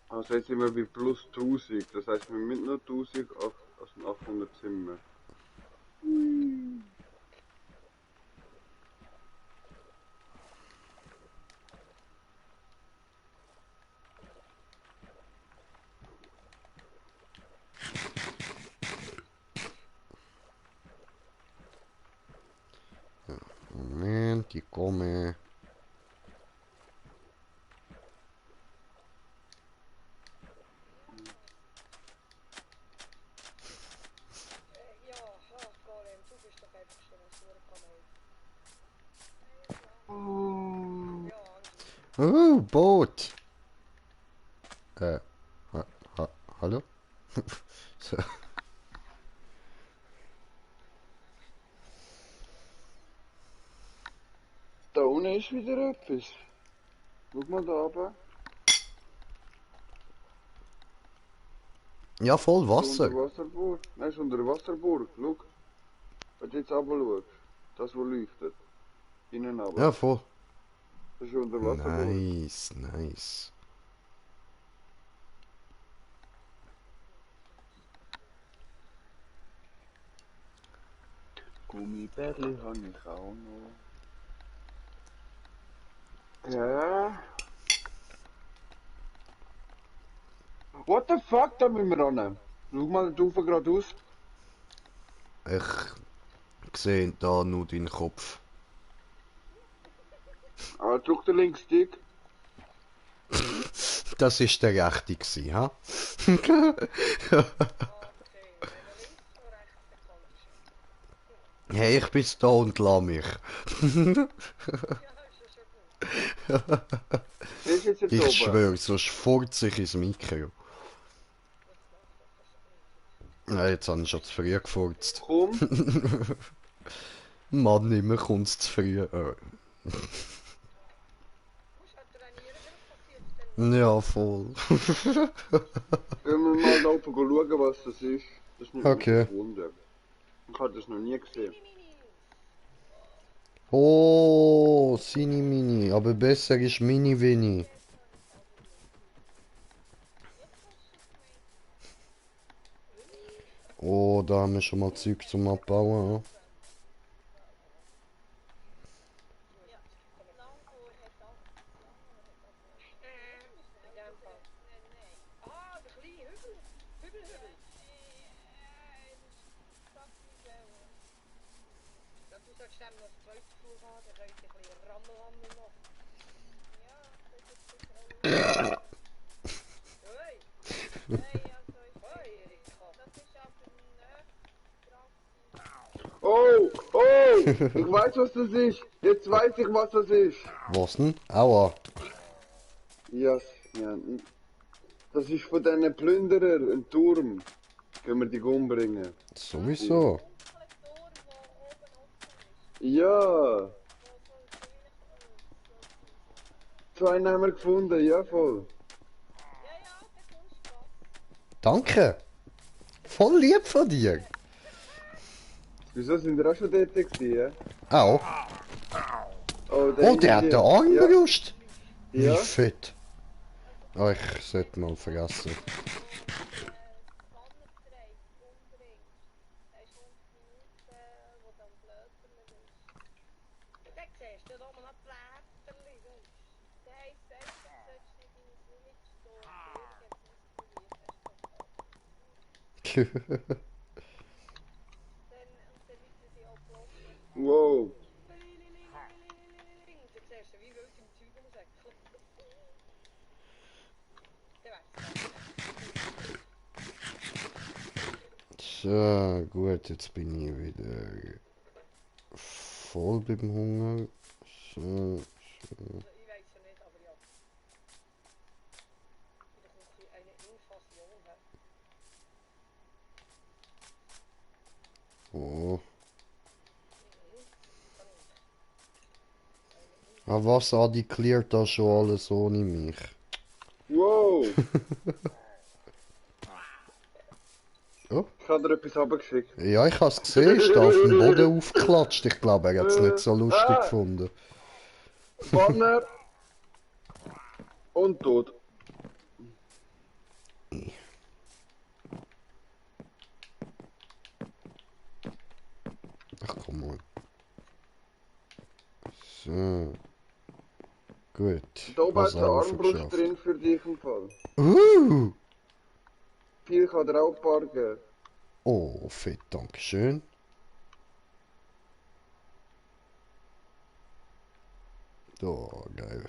Also jetzt sind wir bei plus 1000. Das heißt, wir müssen noch 1000 auf, also 800 sind wir. Moment, ich komme. Oh, Boot. Ha, ha, hallo? So. Da unten ist wieder etwas. Guck mal da oben. Ja, voll So Wasser. Unterwasserburg. Nein, ist Unterwasserburg. Schau. Wenn du jetzt runter schaust. Das, wo leuchtet. Innen Ja, runter. voll. Das ist Unterwasserburg. Nice, nice. Gummibärli habe ich auch noch. Ja. What the fuck, da müssen wir ran. Schau mal, du geradeaus. Ich sehe da nur deinen Kopf. Ah, drück den Links-Stick. Das ist der rechte gsi, ha? Hey, ich bin da und lass mich. Siehst du jetzt Ich oben? schwöre, sonst furzt ich ins Mikro. Ja, jetzt habe ich schon zu früh gefurzt. Komm. Mann, immer kommt's zu früh. Ja, voll. Gehen wir mal da oben schauen, was das ist. Das nimmt mich Okay. Wunder. Ich habe das noch nie gesehen. Oh, Sini Mini, aber besser ist Mini Winnie. Oh, da haben wir schon mal Zeug zum Abbauen. Ja. Oh, oh! Ich weiß, was das ist. Jetzt weiß ich, was das ist. Was denn? Aua. Yes, ja. Das ist von diesen Plünderern, ein Turm. Können wir die umbringen? Sowieso. Ja. So einen haben wir gefunden, ja voll. Danke. Voll lieb von dir. Wieso sind wir auch schon dort gewesen, ja? Auch. Oh, Oh, der hat den Armbrust. Wie Ja. fett. Oh, ich sollte mal vergessen. Wow. So, gut, jetzt bin ich wieder voll beim Hunger. So, oh. Ah, was Adi cleart da schon alles ohne mich? Wow. Oh. Ich habe dir etwas runtergeschickt. Ja, ich hab's gesehen, ist da auf dem Boden aufgeklatscht. Ich glaube, er hat's nicht so lustig gefunden. Banner. Und tot. Ach komm mal. So. Gut. Da oben Was hat eine auch Armbrust geschafft. drin für dich im Fall. Uh! Viel kann dir auch parken. Oh, fett, dankeschön. Oh, geil.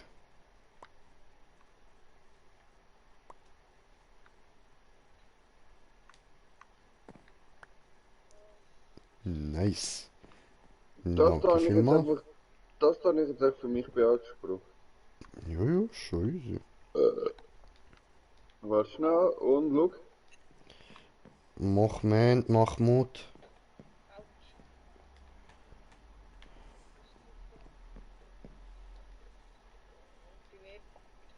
Nice. Das Danke da habe ich jetzt vielmals. einfach. Das da habe ich jetzt einfach für mich beansprucht. Ja, ja, schon easy. Warte schnell und schau. Mach Mut, mach Mut.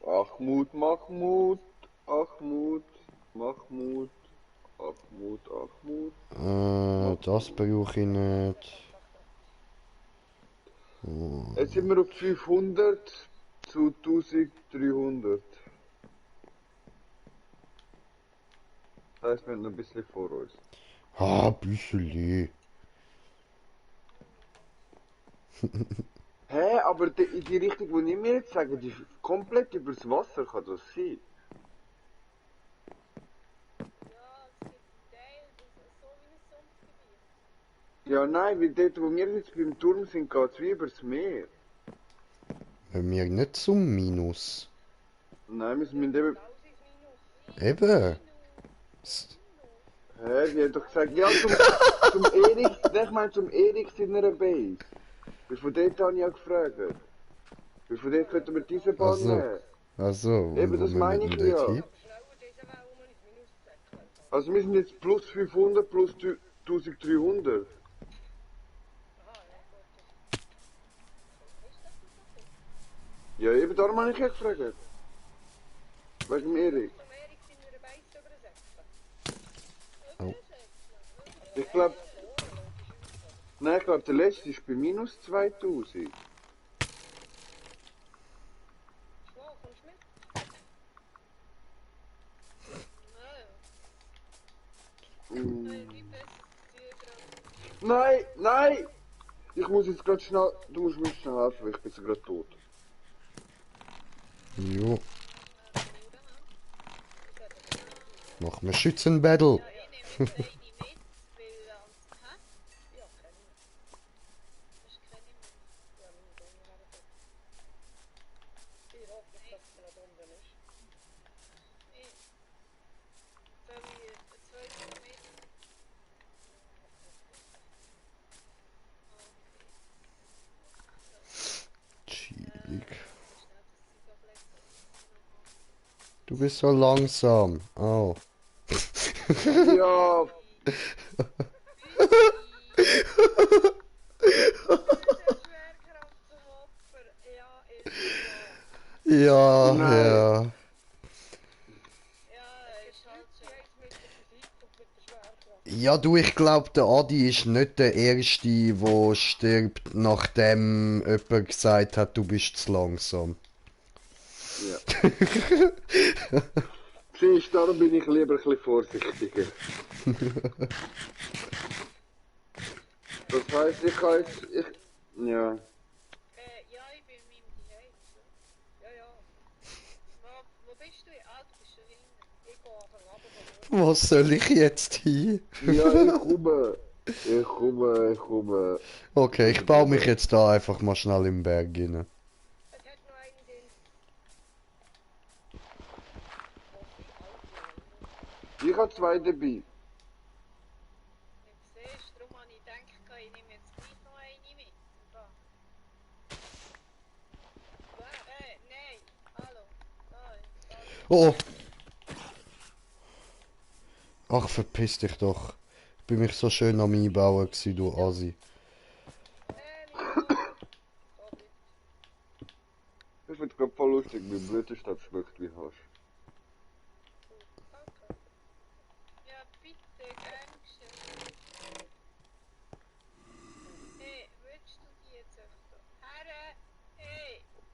Ach Mut, mach Mut. Ach Mut, mach Mut. Ach Mut, ach Mut. Das brauche ich nicht. Oh. Jetzt sind wir auf 500 zu 1300. Das heisst, wir haben noch ein bisschen vor uns. Ah, büsseli. Hä, aber in die Richtung, wo ich mir jetzt sage, die ist komplett übers Wasser, kann das sein? Ja, nein, weil dort, wo wir jetzt beim Turm sind, geht's wie übers Meer. Wir nicht zum Minus. Nein, wir müssen eben... Eben. Hä, die hat doch gesagt, ja, zum Erik, ich meine zum Erik seiner Base. Weil von dort habe ich ja gefragt. Weil von dort könnten wir diese Bahn Also. nehmen. Also, und Eben, wo das müssen wir meine ich denn dort ja. hin? Also wir sind jetzt plus 500 plus 1300. Ja, eben darum habe ich ja gefragt. Wegen dem Erik. Oh. Ich glaube... Nein, ich glaube, der letzte ist bei minus 2000. Nein, nein! Ich muss jetzt gerade schnell... Du musst mir schnell helfen, weil ich bin gerade tot. Jo. Machen wir Schützenbattle. Chillig. Du bist so langsam. Oh. Ja, Ja, nein. ja. Ja, du, ich glaube, der Adi ist nicht der Erste, der stirbt, nachdem jemand gesagt hat, du bist zu langsam. Ja. Siehst, darum bin ich lieber ein bisschen vorsichtiger. Das heisst, ich kann jetzt... Ja. Was soll ich jetzt hin? Ja, ich komme. Ich komme, ich komme. Okay, ich baue mich jetzt da einfach mal schnell im Berg rein. Ich habe zwei dabei. Oh! Ach, verpiss dich doch. Ich bin mich so schön am Einbauen gewesen, du Asi. Ich finde es gerade voll lustig, wie Blütenstadt schmeckt wie Hasch.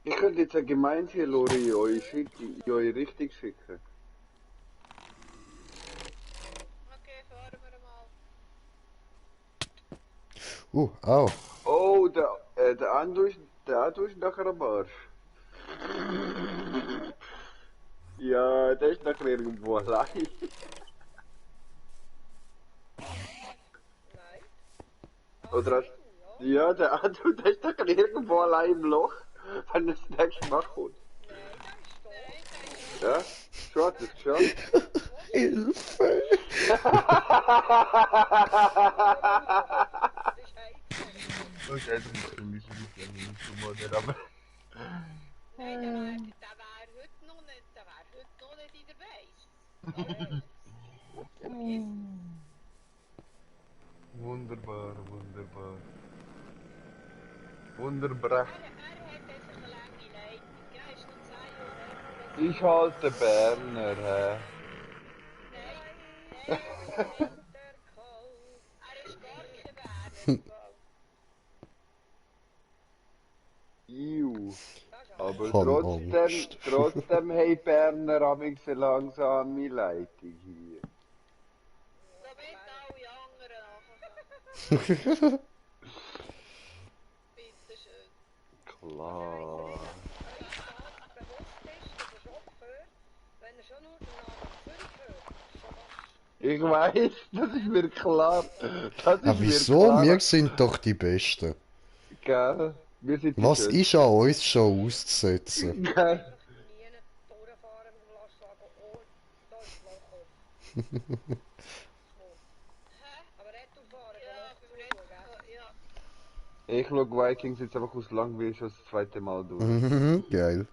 Ich könnte jetzt eine Gemeindelore in eure Richtung schicken. Au. Oh, der Ando ist nachher am Arsch. Ja, der ist nachher irgendwo allein. Oder als, ja, der Ando, der ist nachher irgendwo allein im Loch, wenn er das nächste Mal kommt. Ja, schon hat es geschafft. Hilfe! Okay, das ist für mich nicht so modern, aber... Wunderbar, wunderbar. Wunderbar. Ich halte Berner, hä? Iu. Aber Hab Angst. trotzdem hey Berner amigs eine langsame Leitung hier. Klar. Ich weiß, das ist mir klar. Das ist Aber mir wieso? klar. Wir sind doch die Besten. Gell? Wir sind die Was ist an uns schon auszusetzen? Schönsten. Gell? Einfach nie durchfahren mit dem Lastwagen. Oh, da ist das Loch offen. Aber Retto fahren, ja, ja. Ich schaue Vikings jetzt einfach aus Langweil schon das zweite Mal durch. Mhm, geil.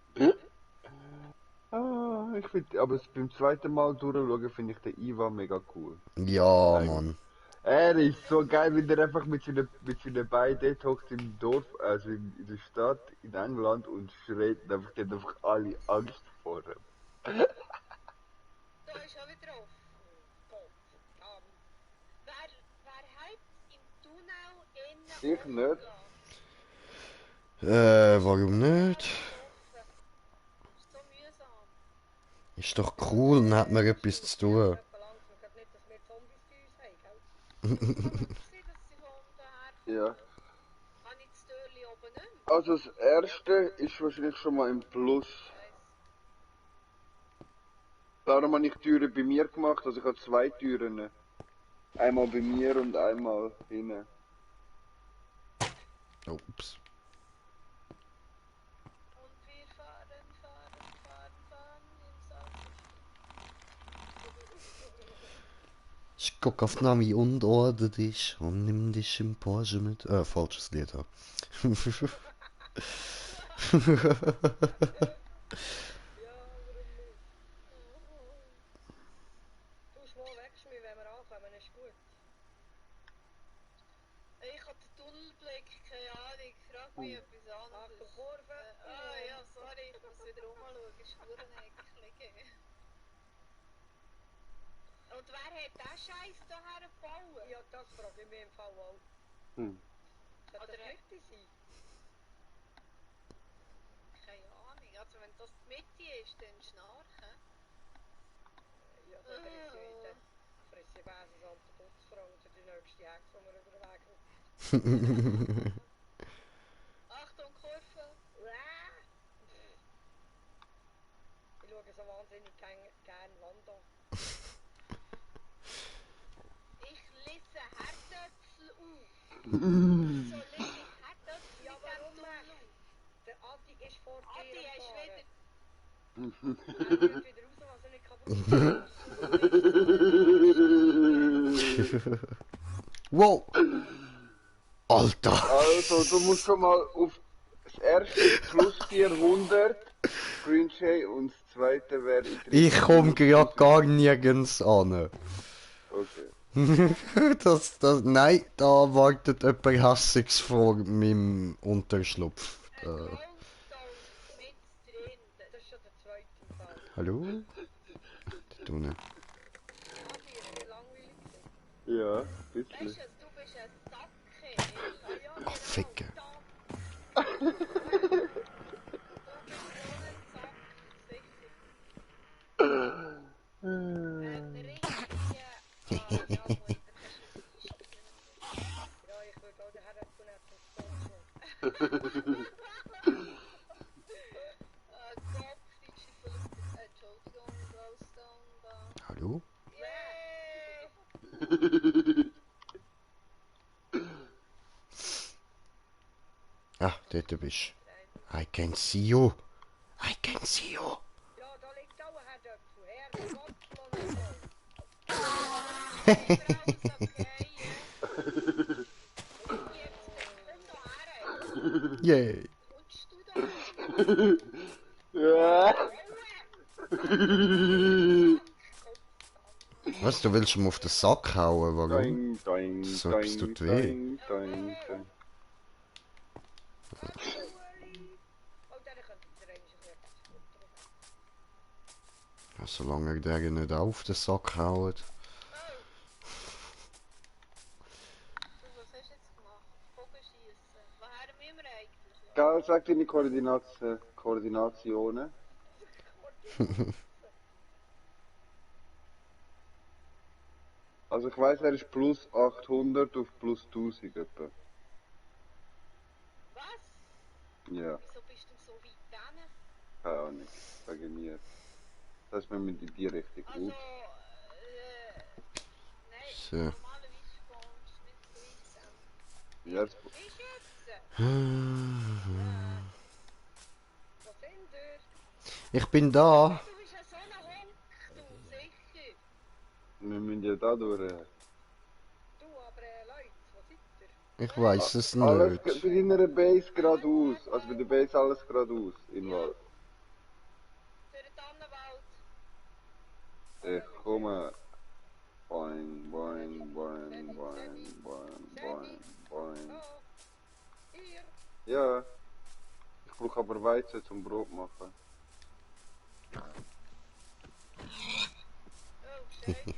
Ah, ich finde, aber beim zweiten Mal durchschauen finde ich den Ivan mega cool. Ja, Nein. Mann. Er ist so geil, wie der einfach mit seinen Beinen dort hockt im Dorf, also in der Stadt in England und schreit und einfach, die haben einfach alle Angst vor ihm. Da ist auch wieder drauf. Gott, wer hat im Tunnel innen Ich nicht. Warum nicht? Ist so mühsam. Ist doch cool, dann hat man etwas zu tun. Langsam geht nicht, dass wir Zombies bei uns haben, gell? Ich dass sie von daher Ja. habe ich das Türchen oben nicht mehr. Also das erste ist wahrscheinlich schon mal im Plus. Darum habe ich die Türen bei mir gemacht, also ich habe 2 Türen. Einmal bei mir und einmal hinten. Ups. Und wir fahren im Sand. Ich guck auf Nami und order dich und nimm dich im Porsche mit. Falsches Lied. Ja. Ja, warum nicht? Du mal wegschmieren, wenn wir ankommen, ist gut. Ich habe den Tunnelblick, keine Ahnung, frag mich etwas anderes. Ach, du Kurve? Ja, sorry, ich muss wieder umschauen, ist verdammt eklig. Und wer hat den Scheiß hierher gebaut? Ja, das frage ich mich im Fall auch. Hm. Kann das richtig sein? Keine Ahnung, also wenn das die Mitte ist, dann schnarchen. Ja, dann ist sie wieder frisse Basis an der Putzfrau für die nächste Hex, die wir über den Weg rufen. Achtung, Kurve! Ich schaue so wahnsinnig gern Land an. Ich lese Herdöpfel auf. So lese ich Herdöpfel ja, warum nicht? Der Adi ist vor dir. Adi, hast wieder... Er wieder raus, was er nicht kaputt ist. Wow! Alter! Also, du musst schon mal auf das erste plus 400 Green Jay und das zweite wäre Ich komm grad gar nirgends an. Okay. Nein, da wartet jemand Hassiges vor meinem Unterschlupf. Goldstone mit drin. Das ist schon der zweite Fall. Hallo? Da unten. Adi, ist dir langweilig gewesen? Ja, Weißt bisschen. du, du bist ein Sacke. Ja, Ach, Ficken. Du bist so ein Sack, sicher. Ein richtiger... ja, gut, ja, ich würde auch daher tun, zum Sponsor. Kopf, die Schiffel, Entschuldigung, Glowstone, da. Hallo? Yay! Ah, dort bist du. I can see you. I can see you. Ja, da liegt auch ein Herdöpfel. Her, Kopf, und so. Yay. Rutschst du da? Ja. Was, du willst ihm auf den Sack hauen? Warum? Doing, doing, So etwas doing, tut weh. doing, doing, doing. Oh, dann könnte der eigentlich etwas futtern. Ja, solange er den nicht auf den Sack haut. Du, was hast du jetzt gemacht? Bogenschießen. Woher müssen wir eigentlich? Gell, sag deine Koordinationen. Also ich weiss, er ist plus 800 auf plus 1000 etwa. Was? Ja, Wieso bist du so weit dran? keine Ahnung. Wegen mir. Das heißt, wir müssen in die Richtung. Also, Ups. So. Normalerweise spawnst du nicht gleichsam. Ja, das, Ist jetzt? Wo sind wir? Ich bin da. Du bist ja so ein Honk, du, sicher. wir müssen ja da durch. Du, aber Leute, wo seid ihr? Ich weiß es Alles bei nicht. deiner Base geradeaus. Also bei der Base alles geradeaus. In Wald. Durch den Tannenwald. Ich komme. Boing, boing, boing, boing, boing, boing, boing. Oh, hier. Ja. Ich brauche aber Weizen zum Brot machen. Oh, Scheiße. Ja,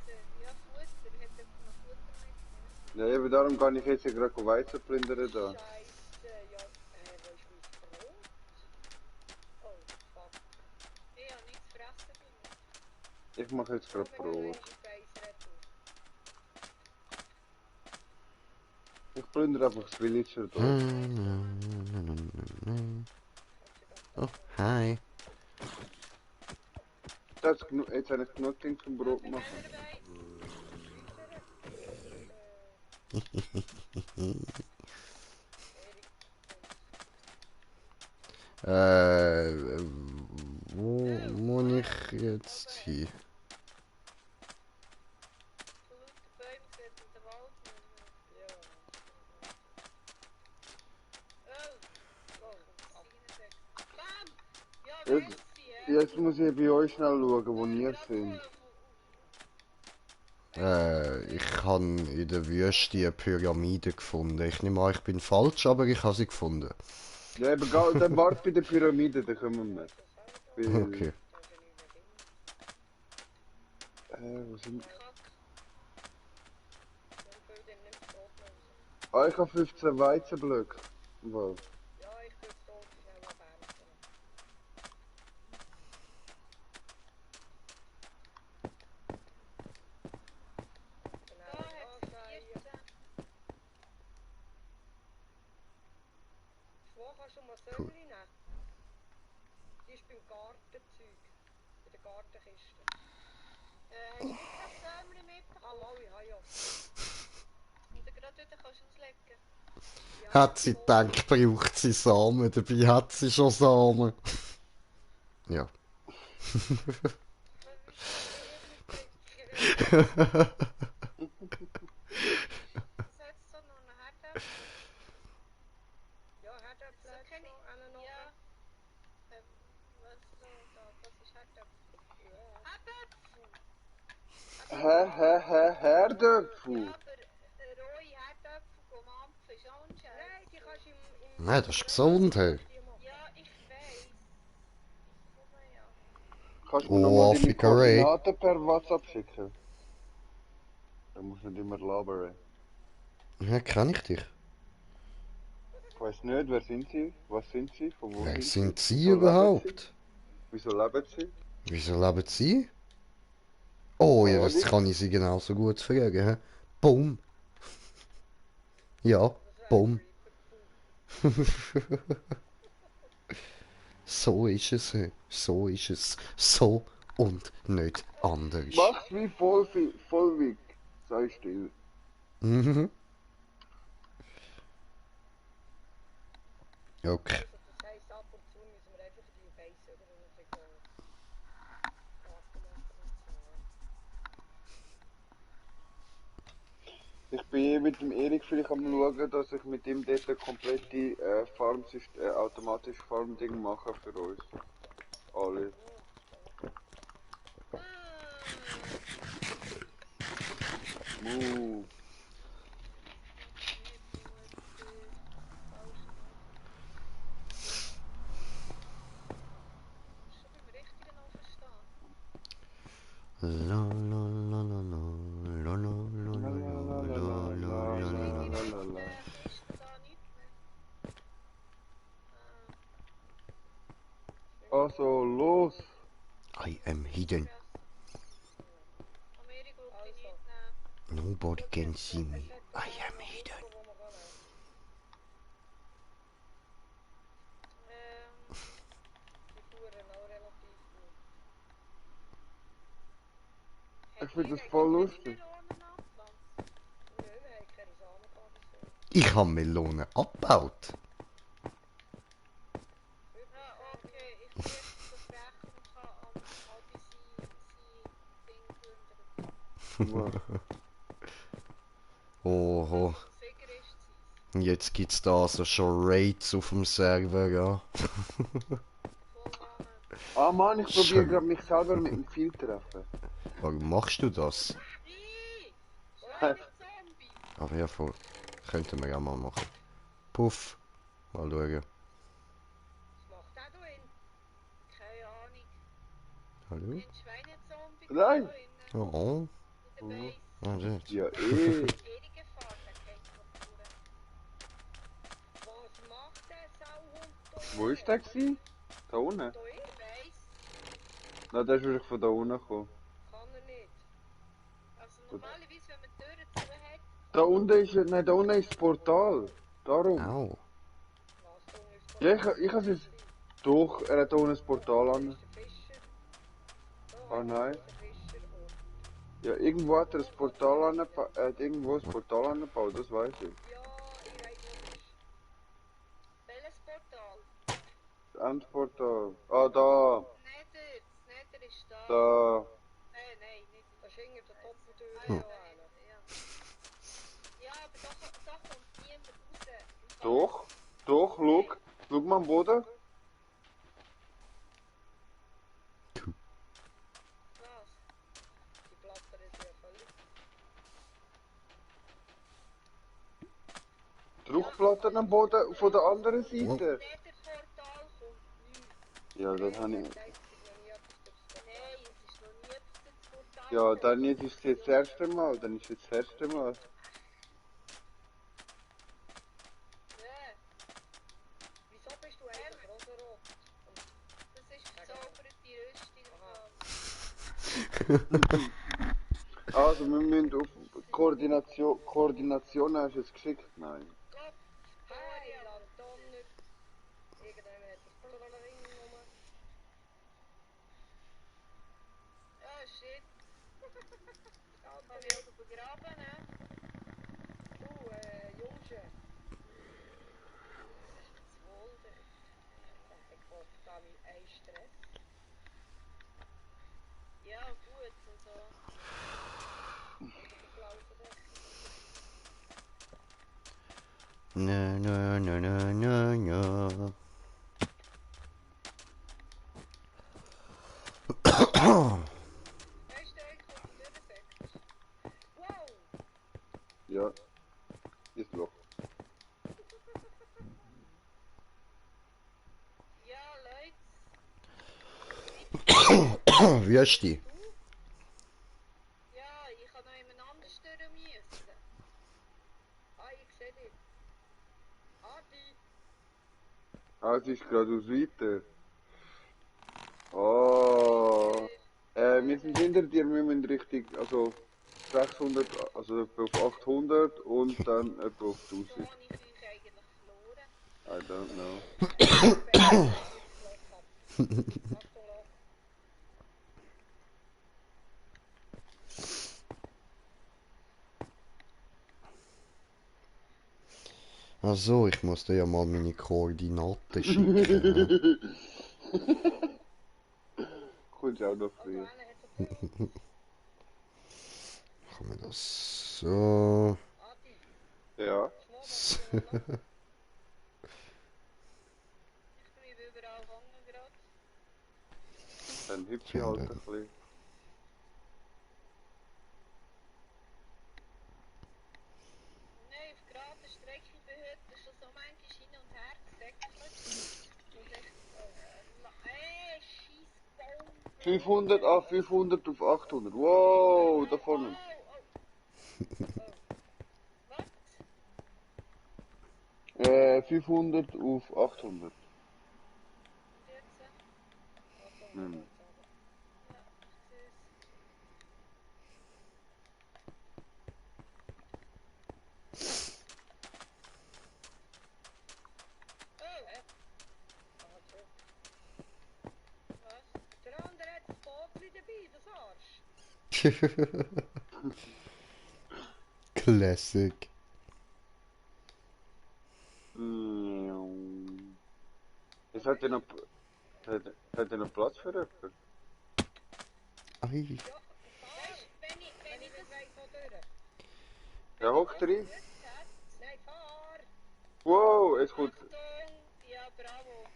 Futter. Ich hätte jetzt noch Futter mitgenommen. Ja, eben darum kann ich jetzt hier gerade Weizen plündern da. Scheiße, ja. Wo ist mein Brot? Oh, fuck. Ich habe nichts zu fressen für mich. Ich mache jetzt gerade Brot. Ich plündere einfach das Villager da. Oh, hi. Jetzt habe ich genug Ding zum Brot machen. Wo muss ich jetzt hin? Jetzt muss ich bei euch schnell schauen, wo ihr sind. Ich habe in der Wüste eine Pyramide gefunden. Ich nehme an, ich bin falsch, aber ich habe sie gefunden. Ja, eben, dann wart bei der Pyramide, dann kommen wir. Weil, Okay. Wo sind wir? Ah, ich habe 15 Weizenblöcke. Wow. Ja, ich bin tot, schnell abernten. Wo kannst du mal Sömmli nehmen? Die ist beim Gartenzeug. Bei der Gartenkiste. Hast du nicht das Sömmli mitbekommen? Ah, mal, ja. Und dann gerade wieder kannst du auslegen. Ja, Hat sie gedacht, braucht sie Samen, dabei hat sie schon Samen. Ja. Das hat so noch einen Herdöpfel. Ja, Herdöpfel hat schon einen noch. Ja. Was so da? Das ist Herdöpfel. Ja. Herdöpfel! Herdöpfel? Ja, aber rohe Herdöpfel vom Ampfen ist auch ein Scheiß. Nein, die kannst du im Nein, das ist gesund, hey. Ja, ich weiß. Guck mal, ja. Kannst du mir Oh, nochmal deine Afrika Ray. Koordinaten per WhatsApp schicken? Da musst du nicht immer labern. Ja, kenn ich dich. Ich weiss nicht, wer sind sie? Was sind sie? Von wo Wer sind sind sie? Sie Wieso leben überhaupt? Wieso leben sie? Wieso leben Sie? Oh, ja, das kann ich Sie genauso gut fragen. Hä? Bumm. Ja, bumm. So ist es. Hä? So ist es. So und nicht anders. Mach's wie Vollwig. Sei still. Mhm. Okay. Also, das heisst, ab und zu müssen wir einfach die Base oder ein bisschen Daten machen und so. Ich bin mit dem Erik vielleicht am schauen, dass ich mit ihm dort eine komplette automatische Farm-Ding mache für uns. Alle. Schon Move. beim Richtigen noch verstehen. La la la la la la la la la la la la la. Kiste da nicht mehr. Also, los! I am hidden. Amerika will ich nicht nehmen. Nobody can see me. I am hidden. Die fuhren auch relativ gut. Ich finde das voll lustig. Ich habe Melonen abgebaut. Ja, okay, ich bin jetzt versprechen und kann an Adi sein Ding plündern. Oho. Figur ist sie. Jetzt gibt's da also schon Raids auf dem Server, ja. Voll Mann. Ah Mann, ich probiere Schön. gerade mich selber mit dem Ziel treffen. Warum machst du das? Schnell mit Zombie. Aber ja, voll. Könnten wir ja mal machen. Puff. Mal schauen. Was macht der da drin? Keine Ahnung. Hallo? Ein Schweinezombie Nein. da innen. Oh. In der Base. Ah, dort. Ja, Ewige Fahrt, der kennt noch durch. Was macht der Sauhund da? Wo ist der gewesen? Da unten? Da Der drin? Base. Na, der ist wirklich von da unten gekommen. Kann er nicht. Also normalerweise, wenn man die Türen zu hat, Da unten ist, nein, da unten ist das Portal. Darum. Au. Was da ist Ja, ich hab's jetzt... Doch, er hat da unten das Portal an. der Fischer. Da Ah, hat nein. der Fischer und Ja, irgendwo hat er das Portal angebaut. Er hat irgendwo das Portal angebaut, das weiß ich. ja, ich weiß wo ist. welches Portal? Das Endportal. Ah, da. Nether. Das Nether ist da. Da. Nein, nicht. Das ist hinter der Doppeltür Ah, da ja, einer. ja, aber da kommt niemand raus. Doch. Doch, schau. Schau mal am Boden. Was? Die Platte ist ja völlig. Druckplatten am Boden von der anderen Seite. Nether-Portal kommt nichts. Ja, das habe ich. Ich denke, ich noch nie etwas durchs Nein, es ist noch nie etwas ins Portal. Ja, dann ist es jetzt das erste Mal. Dann ist es das erste Mal. Ja, Wieso bist du eigentlich rosa-rot? das ist verzauberte Rüstung. Also, wir müssen auf Koordination hast du es geschickt? Nein. Gott, Heiland, Donner. Irgendjemand hat das Blablabling genommen. oh shit. Hab ich auch begraben, ne? Du, Jungsche. Das wohl dort. Ich wollte da mit ein Stress. Ja, gut, also. Unter der blauen Decke. Na, na, na, na, na, na. Weißt du eigentlich, was du durchsetzt? Wow! Ja. Ist Loch. Ja, Leute. Wüste. Ja, ich kann noch jemand anders durch müssen. Ah, ich sehe dich. Adi! Ah, es ist geradeaus weiter. Oh. Wir sind hinter dir, wir müssen richtig, also 600, also etwa auf 800 und dann etwa auf So 1000. habe ich euch eigentlich verloren. I don't know. Achtung, Loch. Ach so, ich muss dir ja mal meine Koordinaten schicken. Ja. Kommst auch noch Also, früher. einer hat so Machen wir das so. Adi, Ja. Schmormann, Ich bleibe überall hängen gerade. Dann hüpfe ich halt ein bisschen. Nein, auf gerader Strecke, ich bin heute schon so manchmal hin und her gesäckelt. Und echt, scheiß Baum. 500 auf 500 auf 800. Wow, da vorne. Was? 500 auf 800. Und jetzt? Hm. Ja, ich sehe es. Oh, was? Der andere hat das Boot dabei, das Arsch. Classic. Jetzt hat er noch, hat er noch Platz für jemanden? Ei. Weißt du, wenn ich das weiss, wo durch. Ja, hoch rein. gut hätte. Nein, fahr! Wow, jetzt kommt... Achtung! Ja, bravo.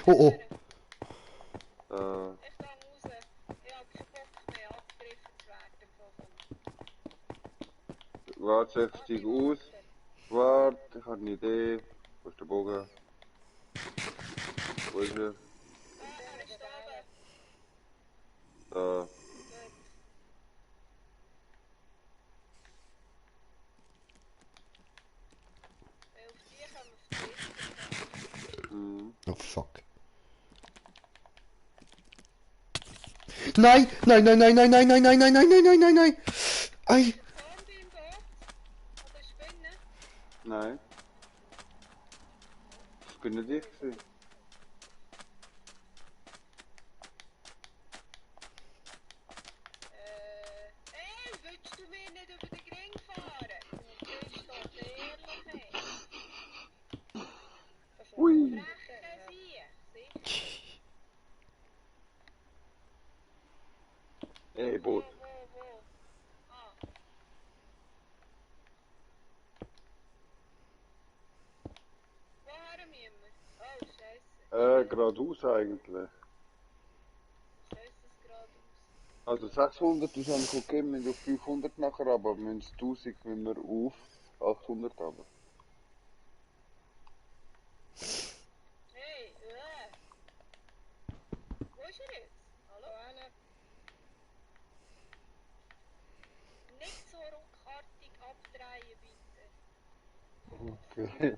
Oh, oh. Ich gehe raus. Ich habe keinen Bock mehr abgegriffen zu werden von so einem. Warte, ich steige aus. Warte, ich habe eine Idee. Wo ist der Bogen? Wo ist er? Er ist da oben. Da. Gut. Weil auf die kommen wir auf die Mhm. Oh, fuck. Nein, nein, nein, nein, nein, nein, nein, nein, nein, nein, nein, nein, nein, nein. Ei. Ist ein Zombie im Boot? Oder Spinne? Nein. Das bin nicht ich gewesen. Ey, willst du mir nicht über den Ring fahren? Du bist doch ehrlich, ey. Das ist Ui. ein Freche Viech, sicher. Ey, Boot. Wo? Ah. Woher müssen wir? Oh, scheiße. Geradeaus eigentlich. Scheiße, es geradeaus. Also 600 ist eigentlich okay, wir müssen auf 500 nachher, aber wir müssen 1000 müssen wir auf 800 haben. Hey, Wo ist er jetzt? Hallo? Nicht so ruckartig abdrehen, bitte. Okay.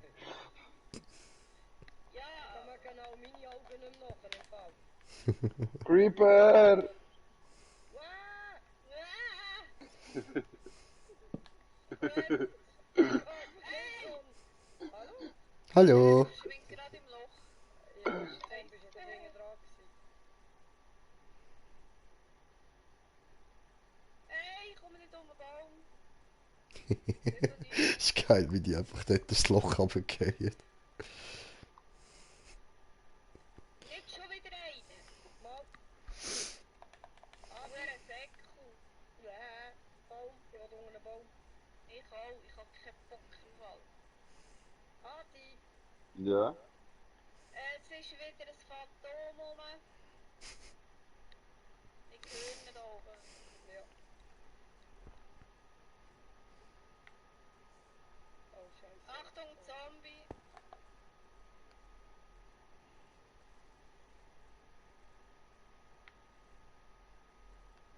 Ja, Kann man genau meine Augen nicht machen im Fall. Creeper! Wow! Gut. Hallo? Hallo. Ich schwing gerade im Loch. Ja, ich bin schon da drin dran gewesen. Ey, ich komme nicht um den Baum. Nicht so tief. Ist geil, wie die einfach dort das Loch runterfallen. Nicht schon wieder einen. Mal. Aber ein Säckel. Ja, Baum. Ich will unter einen Baum. Ich auch. Ich hab keinen Bock im Fall. Adi. Ja. Jetzt ist wieder ein Phantom rum. Ich höre ihn da oben. Ja. Oh, scheiße. Achtung, Zombie.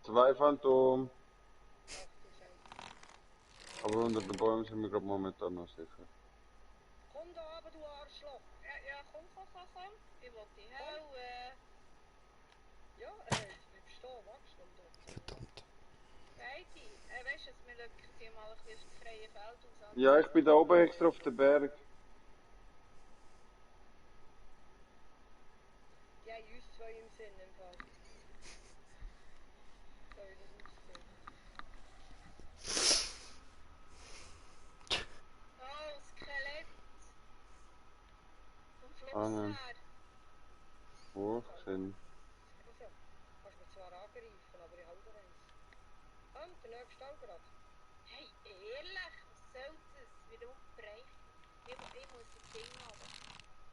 Zwei Phantom. Ach du Scheiße. Aber unter den Bäumen sind wir gerade momentan noch sicher. Komm da runter, du Arschloch. Ja, komm. Ich will dich helfen. Ja, jetzt bleib stehen. Wachst du dort? Verdammt. Beide. Weißt du, wir lücken sie mal ein bisschen auf das freie Feld aus. Ja, ich bin da oben extra auf dem Berg. Die haben uns zwei im Sinn im Fall. So wie das aussieht. Oh, Skelett. Vom Fluss Ah, her. wo sind? Also, kannst mich zwar angreifen, aber ich halte eins. Und der nächste auch gerade. Hey, ehrlich, was soll das? Wieder aufbrechen. Ich muss die Ding haben.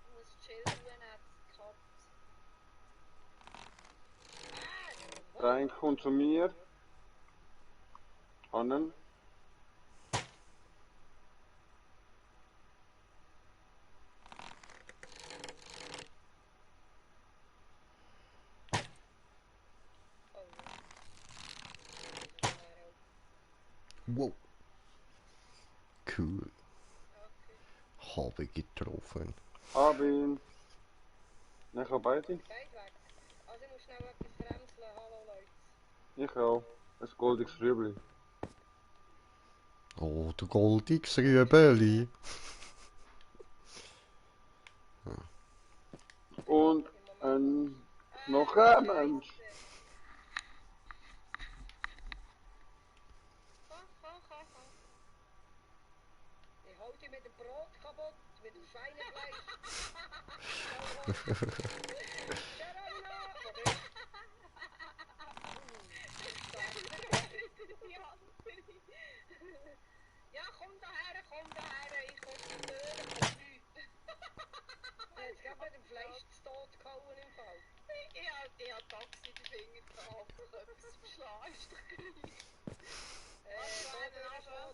Ich muss chillen, jetzt gehabt. Der eine kommt zu mir. Annen. Oh ja. Wow. Cool. Okay. Habe getroffen. Hab ihn. Ich habe beide. Beide weg. Also ich muss schnell etwas bremseln. Hallo Leute. Ich auch. Ein goldiges Rüebli. Oh, du goldiges Rüebeli. Und ein... noch ein Mensch. Komm. Ich halte mit dem Brot kaputt, mit dem Schweinefleisch. Gerolina, wo bist Ja, komm daher, ich komme zu hören von Leuten. Jetzt gerade mit dem Fleisch zu Tod gehauen im Fall. Ich hab Taxi in den Finger gehabt, etwas zum Schlagen ist doch gleich.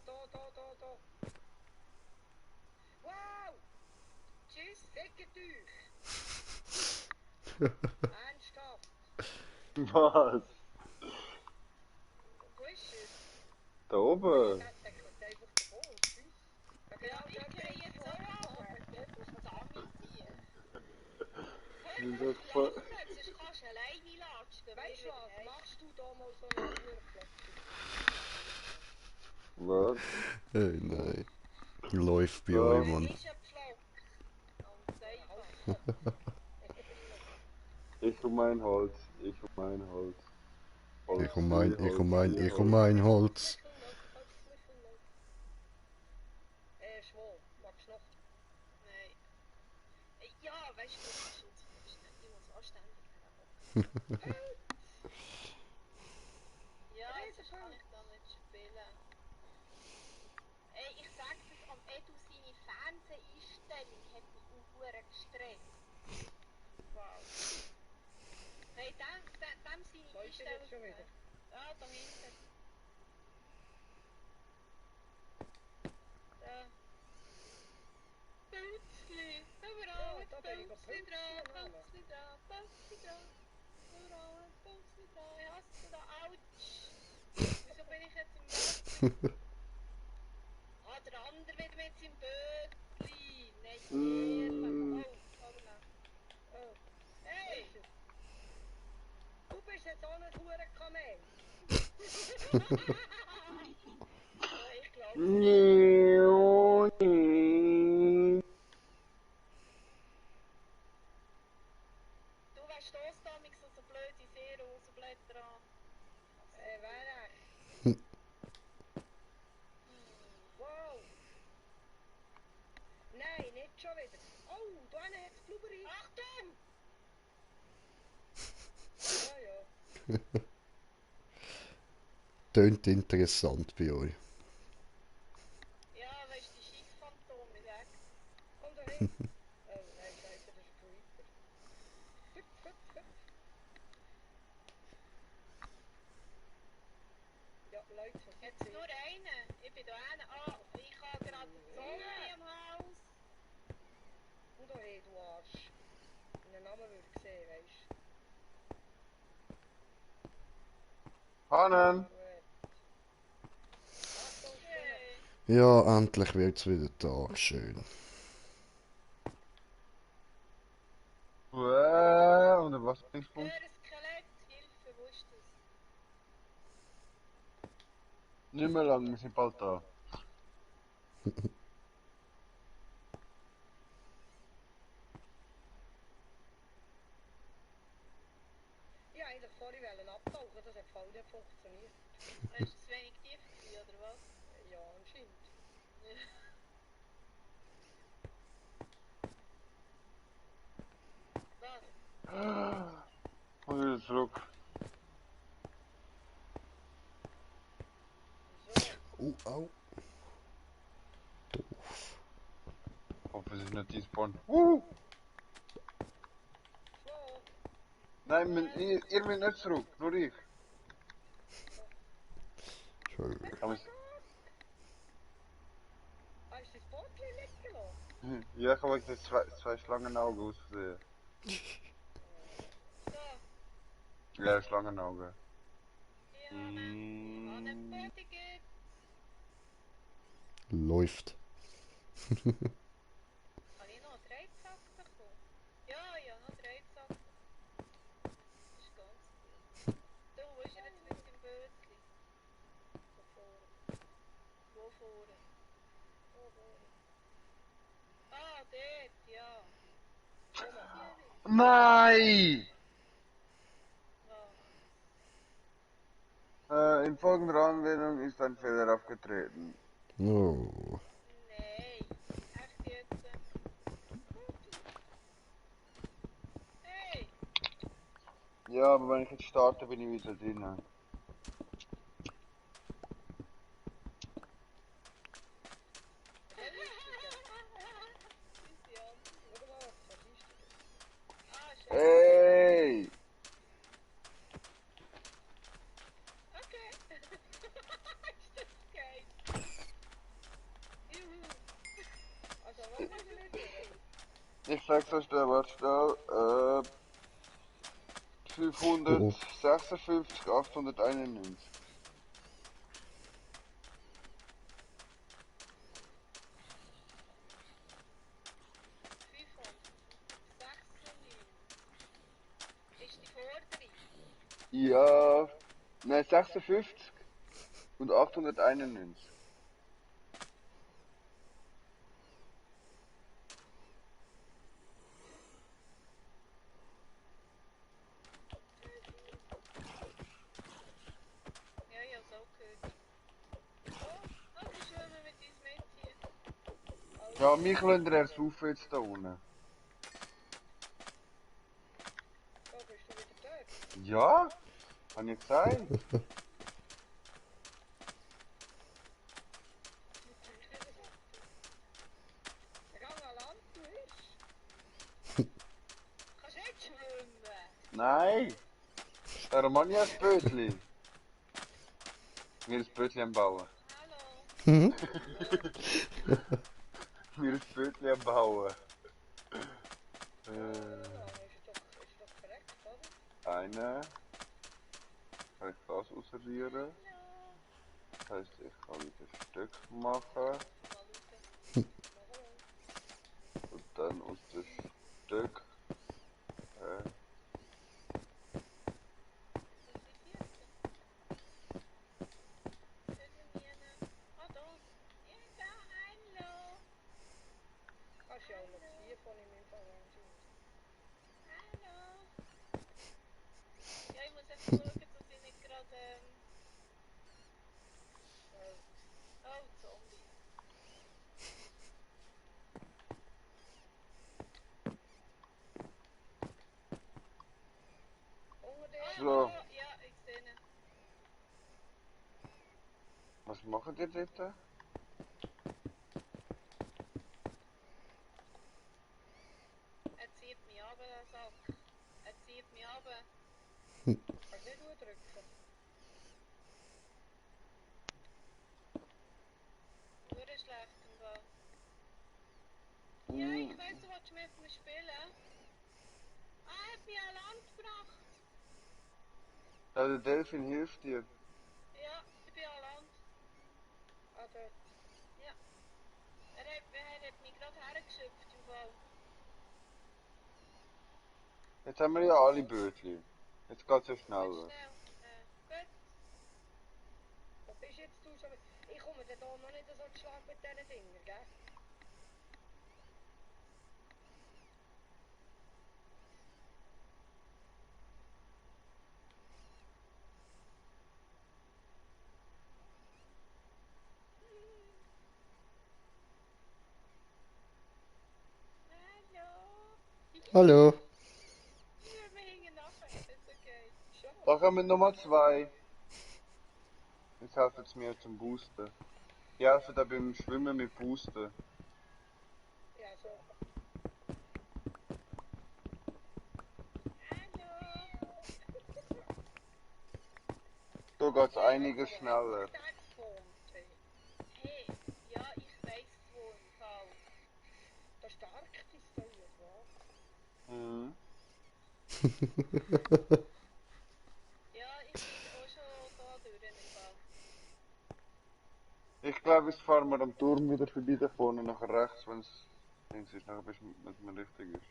Da. Wow! Tschüss. Fickt euch! Ernsthaft! Was? Wo ist er? Da oben? Der deckelt einfach davon. Tschüss. Ja, ich gehe jetzt auch runter. Verdammt dir. Hör Sind auf das zu voll- lachen, sonst kannst du alleine latschen. Weißt du was? Machst du da mal so eine Uhrklopfe? Was? Hey, nein. Läuft bei Ja. euch, Das Mann. ist ein Pflock. Ganz einfach. Ich um mein Holz. Ich um mein Holz. Ich um Holz, mein Holz. Knüffellock. Schwol, magst du noch? Nein. Ja, weißt du, ich muss anständig herhocken. Ja, sonst kann ich da nicht spielen. Ey, ich sag das, am Edu seine Fernseheinstellung hat mich auch gestresst. Wow. Hey, dem seine Wo ist er jetzt schon Einstellung. wieder? Ah, da hinten. Da. Pölzli. Überall Ja, da bin ich Pölzli Pölzli dran, nehmen. Pölzli dran, Pölzli dran. Überall Pölzli dran. Ich hasse da. Autsch. Wieso bin ich jetzt im Wasser? Ah, der andere wieder mit seinem Bötli. Nein, ehrlich. Oh nein. Oh, Hey! ist er? Du bist jetzt auch ein Hurenkamel. Ja, ich glaube du weißt das damals so blöde Seerosenblätter an. Wer Wow. Nein, nicht schon wieder. Oh, da hinten hat es Blubberig. Achtung! Ja. Tönt interessant bei euch. Ja, weißt du, die Schießphantome, sag. Komm da hin. Oh, nein, scheiße, das ist ein Creeper. Hüpf. Ja, Leute, was Jetzt gibt's nur hier? einen. Ich bin da einer. Ah, ich habe gerade einen Zombie am Haus. Komm da hin, du Arsch. Deinen Namen würde ich sehen, weißt Hannen! du. Gut. Achtung, Spinne. Hey. Ja, endlich wird's wieder Tag. Schön. Und was bringst Ich du? höre ein Skelett. Hilfe, wo ist das? Nicht mehr lang, wir sind bald da. Ich wollte eigentlich vorhin abtauchen, das hat voll nicht funktioniert. Ist es wenig tief gewesen, oder was? Ja, anscheinend. Was? Und wieder zurück. Wieso? Au. Doof. Hoffe, es ist nicht despawn. So. Nein, ihr müsst nicht zurück, nur ich. Schön. Kann mich... Hast du das Bootchen liegen lassen? Ja, ich habe euch das zwei Schlangenaugen aus Versehen. So, Ja, Schlangenaugen. ich habe einen Bodyguard. Läuft. Habe ich noch einen Dreizack bekommen? Ja, noch einen Dreizack. Das ist ganz gut. Du, wo ist er jetzt mit dem Bötli? Da vorne. Wo vorne? Da vorne. Ah, dort, ja. Komm. Hier. Nein! Was? In folgender Anwendung ist ein Fehler aufgetreten. Oh. Nein. Ja, aber wenn ich jetzt starte, bin ich wieder drin. Oder was? Was ist das? Ah, schön. Hey! Okay. Ist das geil. Juhu. Also, was ist denn nicht durch? Ich sag's euch schnell, warte schnell. 556, 891. 596. Ist die Forderung. Ja, nein, 56 und 891. Ja, ja, so gehört. Oh, das ist schön, wenn wir uns mitziehen. Ja, mich lasst ihr erst auf jetzt da unten. Oh, bist du wieder dort? Ja? Hab ich gesagt? Gang an Land, du bist. Kannst du nicht schwimmen? Nein! Darum habe ich ein Bötli. Wir ein Bötli am Bauen. Hallo. Wir ein Bötli am Bauen. Ist doch korrekt, oder? Eine. Kann ich das ausrühren? Hallo. Das heisst, ich kann wieder Stück machen. Mal schauen. Und dann aus dem Stück. Was ist jetzt? Telefonieren. Ah, da. Ja, da, hallo. Kannst ja auch noch ziehen von ihm im Fall anscheinend. Hallo. Ja, ich muss einfach schauen, dass ich nicht gerade, oh, Zombie. Unter Ah, dir? So. ah, ja, ich sehe ihn. Was macht ihr dort? Er zieht mich ab, der Sack. Er zieht mich ab. Kannst du nicht drücken? Nur schlecht im Fall. Ja, ich weiß, du willst mit mir spielen. Ah, er hat mich an Land gebracht. Ja, der Delfin hilft dir. Ja, ich bin an Land. Ah, dort. Ja. Er hat mich gerade hergeschöpft im Fall. Jetzt haben wir ja alle Bötli. Jetzt geht's ja Ganz schneller. schnell. Gut. Wo bist jetzt du schon? Ich komme da noch nicht so zu Schlag mit diesen Dingen, gell? Hallo. Hallo. Ja, wir hängen nachher. Ist okay. Schon? Da kommen Nummer 2. Jetzt helfen sie mir zum Boosten. Die helfen da beim Schwimmen mit Boosten. Ja, so. Hallo. Da geht's einiges schneller. Der gespawnt, hey. Hey, ja, ich weiß wo im Fall. Der stark ist da hier, was? Mhm. Ja, ich bin auch schon da durch im Fall. Ich glaube, jetzt fahren wir am Turm wieder vorbei da vorne nach rechts, wenn es links ist, nachher bis es mir richtig ist.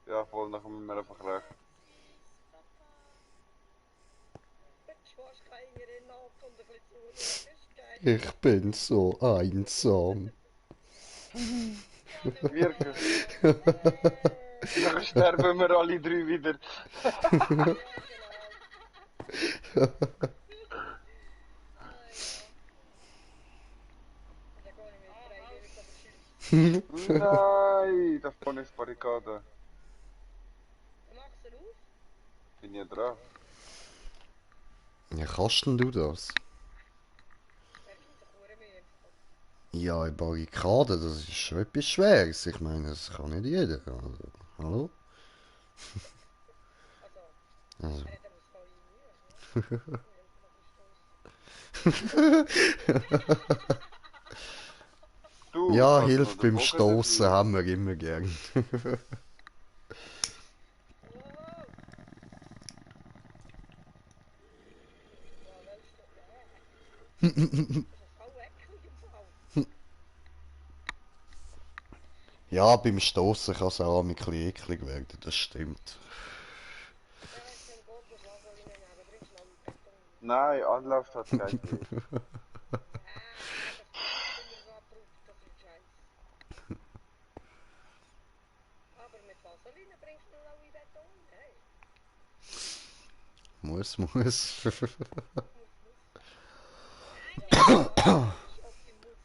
Ja, voll, nachher müssen wir einfach rechts. Süß, Papa. Mit Schwarzkleinerin nach und ein bisschen zuschauen, das ist geil. Ich bin so einsam. Ja, du Wirklich. Hey. Nachher sterben wir alle drei wieder. Ja, genau. Ah ja. Und dann gehe ich mit freiwillig aber schiessen. Nein, da vorne ist Barrikade. Dann machst du auf. Bin ja dran. Ja, kannst denn du das? Er gibt sich hure Mühe. Ja, eine Barrikade, das ist schon etwas Schweres. Ich meine, das kann nicht jeder. Also, hallo? Also, Also. er hat aber das volle Mühe. Ja. Wir helfen noch ein Stoß. Du, Ja, kannst du noch Hilfe den beim Bogen Stoßen dafür? haben wir immer gern. Wow. Boah, welches so. Das ist voll eklig im Fall. Ja, beim Stoßen kann es auch ein bisschen eklig werden, das stimmt. Ja, ich nehme Gott das Vaseline nehmen. Bringst du noch einen Beton? Nein, Anlaufstandkeit geht. Ah, das bleibt immer so abrupt, das ist scheiße. Aber mit Vaseline bringst du noch einen Beton? Hey, Muss. muss. Nein, Ja, wir was haben ist Shop im Muss.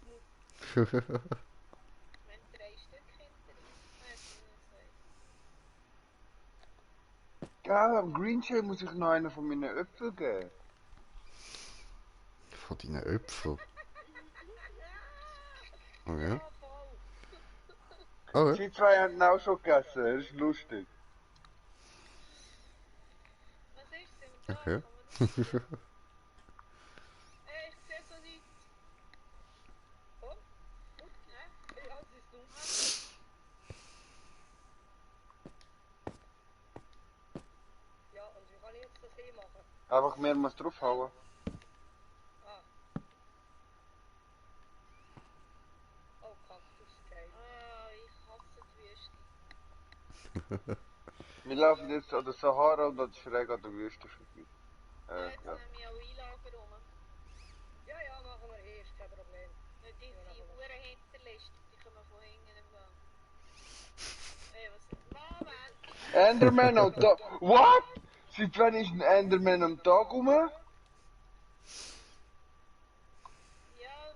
wir haben 3 Stück hinter ihm. Weißt du, wie ich Gell, am Green Shell muss ich noch einen von meinen Äpfeln geben. Von deinen Äpfeln. Okay. Ja, voll. Okay. Sie zwei haben ihn auch schon gegessen, das ist lustig. Was ist? Sind wir da? Okay. Kann man das? Ich sehe so nichts. Oh, Hä? ja, siehst du. Ja, und wie kann ich jetzt das hier machen? Einfach mehrmals draufhauen. Ah. Oh, Kaktus, geil. Ah, ich hasse die Wüste. Wir laufen jetzt an der Sahara und an der schräg an der Wüste vorbei. Jetzt Ja. nehme ich auch Einlager rum. Ja, ja, machen wir hier, ist kein Problem. Nicht die Huren hinterlässt, die kommen von hinten im Gang. Ey, was? Moment! Enderman am Tag. What? Seit wann ist ein Enderman am Tag rum? Ja,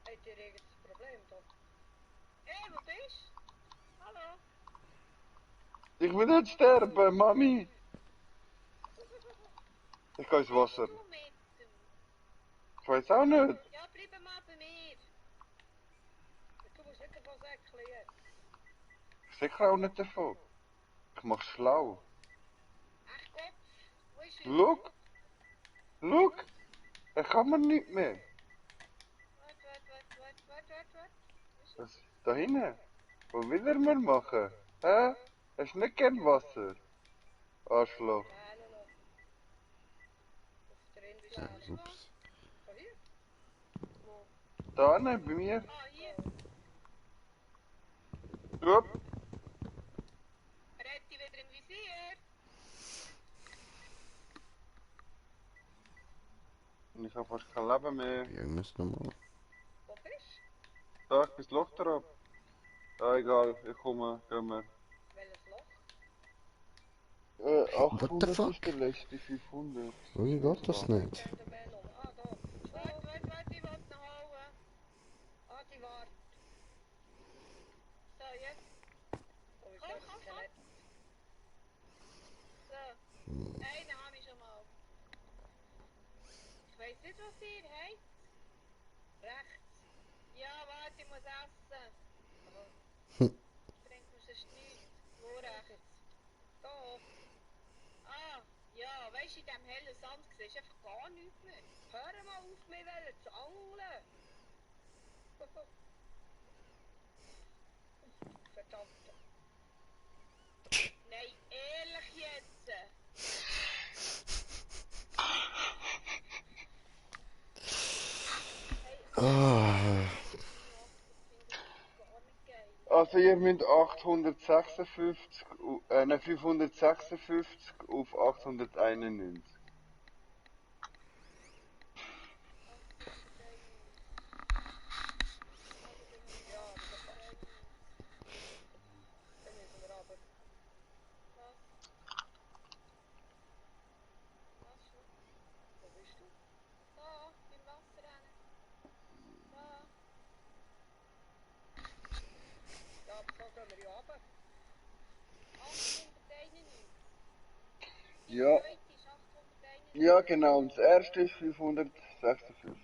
Habt ihr irgendein Problem da? Ey, wo bist du? Hallo? Ich will nicht sterben, Mami. Ich gehe ins Wasser. Du mit dem? Ich weiß auch nicht. Ja, bleib mal bei mir. Du musst nicht davon säckeln jetzt. Sicher auch nicht davon. Ich mach's schlau. Ach Gott, wo ist er? Look. Look. Er kann mir nicht mehr. Warte. Was? Da hinten? Was will er mir machen? Hä? Hast du nicht gern Wasser? Arschloch. Nein, noch. Auf der Insel Ja, ist ups. Von hier? Wo? Da hinten, bei mir. Ah, hier. Upp. Er hat dich wieder im Visier. Und ich hab fast kein Leben mehr. Probieren wir es nochmal. Wo bist Da, ich bin das Loch drauf. Ja, egal. Ich komme. Gehen wir. du? Welches Loch? 800 fuck? ist der letzte, 500. Wie geht das nicht? Enderman um. Ah, da. Warte, ich will noch holen. Ah, die wart. So, jetzt. Oh, ich Komm, sehe das komm, Skelett. So, einen habe ich schon mal. Ich weiss nicht, was ihr habt. Rechts. Ja, warte, ich muss essen. Aha. Bringt mir sonst nichts. Wo rechts? Da. Ah, ja, weißt du, in diesem hellen Sand siehst du einfach gar nichts mehr. Hör mal auf, mich zu angeln. Verdammt. Nein, ehrlich jetzt. Ah, Gar nicht geil. Also ihr müsst 856, nein 556 auf 891. Ja, aber dann müssen wir aber. Was? Was schon? Wo bist du? Da, beim Wasser rennen. Da. Da. aber so gehen wir ja runter. 891. Die Ja. zweite ist 891. Ja, genau. Und das erste ist 556.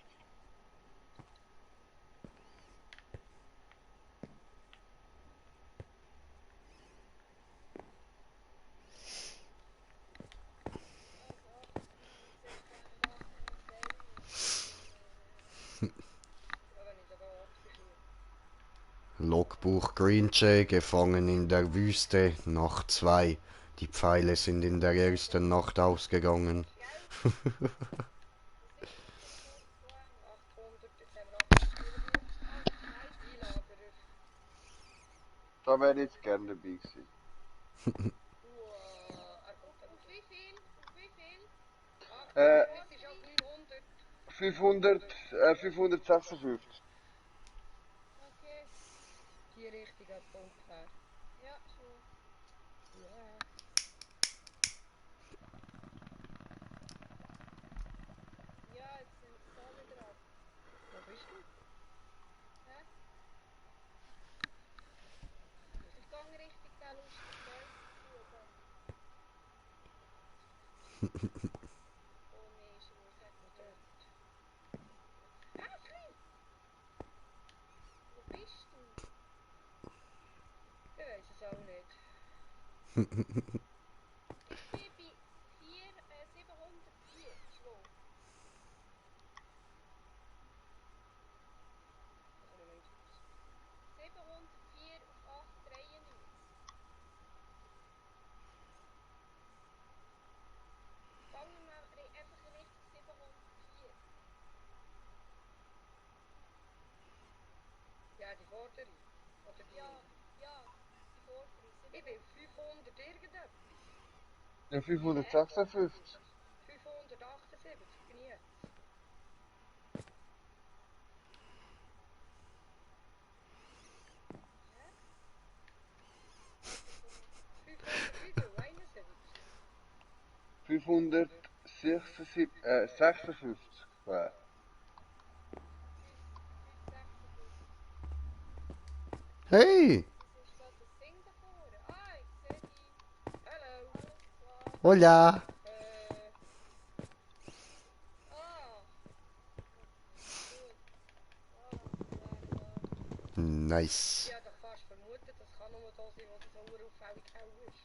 Ja, wenn ich da absichere. Logbuch Green Jay, gefangen in der Wüste, Nacht 2. Die Pfeile sind in der ersten Nacht ausgegangen. Gell? Was ist das für Plan? 800, jetzt haben wir 844. Ah, zwei. Einlagerer. Da wäre ich jetzt gerne dabei gewesen. Er kommt dann Auf wie viel? Auf wie viel? Äh, Es ist auch 900. 556. Okay. Die Richtung etwa ungefähr. Ja, schon. Ja. Ja, jetzt sind sie da wieder ab. Wo bist du? Hä? Ich gehe Richtung der lustige Teufel da. Oh nee, ist er sagt mir dort. Häsli! Wo bist du? Ich weiß es auch nicht. Ich bin bei 704 schon. Da komme ich noch nicht raus. 704 auf 893. Fangen wir einfach in Richtung 704. Ja, die vordere. Oder die Ja, hintere. ja, die vordere. Ich bin 500 irgendetwas. Ja, 556. 578 bin ich jetzt. Hä? 500 wie viel? 71? 556. 56. Ja. 556. Hey! Wieso steht das Ding da vorne? Ah, ich sehe die. Hallo. Alles klar. Hola! Ah. Okay, gut. Voilà, wir wären da. Nice. Ich habe doch fast vermutet, das kann nur da sein, wo das so auffällig hell ist.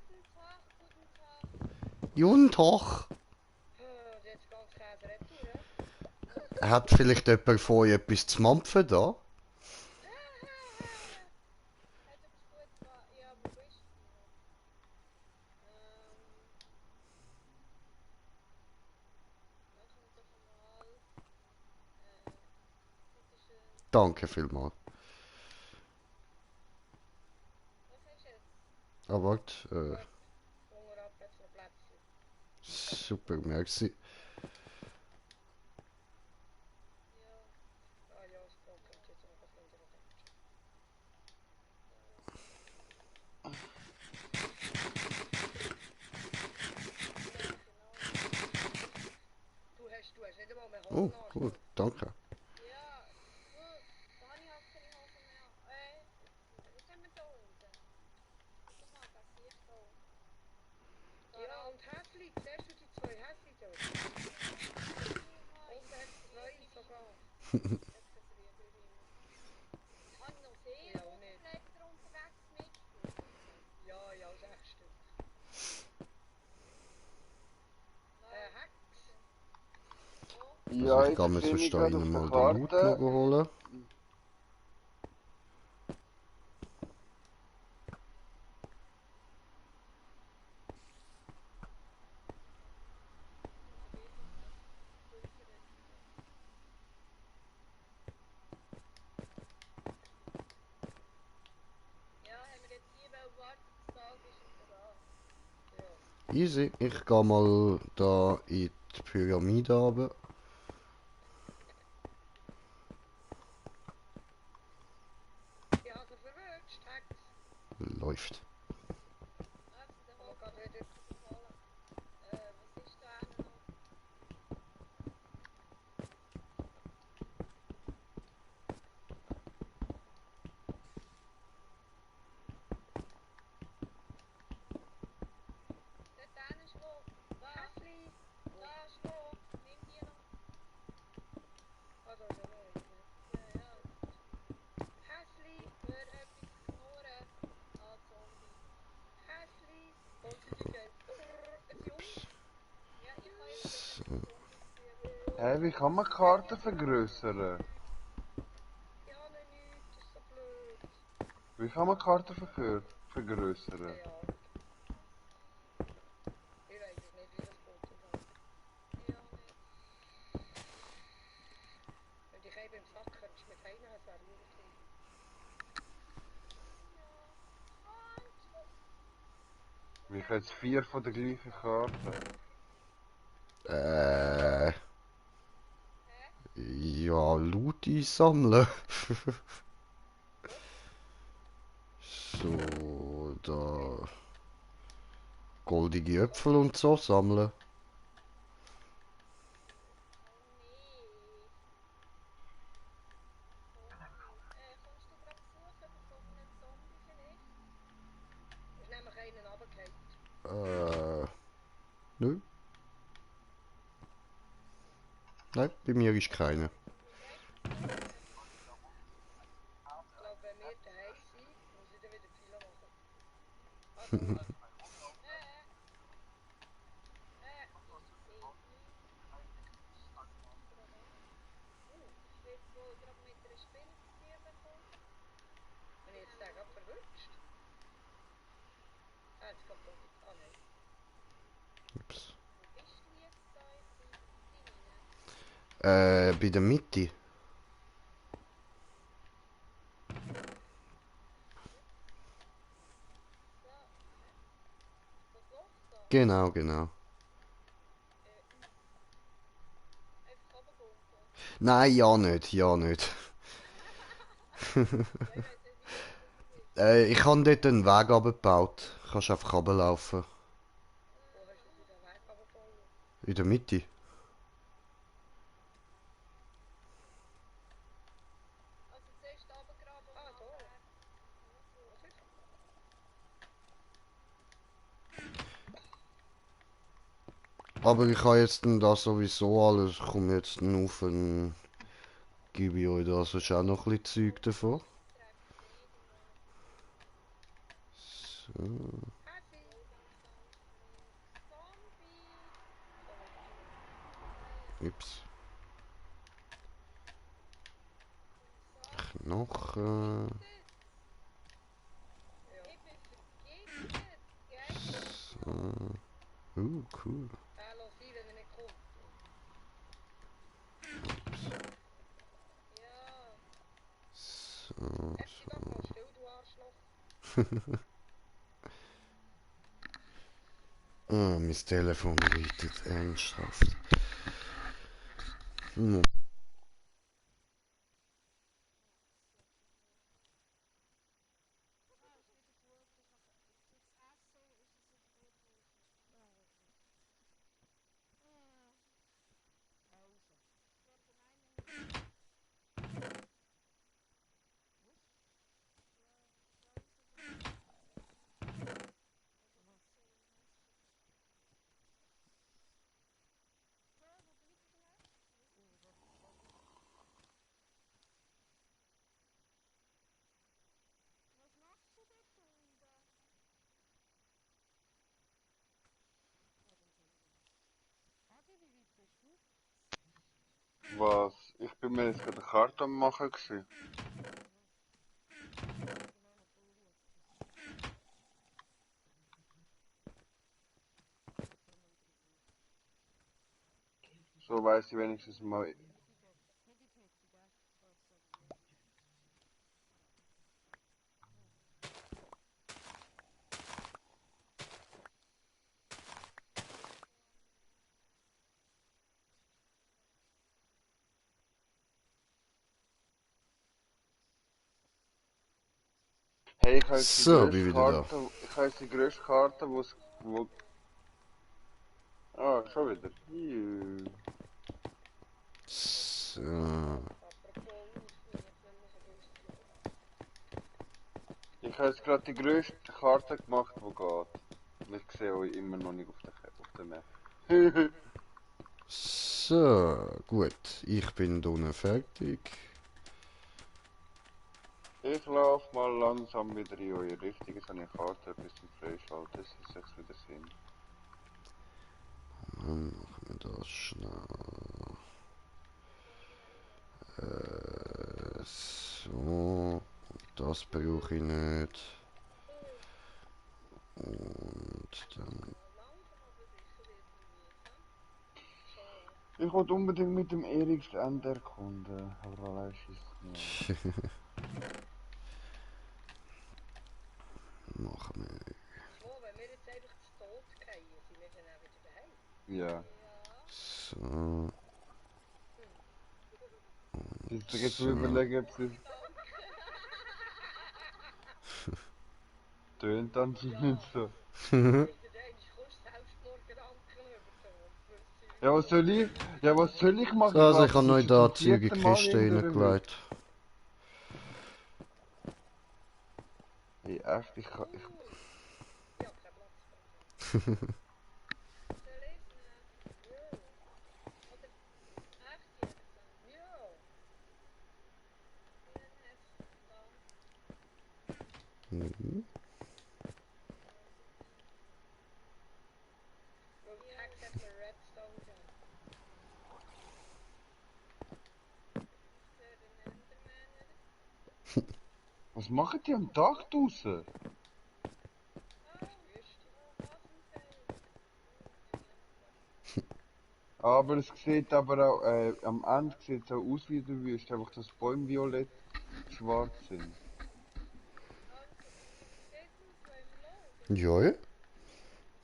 Guten Tag, guten Tag. Guten Tag. Jetzt ganz Käse retour, hä? Hat vielleicht jemand von euch etwas zu mampfen da? Hat er das gut gemacht? Ja, wo bist du noch? Machen wir doch mal. Bitteschön. Danke vielmals. Was hast du jetzt? Ah, warte. Hunger ab, jetzt noch Plätzchen. Super, merci. Ja. Ah ja, das Brot kommt jetzt noch ein bisschen in den Ja, genau. Du hast nicht einmal mehr Oh, Hosen cool, angezogen. danke. Ja, gut. Da habe ich halt keine Hose mehr. Was haben wir da unten? Guck mal, das sehe ich da. Ja, und Häsli, siehst du die zwei Häsli dort? Unten hat es zwei sogar. Habe ich noch sehr Ja, auch nicht. Blätter unterwegs mitgenommen? Ja, ja, 6 Stück. Nein. Hex. Wo? Ja, Also ich jetzt kann mir sehe sonst ich da gerade innen auf der mal den Loot noch Karte. holen. Ja, haben wir jetzt hier mal warten, bis Tag ist und dann da. Ja. Easy, ich gehe mal da in die Pyramide runter. Ich habe sie verwünscht, Hex. Läuft. Also, dann Aber holen gerade wieder. wir holen. Was ist da hinten noch? Hä, wie kann man Karten vergrößern? Ja, nein, nicht, das ist so blöd. Wie kann man Karten vergrößern? Keine Ahnung. Ich weiß es nicht, wie das geht. Ja, nicht. Wenn dich eben im Sack könntest mit heim, das wäre nur toll. Wie ich jetzt 4 von der gleichen Karten? Ja, Loot einsammeln. So, da. Goldige Äpfel und so sammeln. Kommst du gerade Besuch bekommen, einen Zombie vielleicht? Ist nämlich einen runtergefallen. Nö. Nein, bei mir ist keiner. Ich glaube, wenn wir daheim sind, muss ich dann wieder Filo machen. Also, Ich will wohl gerade mit einer Spinne zu tun bekommen. wenn ich jetzt den gerade verwünscht. Ah, jetzt kommt doch nicht. Ah, nein. Ups. Wo bist du jetzt da in Bei der Mitte. das Loch da? Genau, genau. Einfach runtergumpen. Nein, ja nicht, ja nicht. Ja, ich weiß nicht, wie das ist. Ich habe dort einen Weg abgebaut. Kannst einfach runterlaufen. Wo hast du den Weg runtergebaut? In der Mitte. Also zuerst runtergraben und Ah, da. nachher... Was ist? Aber ich habe jetzt dann da sowieso alles. Ich komme jetzt dann auf einen. Gebe ich euch da sonst auch noch ein bisschen Zeug davon. So. Happy. Zombie! So wieder du. Ups. Knochen. Ja. Ich bin vergiftet! Geil! So. Cool. Lass sein, wenn er nicht kommt. Ja! So. Jetzt sei doch mal still, du Arschloch. Ah, mein Telefon läutet ernsthaft. Hm. Was? Ich bin mir jetzt gerade eine Karte am machen gewesen. So weiss ich wenigstens mal. Hey, ich habe jetzt die So, bin grösste wieder da. Karte. Ich habe jetzt die grösste Karte, wo. Ah, schon wieder. Juhu. So. Apropos auf, wenn jetzt nicht mehr so viel zu tun. Ich habe jetzt gerade die grösste Karte gemacht, die geht. Und ich sehe euch immer noch nicht auf der Map. So, gut. Ich bin unten fertig. Ich laufe mal langsam wieder in eure Richtung. Jetzt habe ich eine Karte bis zum Freischalten. Das ist jetzt wieder Sinn. Dann machen wir das schnell. das brauche ich nicht. Und dann... Ich wollte unbedingt mit dem Eriks Ende erkunden, aber allein ist es nicht. Machen wir. So, wenn wir jetzt einfach zu Tod gehen, sind wir dann auch wieder daheim. Ja. So. Jetzt jetzt So. überlegen, ob es tönt anscheinend so. Wieder kommst du Selbstmordgedanken über Ja, was soll ich? Ja, was soll ich machen? So, also ich glaub, habe das neu ist da jetzt zum Zeug in die vierten Mal Kiste in der reingelegt. Hey, echt, ich kann... Ja, kein Platz. Soll ich nehmen? Oder echt jetzt? Ja. Vielen herzlichen Dank. Mhm. Weil Tex hat mir Redstone gegeben. Für den Enderman. Was machen die am Tag draussen? Wüste. Hasenfeld. Aber es sieht aber auch, am Ende sieht es auch aus wie der Wüste, einfach dass die Bäume violett schwarz sind. Also, wie sieht es aus, wollen wir schauen? Ja, ja.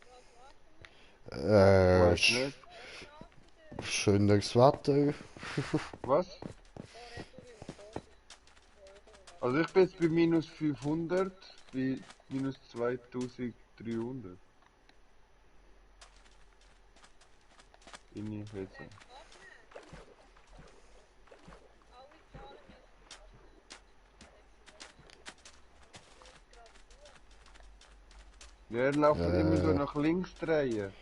Was machen wir? Ich weiß Sch nicht. Was macht ihr? schönes Wetter. Was? Da Retour in Vorsicht. Also ich bin jetzt bei minus 500, bei minus 2300. In jetzt. Abnehmen. Alle Zahlen müssen Ja, er läuft immer so Äh. nach links drehen.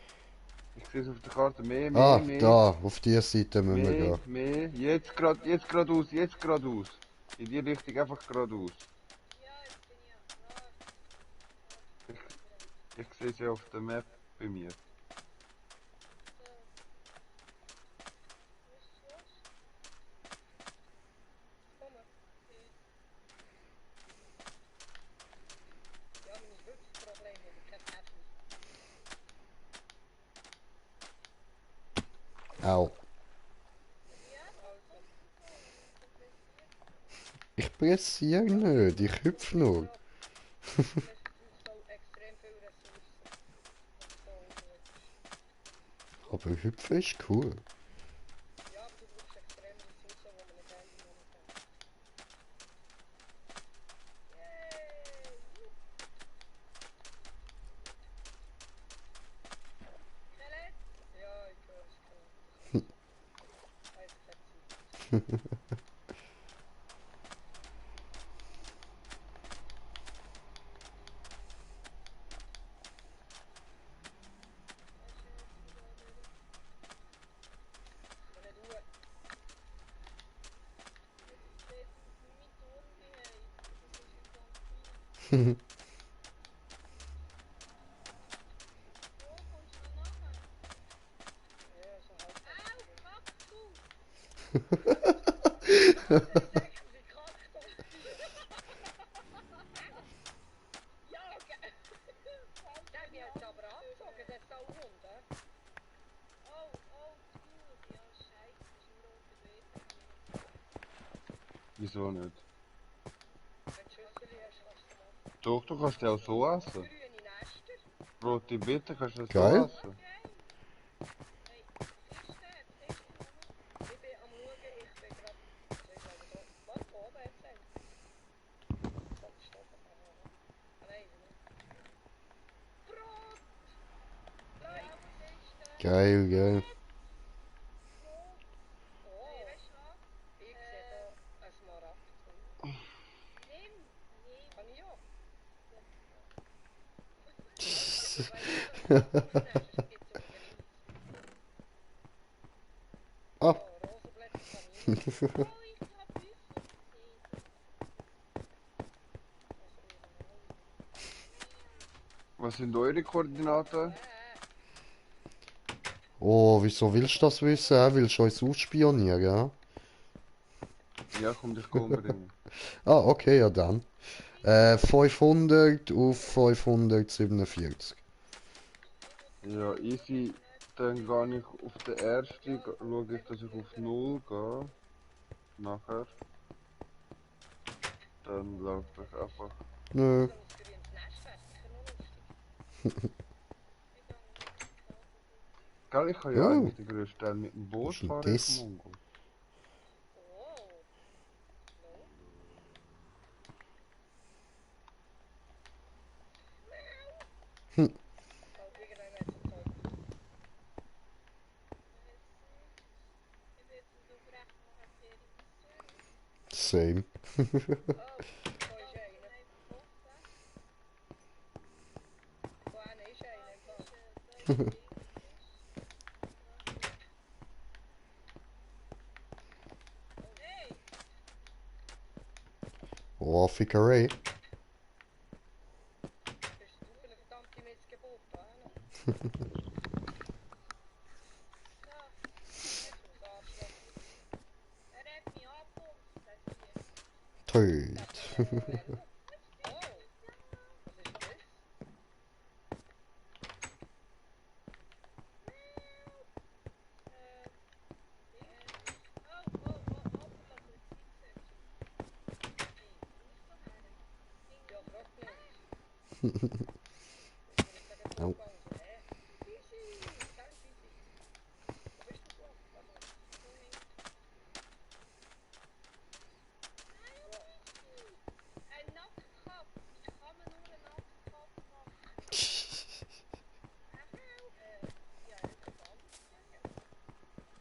Ich sehe es auf der Karte. Mehr, Ah, mehr. da, auf die Seite müssen wir Mehr, gehen. mehr. Jetzt geradeaus, jetzt geradeaus. In die Richtung einfach geradeaus. Ja, jetzt bin ich am Start. Ich sehe sie auf der Map bei mir. So. Was? Komm mal. Okay. Ja, mein Hüpfproblem habe ich kein Heavy. Au. Ja, Also, Ich pressiere nicht, ich hüpfe nur. ja. Es braucht so extrem viel Ressourcen. Und so gut. Aber hüpfen ist cool. Ja, aber du brauchst extrem Ressourcen, die man nicht haben momentan. Yay! Skelett! Ja, ich höre es klar. Weiß keine Zeit. Aber nicht Ruhe. Jetzt mit Turm das ist jetzt ganz klein. Wo kommst du noch nachher? Ja, so halb. Au, Kaktus! Die Kaktus. Ja, ge- Der hat mich jetzt aber angezogen, der Sauhund, hä? Oh, gut. Ja, scheiße, das ist ein roter Beter. Wieso nicht? Wenn du Schüssel hast, kannst du machen. Doch, du kannst die auch so essen. Grüne Nester. Rote Beete kannst du so Geil. essen. Hey, ist der? Ich bin am Schauen, ich bin gerade... Also ich glaube da... Was? Da oben jetzt ein? Stopp, stopp. Ah, nein, nicht. Brot! Nein! Ja, was ist der? Geil, geil. Wo? Oh, Hey, weißt du was? ich sehe da einen Smaragd. Nimm! Nimm! Kann ich ja. Ah. Rosenblätter kann ich ja. Oh, ich hab Büffel gesehen. Was sind eure Koordinaten? Oh, wieso willst du das wissen? Willst du uns ausspionieren? Ja? Ja, komm dich umbringen. Ah, okay, ja dann. 500 auf 547. Ja, easy. Dann gehe ich auf den ersten, schaue ich, dass ich auf 0 gehe. Nachher. Dann laufe ich einfach. Nö. So ein grünes Nest wäre sicher noch lustig. Gell, ich kann ja Oh, eigentlich den grössten Teil mit dem Boot was ist denn fahren, ich das? Mongo. Oh. No. Hm. Oh, irgendeiner hat zum Teufel. Same. Oh, da ist einer. Da einer ist einer im Fall. Oh, Fickerei. Bist du für eine verdammte Missgeburt da? Du Arschloch. Töd. Oh, was ist denn das? Ja, frag mich. Ich würde sagen, Au. Vorgang so, hä? Easy, ganz easy. Wo bist du so? Also, Ein Nackkopf. Ich kann mir nur einen Nackkopf machen. ja, interessant. Ja,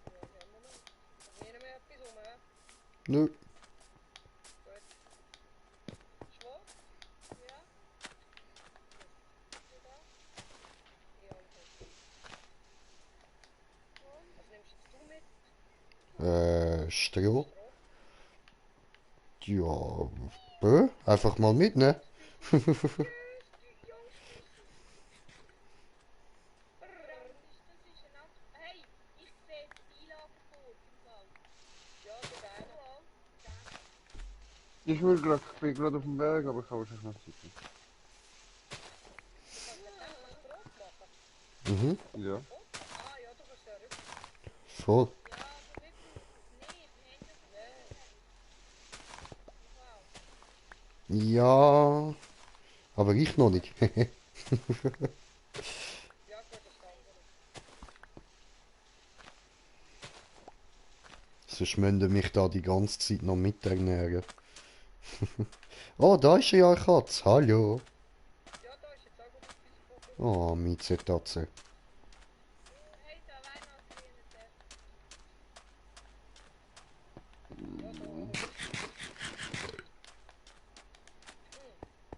schauen wir mal. Kommt nie mehr etwas rum, hä? Nö. Gut. Schwach? Ja, Du da? Ja, und so. Was nimmst jetzt du mit? Stroh. Stroh? Ja. Einfach mal mit, ne? Yes, die Jungs. das ist ein Nack. Hey, ich sehe das Einlagerboot im Fall. Ja, du gerne. Wow. Ich bin gerade auf dem Berg, aber ich habe wahrscheinlich noch Zeit. Du kannst jetzt einfach ein Brot machen. Mhm. Ja. Oh? Ah, ja, du kannst ja rüber. Voll. Ja, aber wir brauchen es nicht. Wir haben das Nein. Wow. Ja. Aber ich noch nicht. Ja, gut, das ist andere. Sonst müssen mich da die ganze Zeit noch miternähren. Oh, da ist ja eine Katze. Hallo. Ja, da ist jetzt auch gut etwas gekommen. Oh, Mietzetatze. Hey, da war noch ein grüner Depp. Ja, da auch etwas.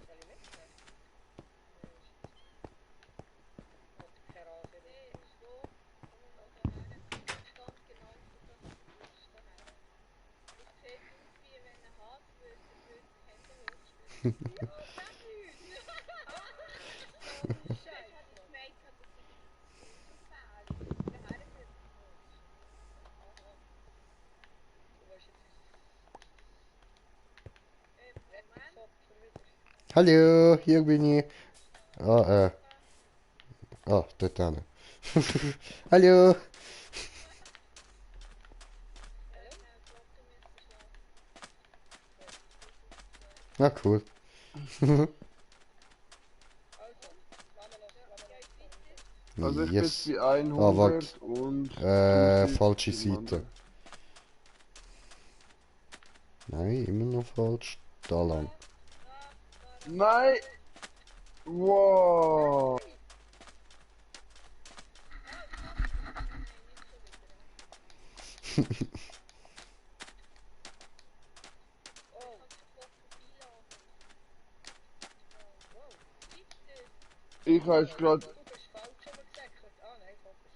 Soll ich mitnehmen? Nein, ist jetzt. Hat keine Rase Hey, wirklich. so. Komm mal daher. Ich stand genau vor der Haus daher. Es sieht aus, wie wenn ein Hase würde die Hände hochstellen. Ja, sag nichts! So ein Ich Scheiß, habe Mann. gemeint, das sei gefährlich. Daher wird Oh, shit. aha. So, wo ist jetzt Moment. Rettungsopfer wieder? Hallo, hier bin ich. Ah, dort hinten. Hallo. Hallo? Schnell Glocke müssen schlagen. Na cool. Also, lass mal los, Geht komm. weiter. Also ich bin jetzt Yes. bei Ah, 100 warte. und du sitzt Falsche beim Seite. anderen. Nein, immer noch falsch. Da lang. Nein! Wow! Nein! Nein, nicht schon wieder. Oh, Ich kann sofort vorbeilaufen. wow. Bitte. Ich habe jetzt gerade Du bist falsch rumgesäckelt. Ah, nein, Fokus.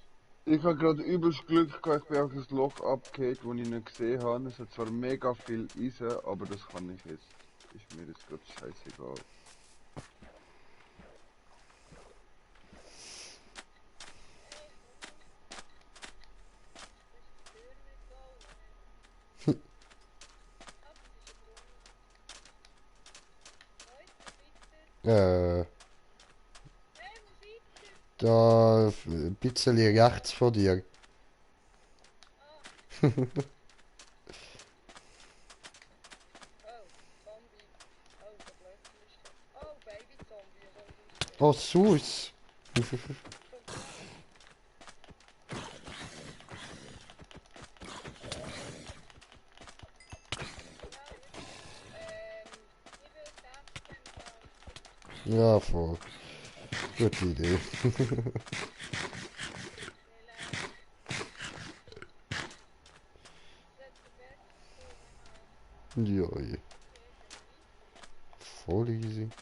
ich habe gerade übelst Glück gehabt, ich bin auf ein Loch abgehakt, das ich nicht gesehen habe. Es hat zwar mega viel Eisen, aber das kann ich jetzt. Ist mir jetzt gerade scheißegal. Hey, komm. Das ist die Tür nicht bauen. Ah, das ist ein Brunnen. Hey, wo seid ihr? Da ein bisschen rechts von dir. Ah, Oh, Zombie. Oh, der Blödsinn ist da. Oh, Baby-Zombie, so wie Oh, Sus. Kommt da. ich will essen im Fall. Ja, voll. Gute Idee. Vielleicht. Sollte der Berg gefunden haben. Joi. Okay, dann weiter. Voll easy.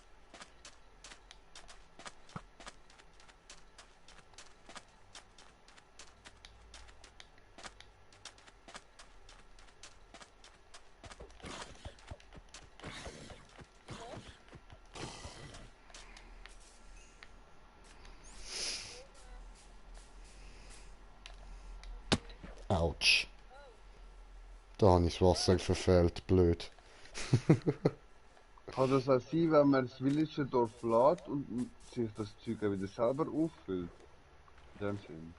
Oben. Okay. Autsch. Oh, Da habe ich das Wasser verfehlt. Blöd. Kann das auch sein, wenn man das Villagerdorf lädt und sich das Zeug auch wieder selber auffüllt? In dem Sinn.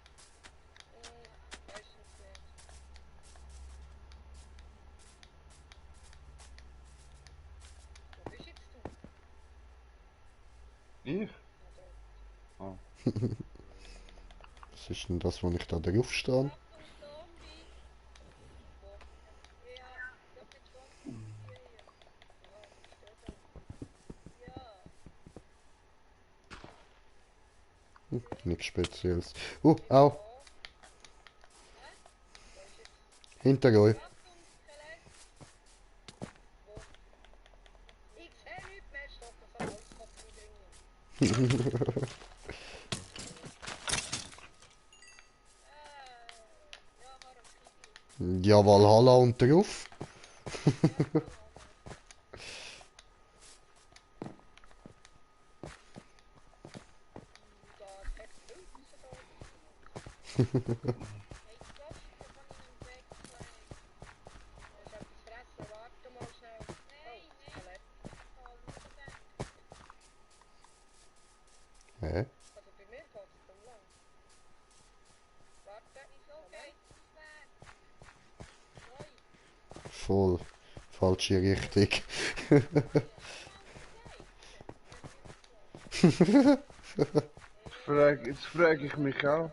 Meistens nicht. Wo bist jetzt du? Ich? Ah, da. Ah. Was ist denn das, wo ich da drauf stehe? Achtung, Zombie. Wo? Ja, da bin Zombie hier. Ja, ich stehe da. Ja. Nichts Spezielles. Au. Da. Hä? Da ist jetzt. Hinter euch. Achtung, Skelett. Wo? Ich sehe nichts mehr. Stopp, das soll alles kaputt bringen. Ja, Harakiri. Ja, Valhalla und drauf. Da hat echt Pilze da. Hey, Gott, da kann ich einen wegkleiden. Es hat etwas fressen. Warte mal schnell. Nein, Oh, nein. Skelett. Oh, schau dann. Hä? Also bei mir geht es dann lang. Warte. Wieso geht es weg? Neu. Voll. Falsche Richtung. Hey, hast du mal gesagt? Jetzt frage ich mich auch.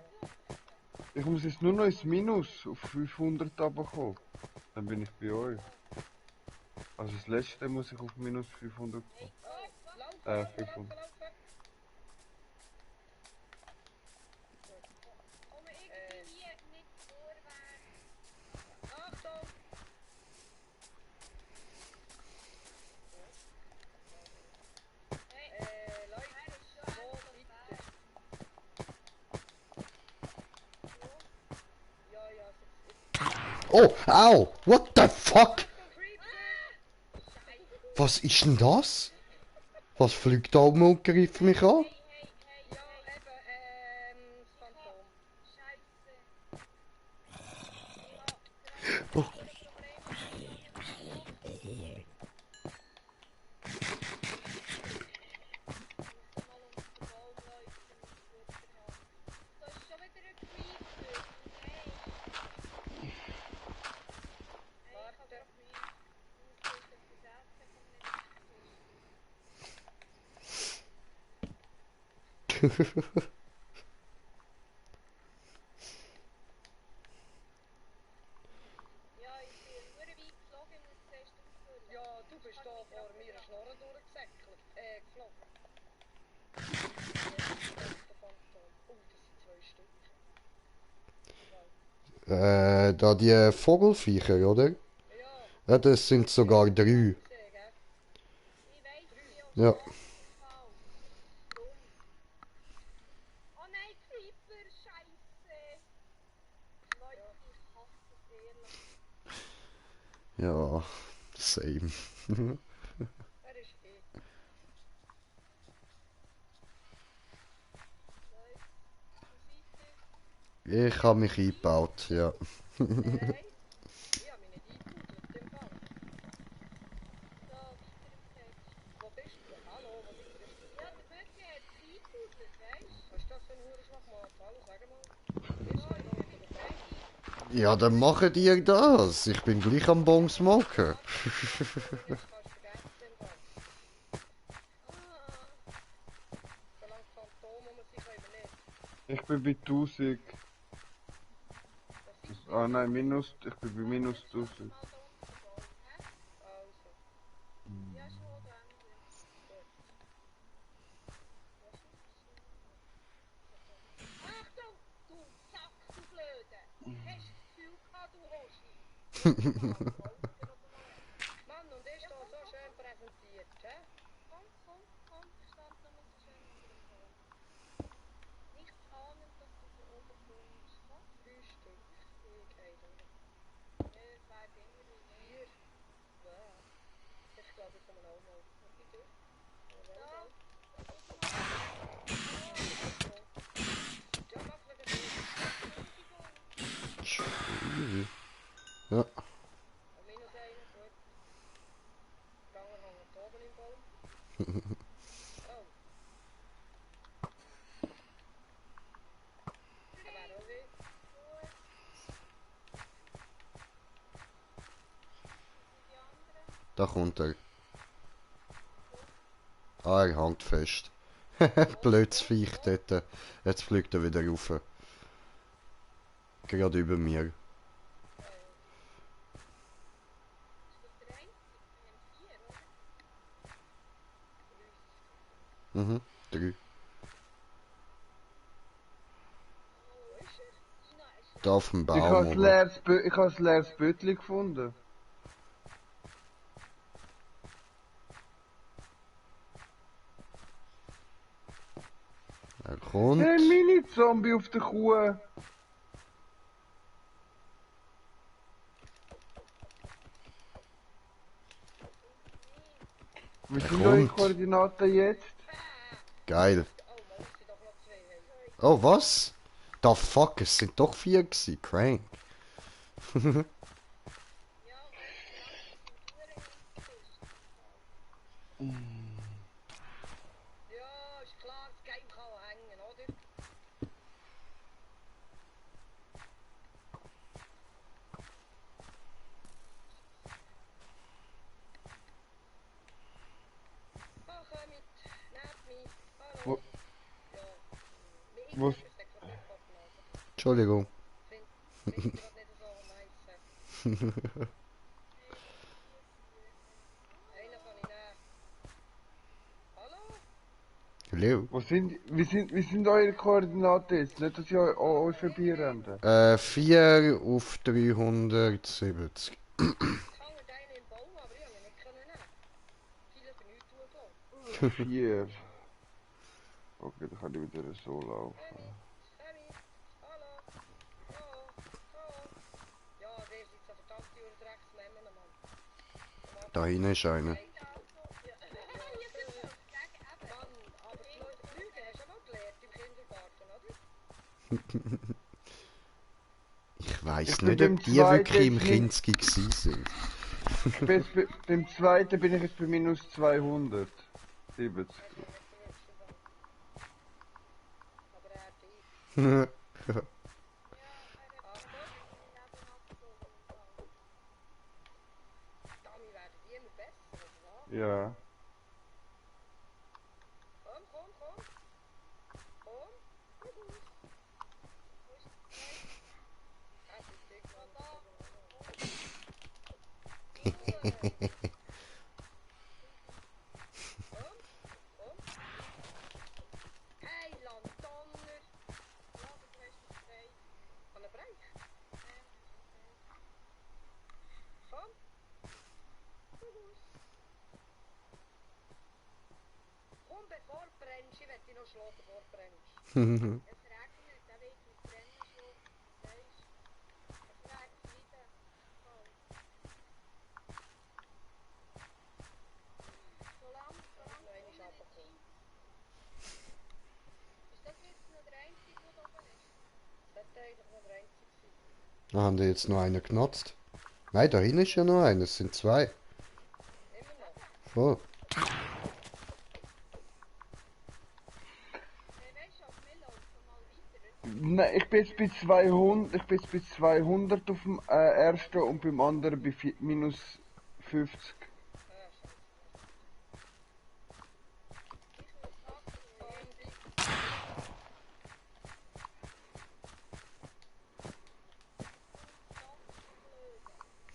Ich muss jetzt nur noch ins Minus auf 500 runterkommen. Dann bin ich bei euch. Also das letzte muss ich auf minus 500 kommen. Oh, laufen, 500. laufen. Komm irgendwie hier nicht vorwärts. Achtung! Hey, Leute, er ist schon wo etwas weiter? weg. So. Ja, ja, Oh, au. What the fuck? Achtung, Creeper! Scheiße. Was ist denn das? Was fliegt da oben und greift mich an? Hey, hey, hey, Ja, hey. eben, das Phantom. Scheiße. Ich hab gerade ein Problem mit muss mal unter den Baum leuchten, um Futter haben. Da ist schon wieder ein Creeper. Nein. Hey, ich hab Warte. grad ausgelöst, dass das Essen kommt nicht ist. Ja, ich bin nur weit geflogen, ich muss zuerst aufhören. Ja, du bist da vor mir eine Schnorre durchgesäckelt. Geflogen. Der Phantom. Oh, das sind 2 Stück. Wow. Da die Vogelviecher, oder? Ja. Ja, das sind sogar 3. Gesehen, gell? Ich weiss nicht, ob Ja. das gefällt. Drum. Oh nein, Creeper, Scheiße. Leute, ich hasse es ehrlich. Ja, same. Er ist Leute, wo seid ihr? Ich habe mich eingebaut, ja. Nein. Ich habe mich nicht eingebaut, im Fall. Da, weiter im Text. Wo bist du? Hallo, wo bist du? Ja, dann machen ihr das. Ich bin gleich am Bon smoken. Das kannst du vergessen im Fall. Solange Phantome muss ich können wir nicht. Ich bin bei 1000. Das ist Ah nein, minus. Ich bin bei minus 1000. also. Ja, schon, dann. Achtung, du Sack, du Blöde! Hast du das Gefühl gehabt, du Hoshi? Mann, und ist da so schön präsentiert, hä? Komm, stand nochmal so schön unter dem Baum. Nicht ahnend, dass du von oben kommst. Komm, 3 Stück. Ich eigentlich. es wird immer wie mehr. 4. Wow. Ich glaube, ich komme auch mal. Und bei dir? Da, Ja, mach wieder durch. Ja. Und minus 1, gut. Der andere hängt oben im Baum. Oh. Er wäre auch weg. die anderen. Da kommt er. Ah, er hängt fest. Blödes Viech dort. Jetzt fliegt er wieder rauf. Gerade über mir. Ist das der einzige? Wir haben 4, oder? Mhm, 3. Wo ist er? Nein, ist Da auf dem Ich Baum habe oben. ein leeres Bötli gefunden. Er kommt. Hey, Mini-Zombie auf der Kuh. Wie sind eure kommt. Koordinaten jetzt? Geil. Oh, man muss sie doch noch 2 haben. Oh, was? Da fuck, es sind doch 4 gewesen. Crank. ja, weißt du, Ja, ist klar, das Game kann auch hängen, oder? Ah, komm mit, nehmt mich. Hallo. Wo- Ja, mir wo- irgendetwas sagt gerade nicht Koordinaten. Entschuldigung. Finde ich gerade nicht so nice. Einen kann ich nehmen. Hallo? Hallo. Wie sind eure Koordinaten jetzt? Nicht, dass ich euch vorbeirenne. 4 auf 370. Ich hänge einen im Baum, aber ich habe ihn nicht können nehmen. Viele für nichts tun, glaube 4. Okay, dann kann ich wieder so laufen. Sammy, hallo. Ja, ja. Ja, der ist jetzt so verdammt die Drecks-Memmen, Mann. Da hinten ist einer. Mann, aber Flüge hast du auch gelernt im Kindergarten, oder? Ich weiss Ich bin nicht, beim ob die zweiten wirklich im jetzt nicht- Kinski gewesen sind. Beim zweiten bin ich jetzt bei minus 270. Also nicht so wirklich so. Aber er hat dich. Achtung. Damit werden die immer besser, oder was? Ja. Komm, komm, komm. Komm. Das ist dick, Mann. Komm, komm. Hey, Landonner. Ja, du hast das Bein. Kann er brechen? Komm. Komm, bevor du brennst. Ich will dich noch schlagen, bevor du brennst. Es regnet, da wird mit Brennen schon, weißt du, es wird wieder kalt. So langsam Noch einmal kommen runterkommen. Ist das jetzt noch der einzige, der da oben ist? Das sollte eigentlich noch der einzige sein. Da haben die jetzt noch einen genutzt. Nein, da hinten ist ja noch einer. Es sind 2. Immer noch. Voll. Hey, weißt du, wir laufen mal weiter. nein, ich bin jetzt bei 200, ich bin jetzt bei 200 auf dem ersten und beim anderen bei minus 50.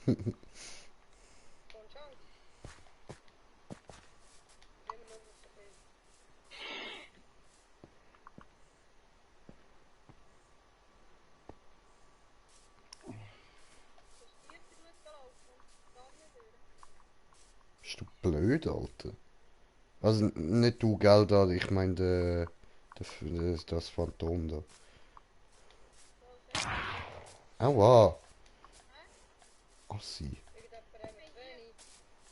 Komm schon. Nehmen wir noch so viel. Bist du blöd, Alter? Also nicht du, gell, da, ich meine das Phantom da. Aua! Assi.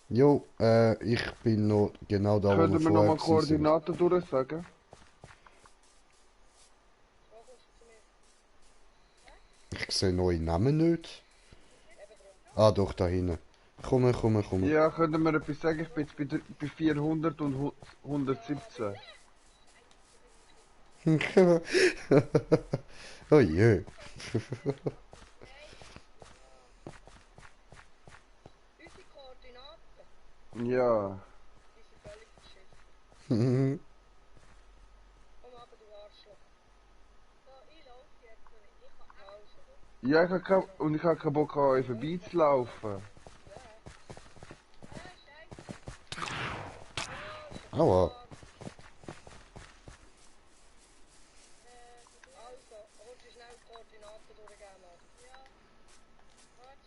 Jo, ich bin noch genau da, wo wir Können wir vorher nochmal gewesen sind. Koordinaten durchsagen? Ich sehe neue Namen nicht. Ah, doch, da hinten. Komm. Ja, können wir etwas sagen? Ich bin jetzt bei 400 und 117. Oh je. Unsere Koordinaten, Ja. die sind völlig beschissen. Komm aber, du Arschloch. So, ich laufe jetzt noch nicht. Ich kann Also. Ja, ich habe keinen Bock an euch vorbeizulaufen. Scheiße. Aua. Also, holst du schnell die Koordinaten durchgeben, Mann. Ja.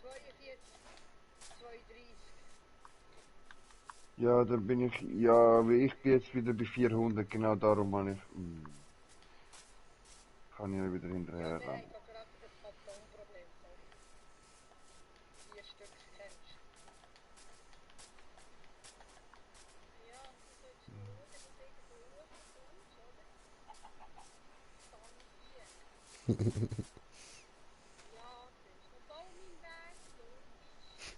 42, 32. Ja, dann bin ich, ja, ich bin jetzt wieder bei 400, genau darum habe ich, kann ich ja wieder hinterher Wir haben rennen. da gerade ein Phantomproblem, sorry. 4 Stück kennst du. Ja, du sollst nur schauen, dass irgendwo rauskommst, oder? Dann hier. Ja, das ist noch voll mein Weg, logisch.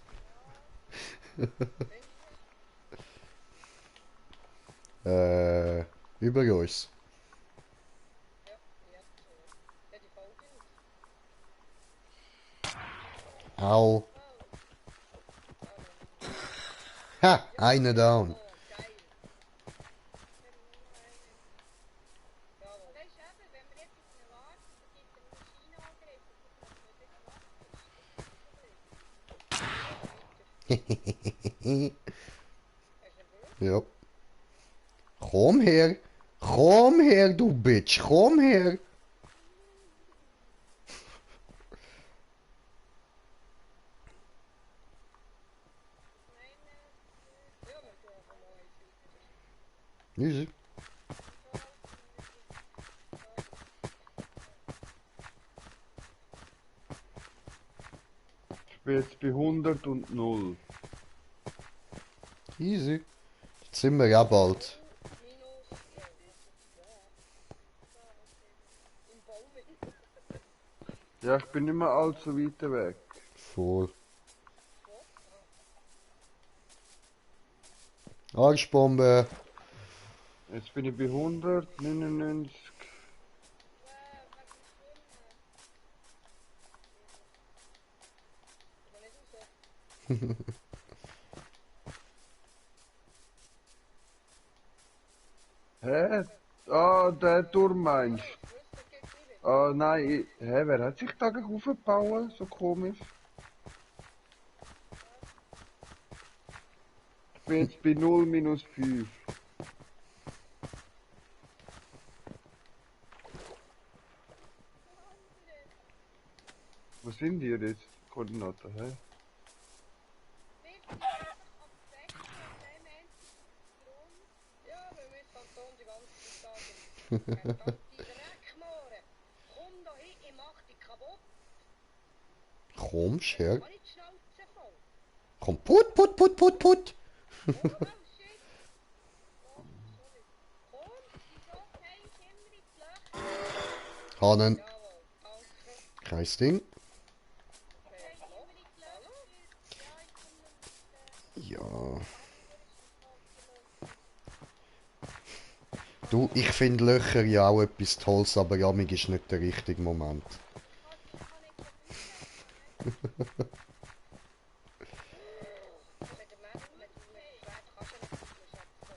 Ja. Über uns. Ja, jetzt so. Ja, die Folge nicht. Au. Oh, Ha, eine down. Oh, geil. wir haben nur noch einen. Jawohl. Weißt du eben, wenn wir jetzt auf ihn warten, dann gibt er einen Maschinenangriff und das machen wir wieder Nacht. Das ist das Problem. Hast du ihn berührt? Ja. Komm her. Komm her, du Bitch. Komm her. Meine, Ja, wir tun einfach mal eins weiter. Easy. Ich bin jetzt bei 100 und 0. Easy. Jetzt sind wir ja bald. Minus, im Bowling. Ja, ich bin nicht mehr allzu weit weg. Voll. Arschbombe. Jetzt bin ich bei 100, 99. Aber nicht raus. Hä? Ah, der Turm meinst Ich wusste, das geht nicht. du? Ah, nein, hä, wer hat sich da gleich aufgebaut? So komisch. Ich bin jetzt bei 0 minus 5. Wo sind die jetzt? Koordinaten, hä? Ja, wir müssen Phantom die ganze Zeit sagen. Verdammte Dreckmohren. Komm da hin, ich mach dich kaputt. Kommst her. Kann ich die Schnauze voll? Komm, put. Oh shit! Oh, sorry. Komm. Wieso fällt ich immer ins Loch? Hanen. Jawohl, danke. Kein Ding. Fällt ich immer ins Loch? Hallo? Ja, ich komme mit Ja. Du, ich finde Löcher ja auch etwas Tolles, aber jamig ist nicht der richtige Moment. Mit dem Schwert kannst du nicht schätzen.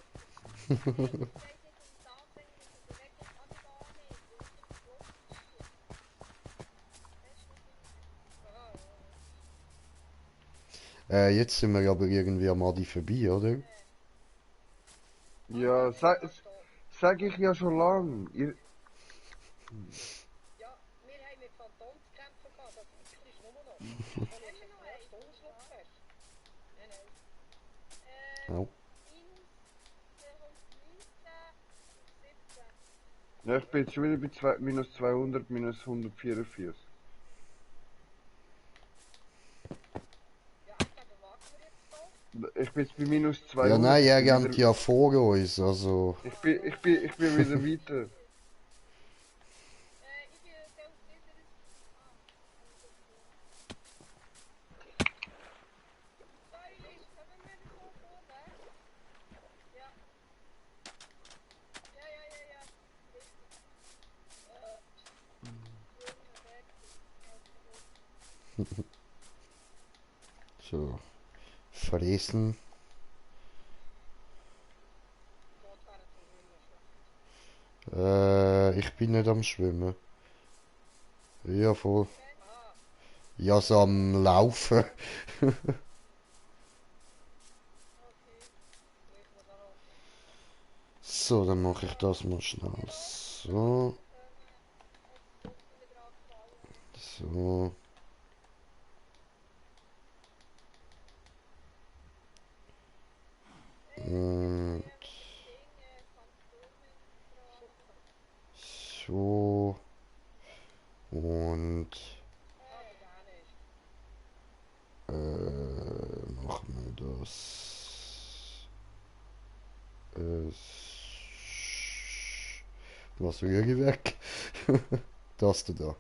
Aha, Jetzt sind wir aber irgendwie am Adi vorbei, oder? Ja, sag ich ja schon lang. ja, wir haben mit Phantom zu kämpfen gehabt, das ist nur noch. Und jetzt einen Stundenschluck fest. Nein, nein. Au. Ja, ich bin jetzt schon wieder bei minus 200, minus 144. Ja, ich glaube, warten wir jetzt so. Ich bin jetzt bei minus Ja, 200. nein, ich er bin rennt ja vor uns, also. ich bin wieder weiter. So. Fräsen. Dort wäre es nicht mehr schlecht. Ich bin nicht am Schwimmen. Ja, voll. Ah, Ja, so am Laufen. ich muss auch noch. So, dann mache ich das mal schnell. So. So. Und so. Und Ah, der Dänisch. machen wir das. Äh, was rühre ich weg? Das da.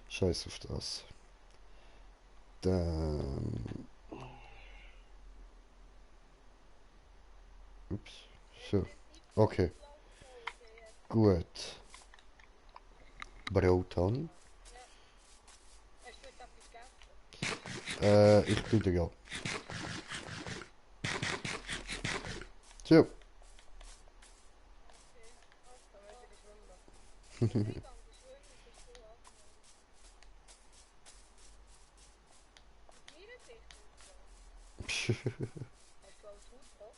Scheiß auf das. Dann. Ups. So. Okay. Gut. Brot haben. Hast du jetzt etwas gegessen? Ich bin da ja. So. Dann müssen wir schwimmen. Hast du alles rausgekommen?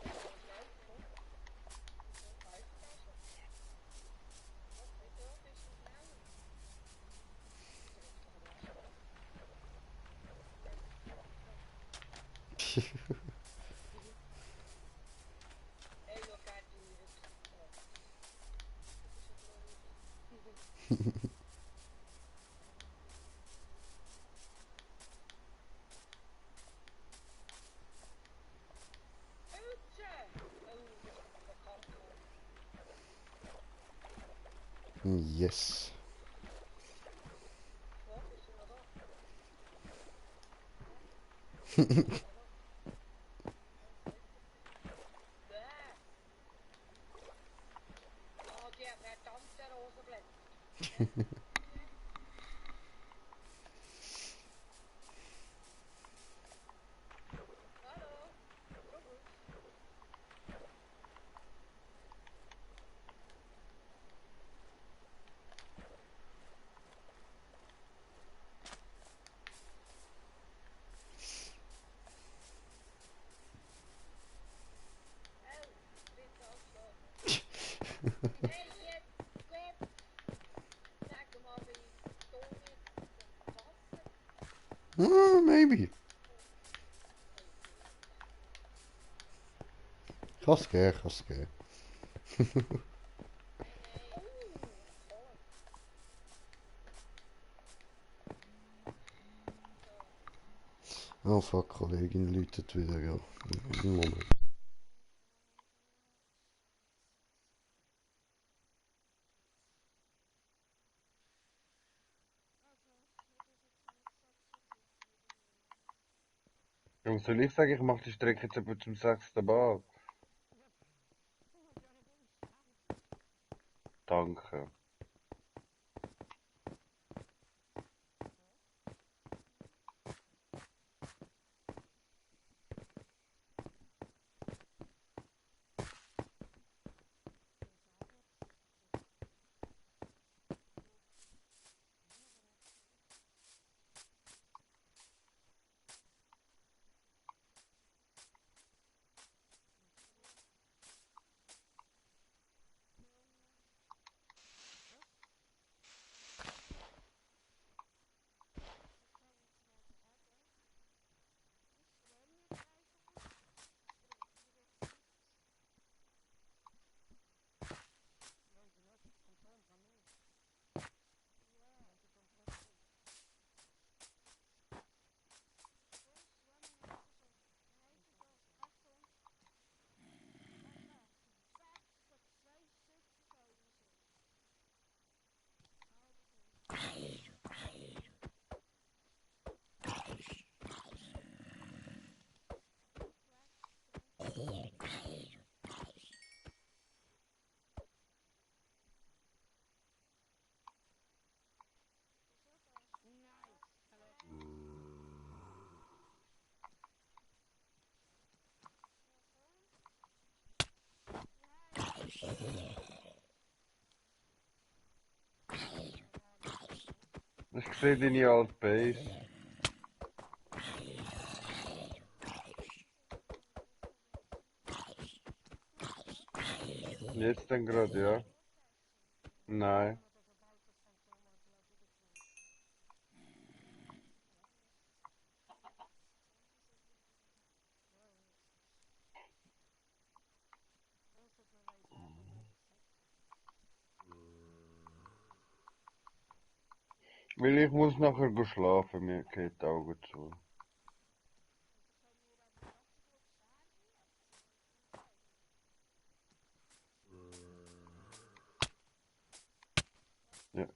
Hast du alles rausgekommen? Weiss ich auch schon. Ey, schau gerne deine Rücksicht an. Pilze! Oh, das kommt mir bekannt vor. Yes. Was? Ist sie noch da? Bäh! Ah, die verdammte Rosenblätter. Hallo? Rubus? Bitte aufschlagen. Hey, jetzt, Gott! Sag mal, wie dumm jetzt Wasser. Maybe. Kann's gehen, kann's gehen. Toll. Oh fuck, Kollegin läutet wieder, ja. Moment. Warum soll ich sagen, ich mache die Strecke jetzt etwa zum 6. Bad? Ich sehe deine alte Base. Jetzt dann gerade, ja? Nein. Weil ich muss nachher go schlafen, mir geht die Augen zu. Ja.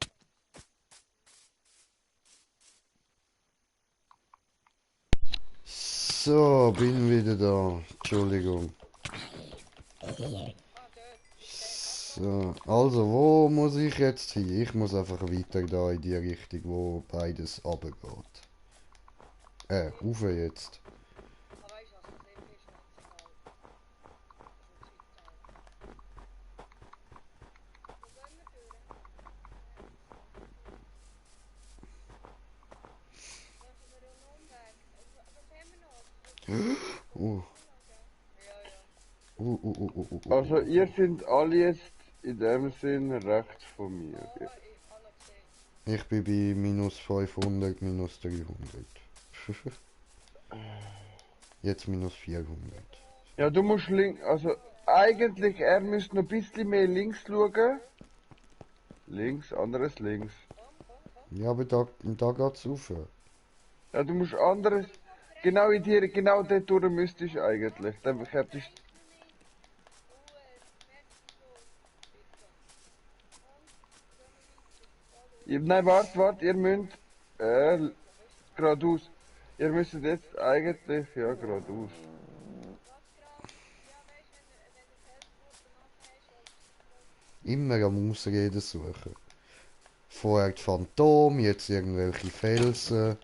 So, bin wieder da. Entschuldigung. So, also, wo muss ich jetzt hin? Ich muss einfach weiter da in die Richtung, wo beides runtergeht. Rauf jetzt. Aber weißt du was, das Leben ist nicht so egal. Wo gehen wir durch? Machen wir einen Umweg. Was haben wir noch? Oh, Ja, ja. Also ihr sind alle jetzt in dem Sinn rechts von mir. Oh, ich habe noch gesehen. ich bin bei minus 500, minus 300. Jetzt minus 400. Ja, du musst links, also eigentlich, er müsste noch ein bisschen mehr links schauen. Links, anderes links. Ja, aber da geht's rauf. Ja, du musst anderes, genau in dir, genau dort durch müsstest du eigentlich. Dann hättest nein, warte, ihr müsst, geradeaus. Ihr müsstet jetzt eigentlich, ja, geradeaus. Immer am Ausreden suchen. Vorher die Phantom, jetzt irgendwelche Felsen.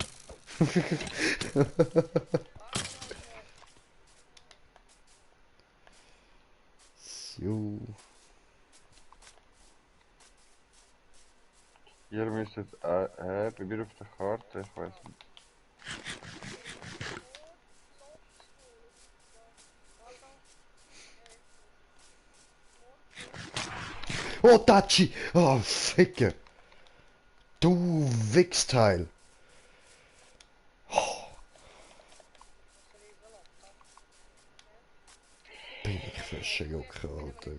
So. Ihr müsstet, bei mir auf der Karte, ich weiß nicht. Oh, Tachi! Oh, Ficke! Du Wichsteil! Bin ich verschreckt, Alter.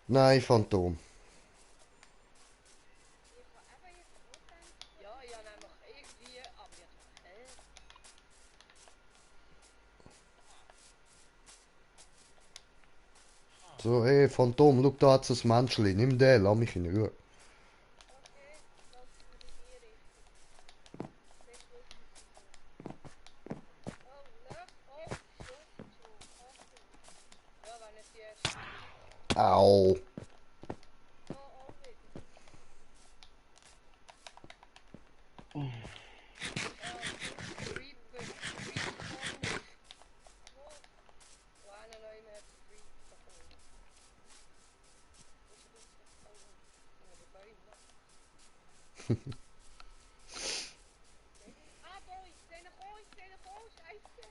Nein, Phantom. Ja, ja, nämlich irgendwie, aber jetzt mal, So, hey, Phantom, schau, da hat's ein Menschli. Nimm den, lass mich in Ruhe. okay, das ist in die Richtung. Das wusste ich so. Oh, ne? Oh, so, so, Achtung. Ja, wenn es die erste ist. Au! Ja, auch wieder. Reaper, Reaper, wo einer neu mehr zu Reaper bekommen. Ist gut, oh, die Bäume. Ah, da ist einer gekommen, Scheiße.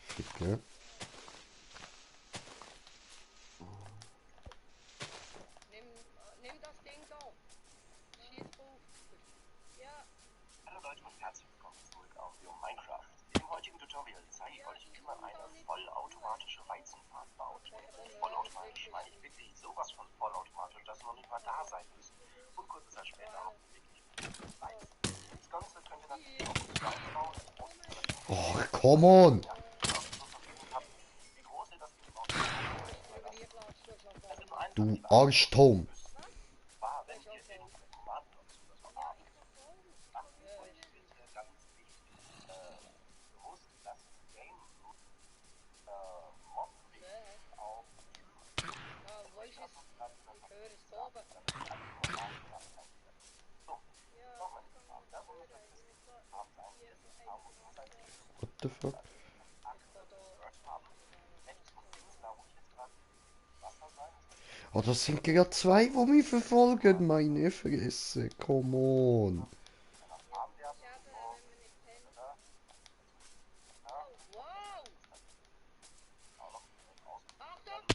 Ficke. Nimm das Ding da. Schieß drauf. Ja. Hallo Leute und herzlich willkommen zurück auf Video Minecraft. Im heutigen Tutorial zeige ich euch, wie man eine vollautomatische Weizenfarm baut. Vollautomatisch meine ich wirklich sowas von vollautomatisch, dass noch nicht mal da sein müssen und kurze Zeit später auch wirklich Weizen. Das Ganze könnt ihr natürlich auch mit bauen. Oh, come on! Wie groß ihr das Ding baut, Du Arschtom! war, wenn ihr in Command nutzt, das war A. Und ich finde ganz wichtig, bewusst, dass Game Root Mob auch Ah, wo ist es? Ich höre es oben. the fuck? Oh, das sind gerade zwei, die mich verfolgen, meine Fresse. Come on. Wow! Achtung!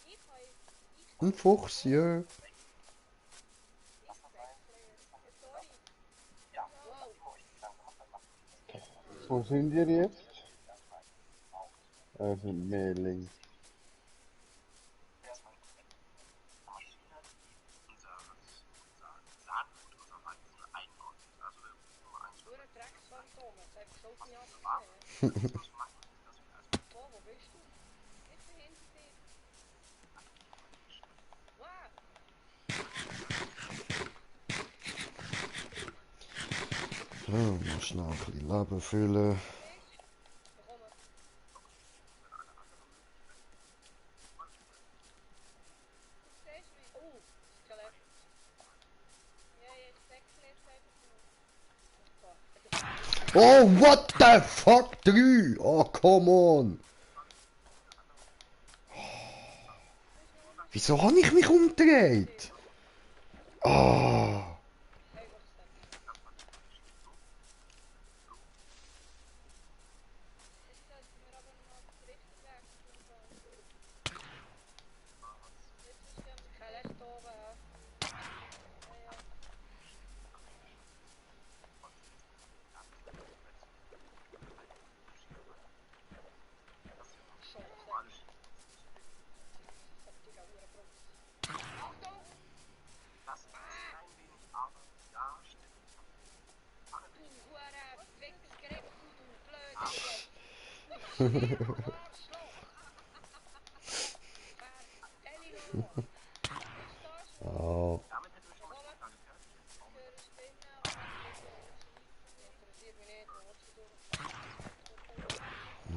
Ich kann Ein Fuchs, ja. sorry. Wow. Wo sind ihr jetzt? Also mehr links. Nur ein Drecksphantom, das hat so viel abgesehen. Oh, wo bist du? Ich bin hinter dir. Wow! So, mal schnell ein bisschen Leben füllen. Ich komme. Du siehst mich. Oh, Skelett. Ja, ich sehe Skelett einfach nur. Oh, what the fuck, 3? Oh, come on. Wieso habe ich mich umgedreht? Oh. Hey, was ist das? Jetzt sollten wir aber noch das richtige Weg tun. Jetzt ist der Skelett oben. Ja, ja. Schon, das hat die auch wieder groß. Achtung! Du Hure Wichsgriff, du blöde Arschloch! Erzähl noch! Ist das wo? Oh. Ich höre Spinnen, aber interessiert mich nicht, wo willst du durch?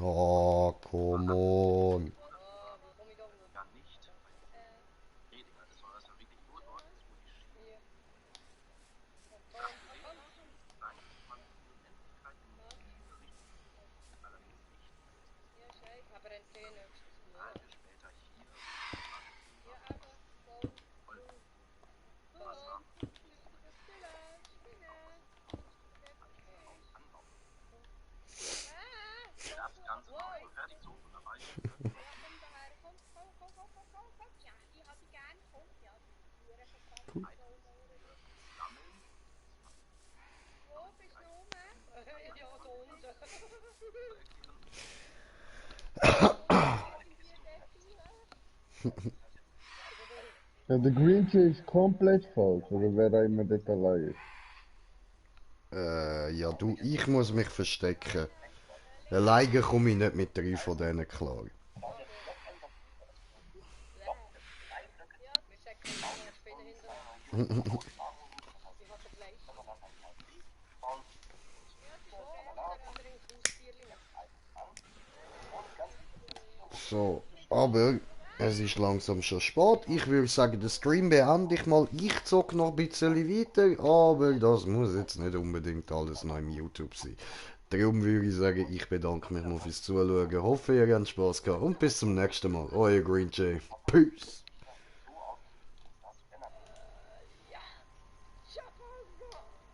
Oh, come on. Ah, wie komme ich da hoch? Hier. Phantom. Ja, scheiße. Aber ein Tee nächstes Mal. Ja, aber voll. Warum? Vielleicht Spinne. Der Fisch. Wow. Ja, komm daher. Komm. Ja, ich hab dich gern. Komm. Ja, du Hure verpasst. Wo bist du rum? Ja, da unten. Ja, der Green Tea ist komplett falsch, oder wer auch immer dort allein ist. Ja, du, ich muss mich verstecken. Alleine komme ich nicht mit 3 von denen klar. Ja, wir säcken noch eine Spinne hinter. Ich hatte Fleisch. Ja, die ist okay, der andere ins Haustierchen. So, aber es ist langsam schon spät. Ich würde sagen, den Stream beende ich mal. Ich zocke noch ein bisschen weiter, aber das muss jetzt nicht unbedingt alles noch im YouTube sein. Darum würde ich sagen, ich bedanke mich mal fürs Zuschauen. Hoffe, ihr habt Spaß gehabt und bis zum nächsten Mal. Euer Green Jay. Peace.